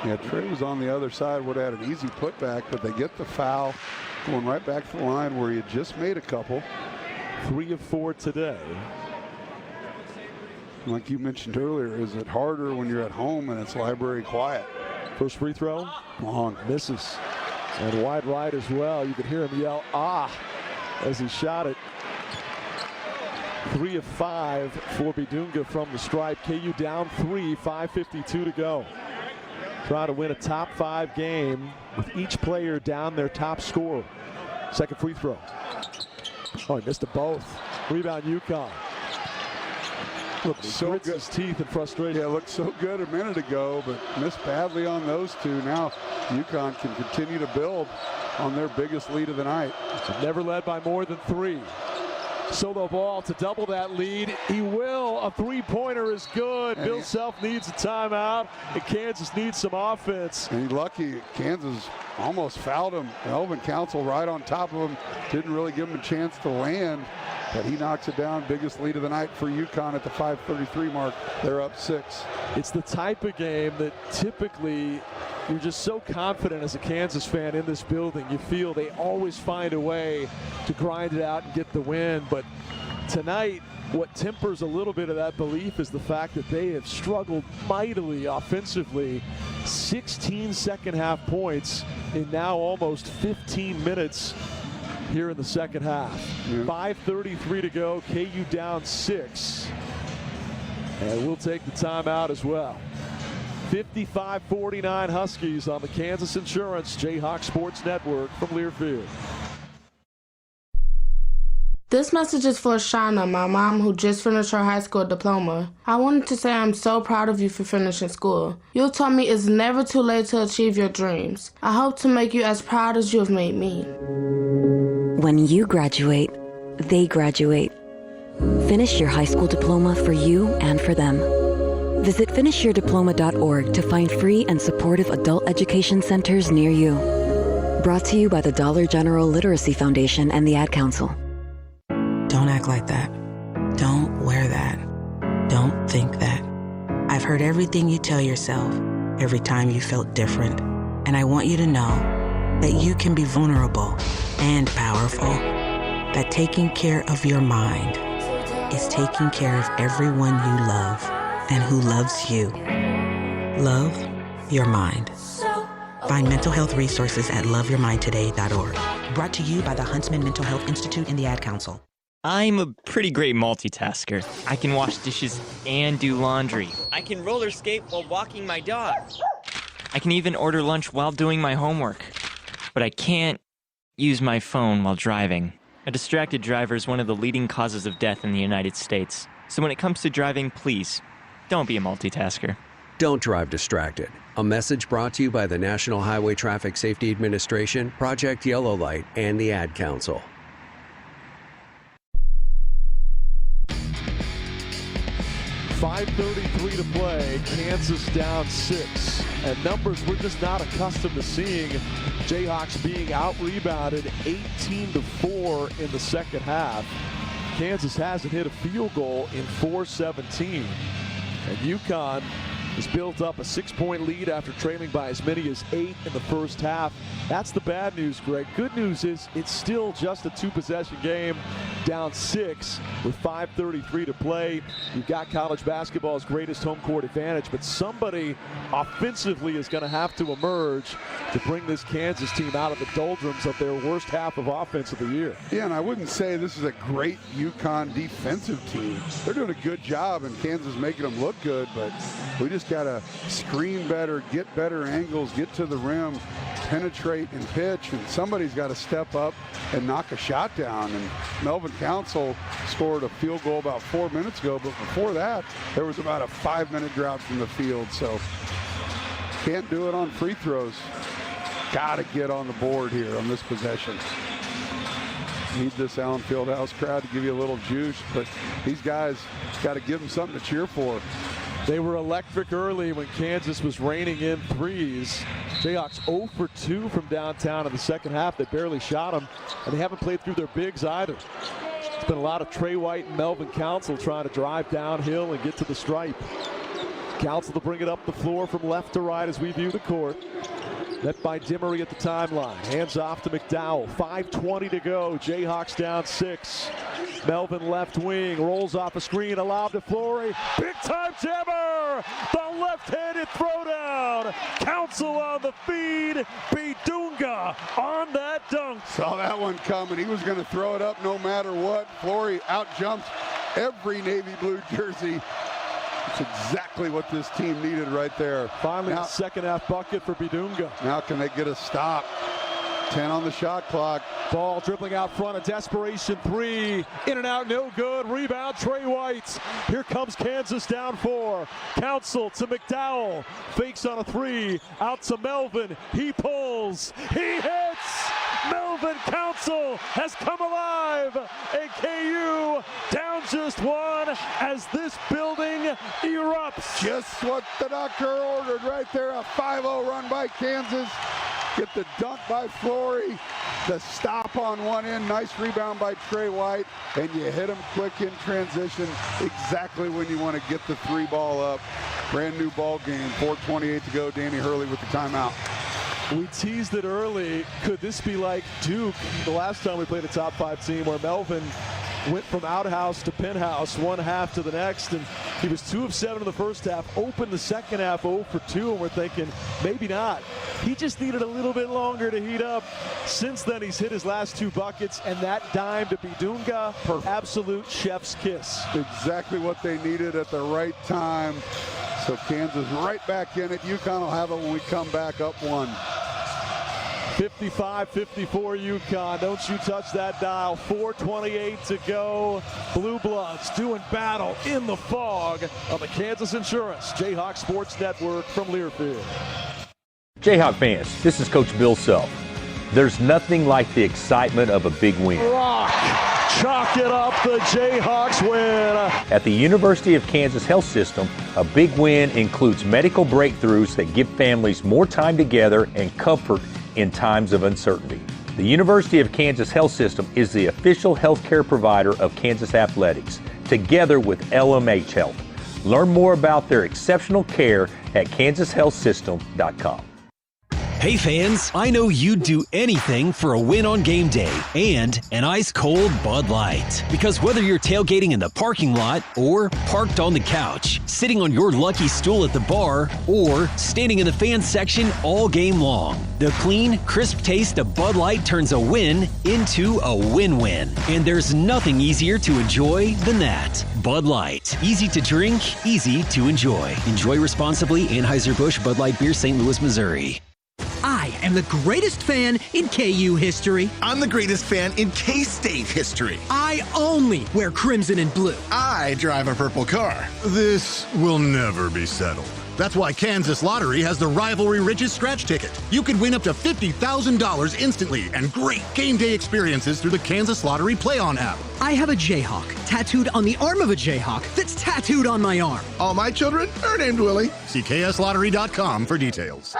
Yeah, Trey was on the other side, would have had an easy putback, but they get the foul, going right back to the line where he had just made a couple. 3 of 4 today. Like you mentioned earlier, is it harder when you're at home and it's library quiet? First free throw, long, misses. And wide right as well. You could hear him yell, "Ah," as he shot it. 3 of 5 for Bidunga from the stripe. KU down 3, 5:52 to go. Trying to win a top 5 game with each player down their top scorer. Second free throw. Oh, he missed them both. Rebound UConn. Look, so grits his teeth in frustration. Yeah, looked so good a minute ago, but missed badly on those two. Now UConn can continue to build on their biggest lead of the night. Never led by more than 3. Solo ball to double that lead. He will. A three-pointer is good. Bill Self needs a timeout, and Kansas needs some offense. And he's lucky. Kansas almost fouled him. Melvin Council right on top of him. Didn't really give him a chance to land, but he knocks it down. Biggest lead of the night for UConn at the 5:33 mark. They're up 6. It's the type of game that typically you're just so confident as a Kansas fan in this building. You feel they always find a way to grind it out and get the win. But tonight, what tempers a little bit of that belief is the fact that they have struggled mightily offensively. 16 second half points in now almost 15 minutes here in the second half. 5:33 to go. KU down 6. And we'll take the timeout as well. 55-49 Huskies on the Kansas Insurance Jayhawk Sports Network from Learfield. This message is for Shauna, my mom, who just finished her high school diploma. I wanted to say I'm so proud of you for finishing school. You taught me it's never too late to achieve your dreams. I hope to make you as proud as you have made me. When you graduate, they graduate. Finish your high school diploma for you and for them. Visit finishyourdiploma.org to find free and supportive adult education centers near you. Brought to you by the Dollar General Literacy Foundation and the Ad Council. Don't act like that. Don't wear that. Don't think that. I've heard everything you tell yourself every time you felt different. And I want you to know that you can be vulnerable and powerful. That taking care of your mind is taking care of everyone you love and who loves you. Love your mind. Find mental health resources at loveyourmindtoday.org. Brought to you by the Huntsman Mental Health Institute and the Ad Council. I'm a pretty great multitasker. I can wash dishes and do laundry. I can roller skate while walking my dog. I can even order lunch while doing my homework. But I can't use my phone while driving. A distracted driver is one of the leading causes of death in the United States. So when it comes to driving, please, don't be a multitasker. Don't drive distracted. A message brought to you by the National Highway Traffic Safety Administration, Project Yellow Light, and the Ad Council. .533 to play, Kansas down 6. And numbers we're just not accustomed to seeing. Jayhawks being out-rebounded 18-4 in the second half. Kansas hasn't hit a field goal in 4:17. And UConn has built up a 6-point lead after trailing by as many as 8 in the first half. That's the bad news, Greg. Good news is it's still just a 2-possession game, down 6 with 5:33 to play. You've got college basketball's greatest home court advantage, but somebody offensively is going to have to emerge to bring this Kansas team out of the doldrums of their worst half of offense of the year. Yeah, and I wouldn't say this is a great UConn defensive team. They're doing a good job, and Kansas making them look good, but we just got to screen better, get better angles, get to the rim, penetrate and pitch, and somebody's got to step up and knock a shot down. And Melvin Council scored a field goal about 4 minutes ago, but before that, there was about a 5-minute drought from the field, so can't do it on free throws. Got to get on the board here on this possession. Need this Allen Fieldhouse crowd to give you a little juice, but these guys got to give them something to cheer for. They were electric early when Kansas was raining in threes. Jayhawks 0 for 2 from downtown in the second half. They barely shot them, and they haven't played through their bigs either. It's been a lot of Trey White and Melvin Council trying to drive downhill and get to the stripe. Council to bring it up the floor from left to right as we view the court. Met by Dimmery at the timeline. Hands off to McDowell. 5:20 to go. Jayhawks down 6. Melvin left wing, rolls off a screen, a lob to Flory. Big time jammer! The left-handed throwdown. Council on the feed. Bidunga on that dunk. Saw that one coming. He was going to throw it up no matter what. Flory out-jumps every navy blue jersey. It's exactly what this team needed right there. Finally, now, a second-half bucket for Bidunga. Now can they get a stop? 10 on the shot clock. Ball dribbling out front, a desperation three. In and out, no good. Rebound, Trey White. Here comes Kansas down 4. Council to McDowell. Fakes on a 3. Out to Melvin. He pulls. He hits. Melvin Council has come alive. And KU down just 1 as this building erupts. Just what the doctor ordered right there. A 5-0 run by Kansas. Get the dunk by Flory, the stop on one end, nice rebound by Trey White, and you hit him quick in transition, exactly when you want to get the 3 ball up. Brand new ball game, 4:28 to go. Danny Hurley with the timeout. We teased it early. Could this be like Duke the last time we played a top 5 team where Melvin went from outhouse to penthouse, one half to the next, and he was 2 of 7 in the first half, opened the second half 0 for 2, and we're thinking, maybe not. He just needed a little bit longer to heat up. Since then, he's hit his last 2 buckets, and that dime to Bidunga, absolute chef's kiss. Exactly what they needed at the right time. So Kansas right back in it. UConn will have it when we come back up 1. 55-54 UConn. Don't you touch that dial. 4:28 to go. Blue Bloods doing battle in the fog of the Kansas Insurance Jayhawk Sports Network from Learfield. Jayhawk fans, this is Coach Bill Self. There's nothing like the excitement of a big win. Rock. Chalk it up. The Jayhawks win. At the University of Kansas Health System, a big win includes medical breakthroughs that give families more time together and comfort in times of uncertainty. The University of Kansas Health System is the official healthcare provider of Kansas Athletics, together with LMH Health. Learn more about their exceptional care at kansashealthsystem.com. Hey fans, I know you'd do anything for a win on game day and an ice-cold Bud Light. Because whether you're tailgating in the parking lot or parked on the couch, sitting on your lucky stool at the bar, or standing in the fan section all game long, the clean, crisp taste of Bud Light turns a win into a win-win. And there's nothing easier to enjoy than that. Bud Light. Easy to drink, easy to enjoy. Enjoy responsibly. Anheuser-Busch Bud Light Beer, St. Louis, Missouri. I am the greatest fan in KU history. I'm the greatest fan in K-State history. I only wear crimson and blue. I drive a purple car. This will never be settled. That's why Kansas Lottery has the Rivalry Riches Scratch Ticket. You could win up to $50,000 instantly and great game day experiences through the Kansas Lottery Play-On app. I have a Jayhawk tattooed on the arm of a Jayhawk that's tattooed on my arm. All my children are named Willie. See kslottery.com for details.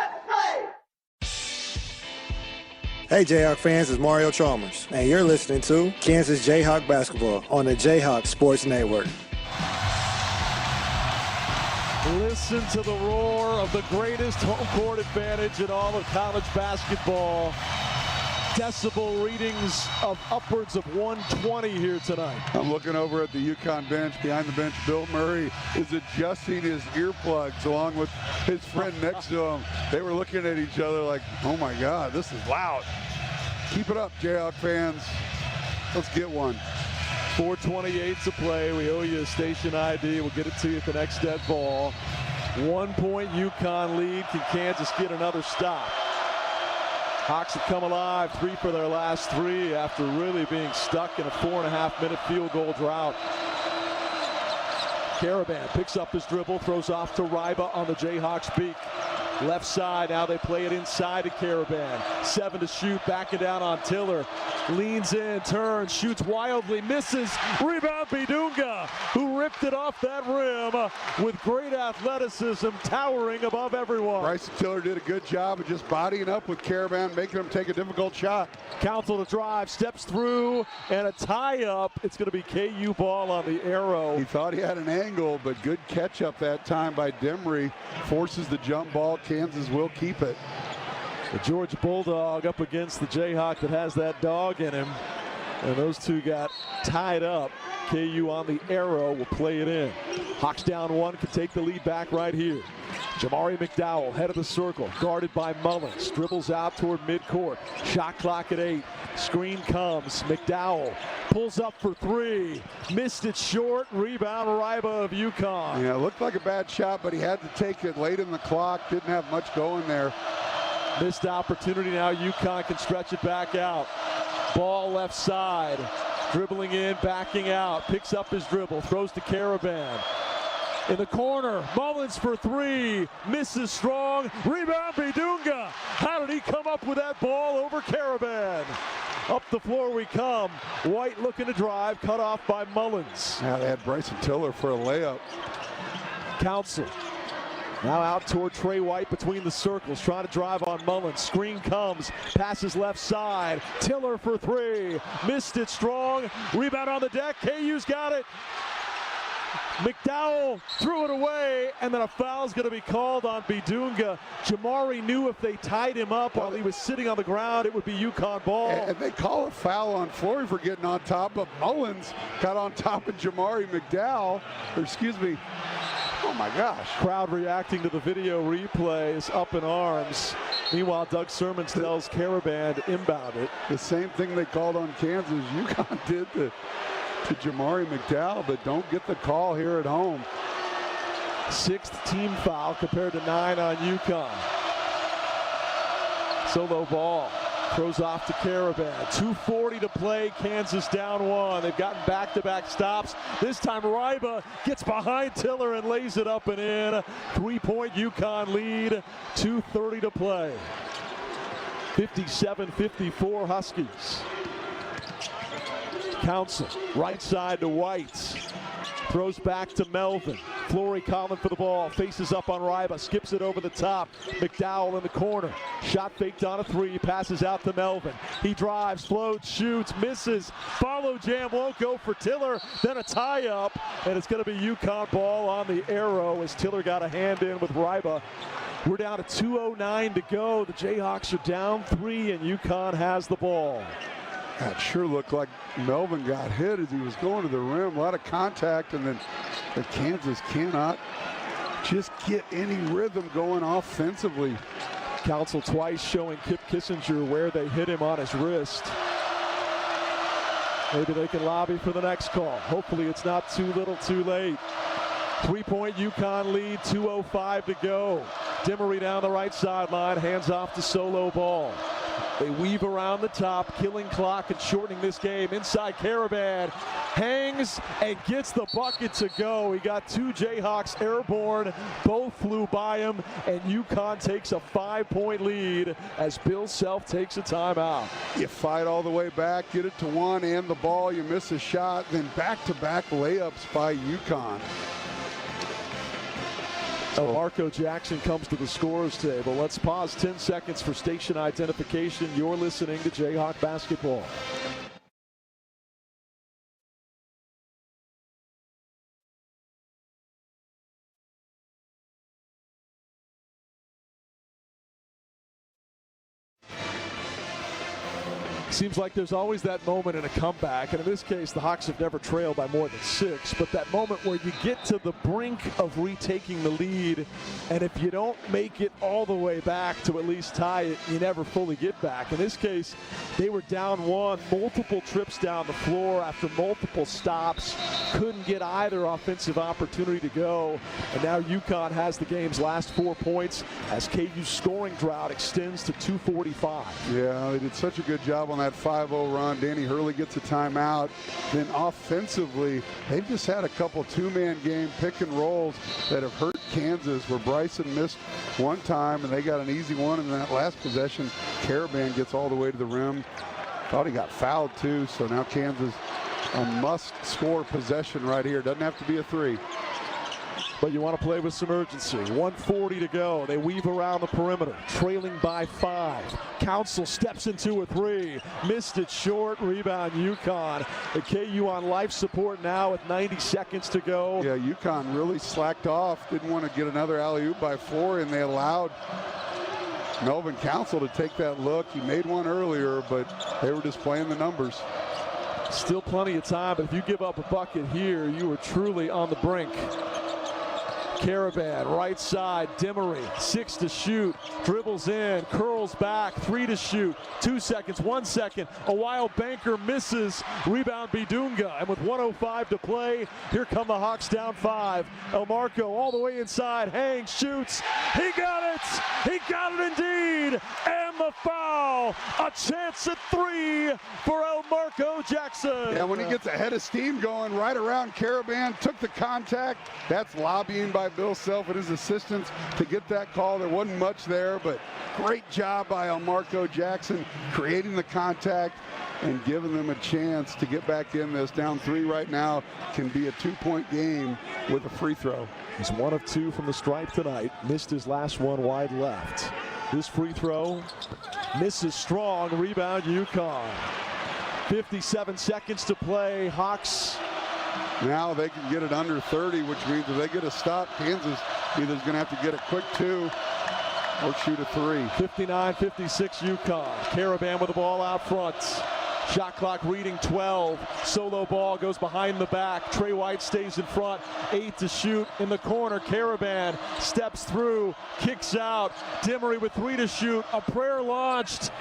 Hey Jayhawk fans, it's Mario Chalmers, and you're listening to Kansas Jayhawk Basketball on the Jayhawk Sports Network. Listen to the roar of the greatest home court advantage in all of college basketball. Decibel readings of upwards of 120 here tonight. I'm looking over at the UConn bench. Behind the bench, Bill Murray is adjusting his earplugs along with his friend next to him. They were looking at each other like, oh my God, this is loud. Keep it up, Jayhawk fans. Let's get one. 4:28 to play. We owe you a station ID. We'll get it to you at the next dead ball. 1 point UConn lead. Can Kansas get another stop? Hawks have come alive, 3 for their last 3 after really being stuck in a 4.5-minute field goal drought. Caravan picks up his dribble, throws off to Ryba on the Jayhawks beak. Left side, now they play it inside to Caravan. 7 to shoot, backing down on Tiller. Leans in, turns, shoots wildly, misses. Rebound Bidunga, who ripped it off that rim with great athleticism, towering above everyone. Bryson Tiller did a good job of just bodying up with Caravan, making him take a difficult shot. Council to drive, steps through, and a tie-up. It's going to be KU ball on the arrow. He thought he had an angle, but good catch up that time by Demery. Forces the jump ball. Kansas will keep it. The Georgia Bulldog up against the Jayhawk that has that dog in him. And those two got tied up. KU on the arrow will play it in. Hawks down one, can take the lead back right here. Jamari McDowell, head of the circle, guarded by Mullins. Dribbles out toward midcourt. Shot clock at 8. Screen comes. McDowell pulls up for 3. Missed it short. Rebound, Ryba of UConn. Yeah, it looked like a bad shot, but he had to take it late in the clock. Didn't have much going there. Missed opportunity. Now UConn can stretch it back out. Ball left side. Dribbling in, backing out. Picks up his dribble. Throws to Caravan. In the corner, Mullins for 3, misses strong, rebound Bidunga. How did he come up with that ball over Caravan? Up the floor we come. White looking to drive, cut off by Mullins. Now they had Bryson Tiller for a layup. Council. Now out toward Trey White between the circles, trying to drive on Mullins. Screen comes, passes left side. Tiller for 3, missed it strong. Rebound on the deck, KU's got it. McDowell threw it away, and then a foul's going to be called on Bidunga. Jamari knew if they tied him up while he was sitting on the ground, it would be UConn ball. And they call a foul on Flory for getting on top, but Mullins got on top of Jamari McDowell. Oh my gosh. Crowd reacting to the video replay is up in arms. Meanwhile, Doug Sermons tells Caravan to inbound it. The same thing they called on Kansas, UConn did to Jamari McDowell, but don't get the call here at home. 6th team foul compared to 9 on UConn. Solo ball. Throws off to Caravan. 2:40 to play. Kansas down 1. They've gotten back-to-back stops. This time Ryba gets behind Tiller and lays it up and in. 3-point UConn lead. 2:30 to play. 57-54 Huskies. Council, right side to White. Throws back to Melvin. Flory calling for the ball. Faces up on Ryba. Skips it over the top. McDowell in the corner. Shot faked on a 3. Passes out to Melvin. He drives, floats, shoots, misses. Follow jam won't go for Tiller. Then a tie-up. And it's going to be UConn ball on the arrow as Tiller got a hand in with Ryba. We're down to 2:09 to go. The Jayhawks are down 3 and UConn has the ball. That sure looked like Melvin got hit as he was going to the rim. A lot of contact, and then the Kansas cannot just get any rhythm going offensively. Council twice showing Kip Kissinger where they hit him on his wrist. Maybe they can lobby for the next call. Hopefully it's not too little too late. 3-point UConn lead, 2:05 to go. Dimmery down the right sideline, hands off to Solo ball. They weave around the top, killing clock and shortening this game. Inside Caravan, hangs and gets the bucket to go. He got 2 Jayhawks airborne, both flew by him, and UConn takes a 5-point lead as Bill Self takes a timeout. You fight all the way back, get it to 1 and the ball, you miss a shot, then back-to-back layups by UConn. So Marco Jackson comes to the scorer's table. Let's pause 10 seconds for station identification. You're listening to Jayhawk basketball. Seems like there's always that moment in a comeback, and in this case, the Hawks have never trailed by more than 6, but that moment where you get to the brink of retaking the lead, and if you don't make it all the way back to at least tie it, you never fully get back. In this case, they were down 1, multiple trips down the floor after multiple stops, couldn't get either offensive opportunity to go, and now UConn has the game's last 4 points as KU's scoring drought extends to 2:45. Yeah, they did such a good job on that 5-0 run. Danny Hurley gets a timeout. Then offensively, they've just had a couple 2-man game pick and rolls that have hurt Kansas, where Bryson missed one time and they got an easy one in that last possession. Caravan gets all the way to the rim. Thought he got fouled too, so now Kansas a must-score possession right here. Doesn't have to be a 3. But you want to play with some urgency. 1:40 to go. They weave around the perimeter, trailing by 5. Council steps into a 3. Missed it short. Rebound UConn. The KU on life support now with 90 seconds to go. Yeah, UConn really slacked off. Didn't want to get another alley-oop by Flory, and they allowed Melvin Council to take that look. He made one earlier, but they were just playing the numbers. Still plenty of time, but if you give up a bucket here, you are truly on the brink. Caravan, right side, Demery, 6 to shoot, dribbles in, curls back, 3 to shoot, 2 seconds, 1 second, a wild banker misses, rebound Bidunga, and with 1:05 to play, here come the Hawks down 5. Elmarko all the way inside, hangs, shoots, he got it indeed, and the foul, a chance at 3 for Elmarko Jackson. Yeah, when he gets a head of steam going right around Caravan, took the contact, that's lobbying by Bill Self and his assistants to get that call. There wasn't much there, but great job by Elmarko Jackson creating the contact and giving them a chance to get back in this. Down 3 right now, can be a 2-point game with a free throw. He's 1 of 2 from the stripe tonight. Missed his last one wide left. This free throw misses strong. Rebound UConn. 57 seconds to play. Hawks. Now they can get it under 30, which means if they get a stop, Kansas either is going to have to get a quick 2 or shoot a 3. 59-56 UConn. Caravan with the ball out front. Shot clock reading 12. Solo ball goes behind the back. Trey White stays in front. 8 to shoot in the corner. Caravan steps through, kicks out. Demery with 3 to shoot. A prayer launched,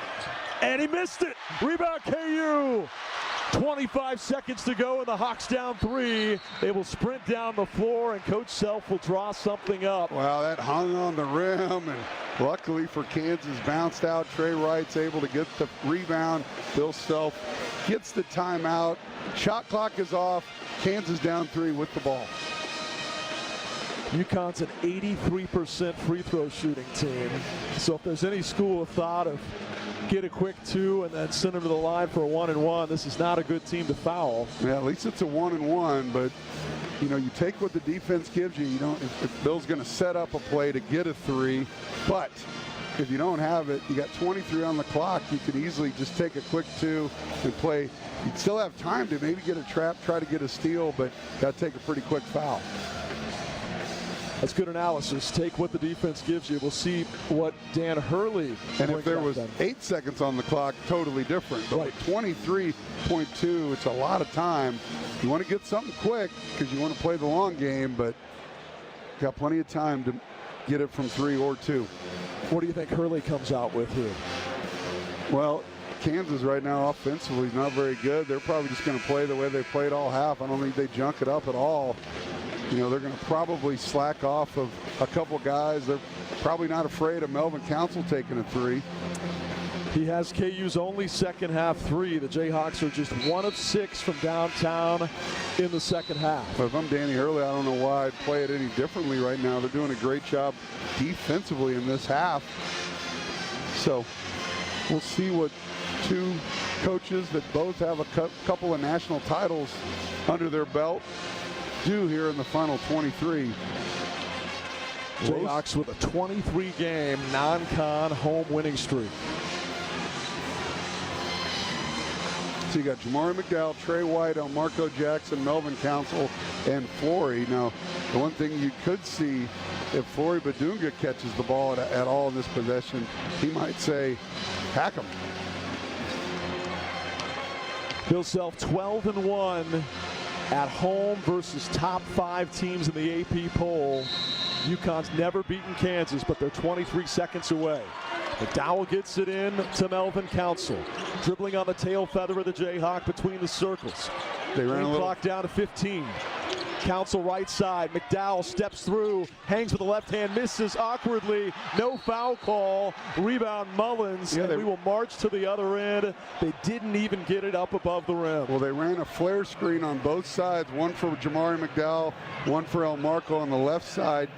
and he missed it. Rebound KU. 25 seconds to go, and the Hawks down 3. They will sprint down the floor, and Coach Self will draw something up. Wow, that hung on the rim, and luckily for Kansas, bounced out. Trey Wright's able to get the rebound. Bill Self gets the timeout. Shot clock is off. Kansas down 3 with the ball. UConn's an 83% free throw shooting team. So if there's any school of thought of get a quick 2 and then send them to the line for a 1-and-1, this is not a good team to foul. Yeah, at least it's a 1-and-1, but you know, you take what the defense gives you. You don't, if Bill's going to set up a play to get a 3, but if you don't have it, you got 23 on the clock, you could easily just take a quick 2 and play. You'd still have time to maybe get a trap, try to get a steal, but got to take a pretty quick foul. That's good analysis. Take what the defense gives you. We'll see what Dan Hurley. And if there was 8 seconds on the clock, totally different. But right. 23.2, it's a lot of time. You want to get something quick because you want to play the long game, but got plenty of time to get it from 3 or 2. What do you think Hurley comes out with here? Well, Kansas right now offensively is not very good. They're probably just going to play the way they played all half. I don't think they junk it up at all. You know, they're going to probably slack off of a couple guys. They're probably not afraid of Melvin Council taking a 3. He has KU's only second half 3. The Jayhawks are just 1 of 6 from downtown in the second half. But if I'm Danny Hurley, I don't know why I'd play it any differently right now. They're doing a great job defensively in this half. So we'll see what 2 coaches that both have a couple of national titles under their belt do here in the final 23. Jayhawks with a 23-game non-con home winning streak. So you got Jamari McDowell, Trey White, Elmarko Jackson, Melvin Council, and Flory. Now, the one thing you could see, if Flory Bidunga catches the ball at all in this possession, he might say, pack him. Bill Self 12-1 at home versus top 5 teams in the AP poll. UConn's never beaten Kansas, but they're 23 seconds away. McDowell gets it in to Melvin Council. Dribbling on the tail feather of the Jayhawk between the circles. They ran a little clock down to 15. Council right side. McDowell steps through, hangs with the left hand, misses awkwardly. No foul call. Rebound Mullins. And we will march to the other end. They didn't even get it up above the rim. Well, they ran a flare screen on both sides. One for Jamari McDowell, one for Elmarko on the left side.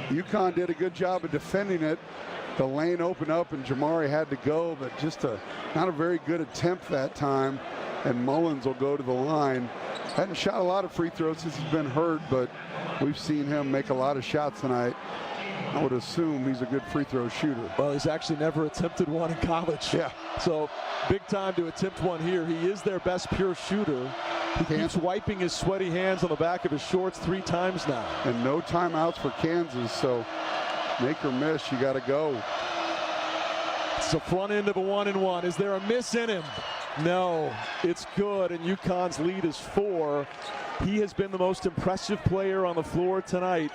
UConn did a good job of defending it. The lane opened up and Jamari had to go, but just not a very good attempt that time. And Mullins will go to the line. Hadn't shot a lot of free throws since he's been hurt, but we've seen him make a lot of shots tonight. I would assume he's a good free throw shooter. Well, he's actually never attempted one in college. Yeah. So big time to attempt one here. He is their best pure shooter. He keeps wiping his sweaty hands on the back of his shorts 3 times now. And no timeouts for Kansas, so make or miss, you got to go. It's the front end of a 1-and-1. Is there a miss in him? No, it's good, and UConn's lead is 4. He has been the most impressive player on the floor tonight.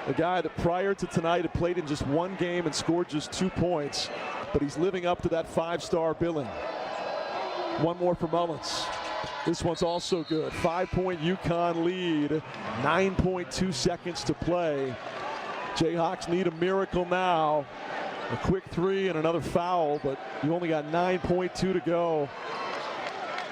A guy that prior to tonight had played in just 1 game and scored just 2 points, but he's living up to that 5-star billing. One more for Mullins. This one's also good. 5-point UConn lead, 9.2 seconds to play. Jayhawks need a miracle now. A quick 3 and another foul, but you only got 9.2 to go.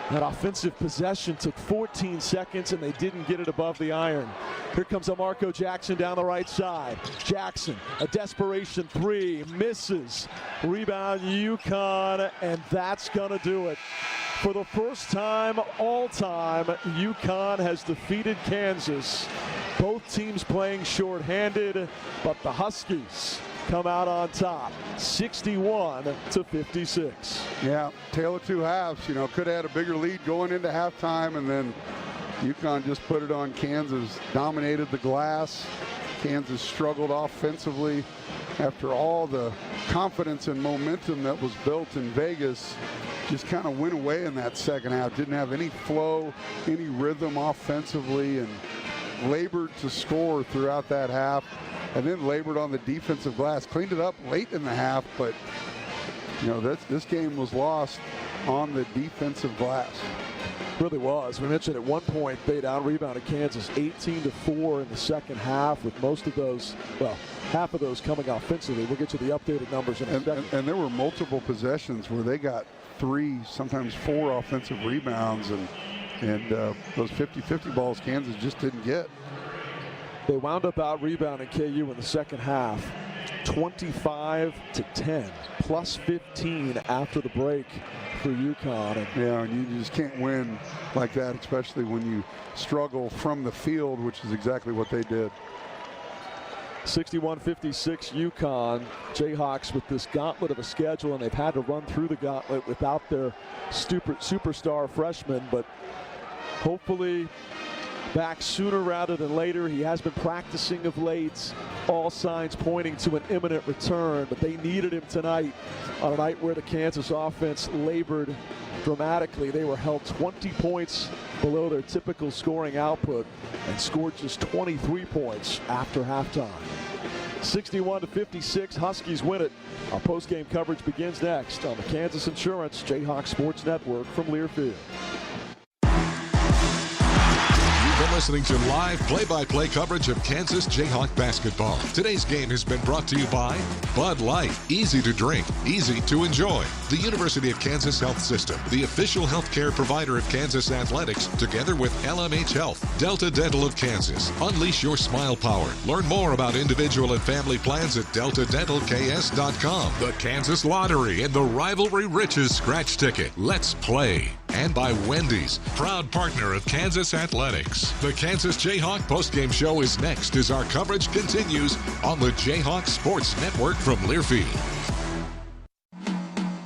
That offensive possession took 14 seconds and they didn't get it above the iron. Here comes a Marco Jackson down the right side. Jackson, a desperation 3, misses. Rebound UConn, and that's gonna do it. For the first time all time, UConn has defeated Kansas. Both teams playing shorthanded, but the Huskies come out on top, 61-56. Yeah, tale of 2 halves. You know, could have had a bigger lead going into halftime, and then UConn just put it on Kansas, dominated the glass. Kansas struggled offensively after all the confidence and momentum that was built in Vegas. Just kind of went away in that second half. Didn't have any flow, any rhythm offensively, and labored to score throughout that half. And then labored on the defensive glass. Cleaned it up late in the half, but you know, this game was lost on the defensive glass. Really was. We mentioned at one point they out-rebounded Kansas 18-4 in the second half, with most of those, well, half of those coming offensively. We'll get you the updated numbers in a second. And there were multiple possessions where they got 3, sometimes 4 offensive rebounds, and those 50-50 balls Kansas just didn't get. They wound up out-rebounding KU in the second half, 25-10, plus 15 after the break for UConn. Yeah, and you just can't win like that, especially when you struggle from the field, which is exactly what they did. 61-56 UConn. Jayhawks with this gauntlet of a schedule, and they've had to run through the gauntlet without their superstar freshman, but hopefully back sooner rather than later. He has been practicing of late. All signs pointing to an imminent return, but they needed him tonight on a night where the Kansas offense labored dramatically. They were held 20 points below their typical scoring output and scored just 23 points after halftime. 61-56, Huskies win it. Our post-game coverage begins next on the Kansas Insurance Jayhawks Sports Network from Learfield. Been listening to live play-by-play coverage of Kansas Jayhawk basketball. Today's game has been brought to you by Bud Light. Easy to drink, easy to enjoy. The University of Kansas Health System, the official healthcare provider of Kansas Athletics, together with LMH Health. Delta Dental of Kansas. Unleash your smile power. Learn more about individual and family plans at deltadentalks.com. The Kansas Lottery and the Rivalry Riches scratch ticket. Let's play. And by Wendy's, proud partner of Kansas Athletics. The Kansas Jayhawk postgame show is next as our coverage continues on the Jayhawk Sports Network from Learfield.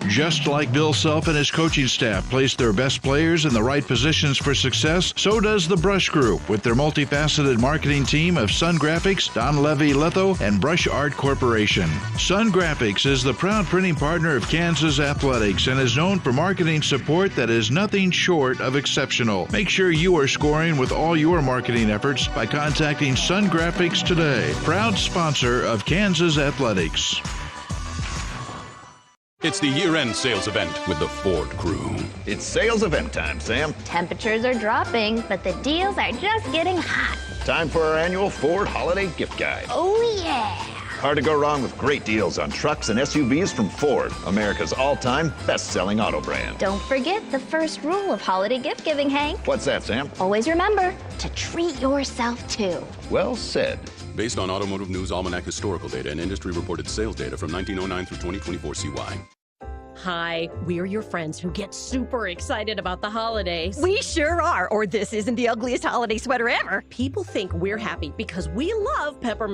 Just like Bill Self and his coaching staff place their best players in the right positions for success, so does the Brush Group with their multifaceted marketing team of Sun Graphics, Don Levy Litho, and Brush Art Corporation. Sun Graphics is the proud printing partner of Kansas Athletics and is known for marketing support that is nothing short of exceptional. Make sure you are scoring with all your marketing efforts by contacting Sun Graphics today. Proud sponsor of Kansas Athletics. It's the year-end sales event with the Ford crew. It's sales event time, Sam. Temperatures are dropping, but the deals are just getting hot. Time for our annual Ford Holiday Gift Guide. Oh, yeah. Hard to go wrong with great deals on trucks and SUVs from Ford, America's all-time best-selling auto brand. Don't forget the first rule of holiday gift giving, Hank. What's that, Sam? Always remember to treat yourself, too. Well said. Based on Automotive News Almanac historical data and industry-reported sales data from 1909 through 2024 CY. Hi, we're your friends who get super excited about the holidays. We sure are, or this isn't the ugliest holiday sweater ever. People think we're happy because we love peppermint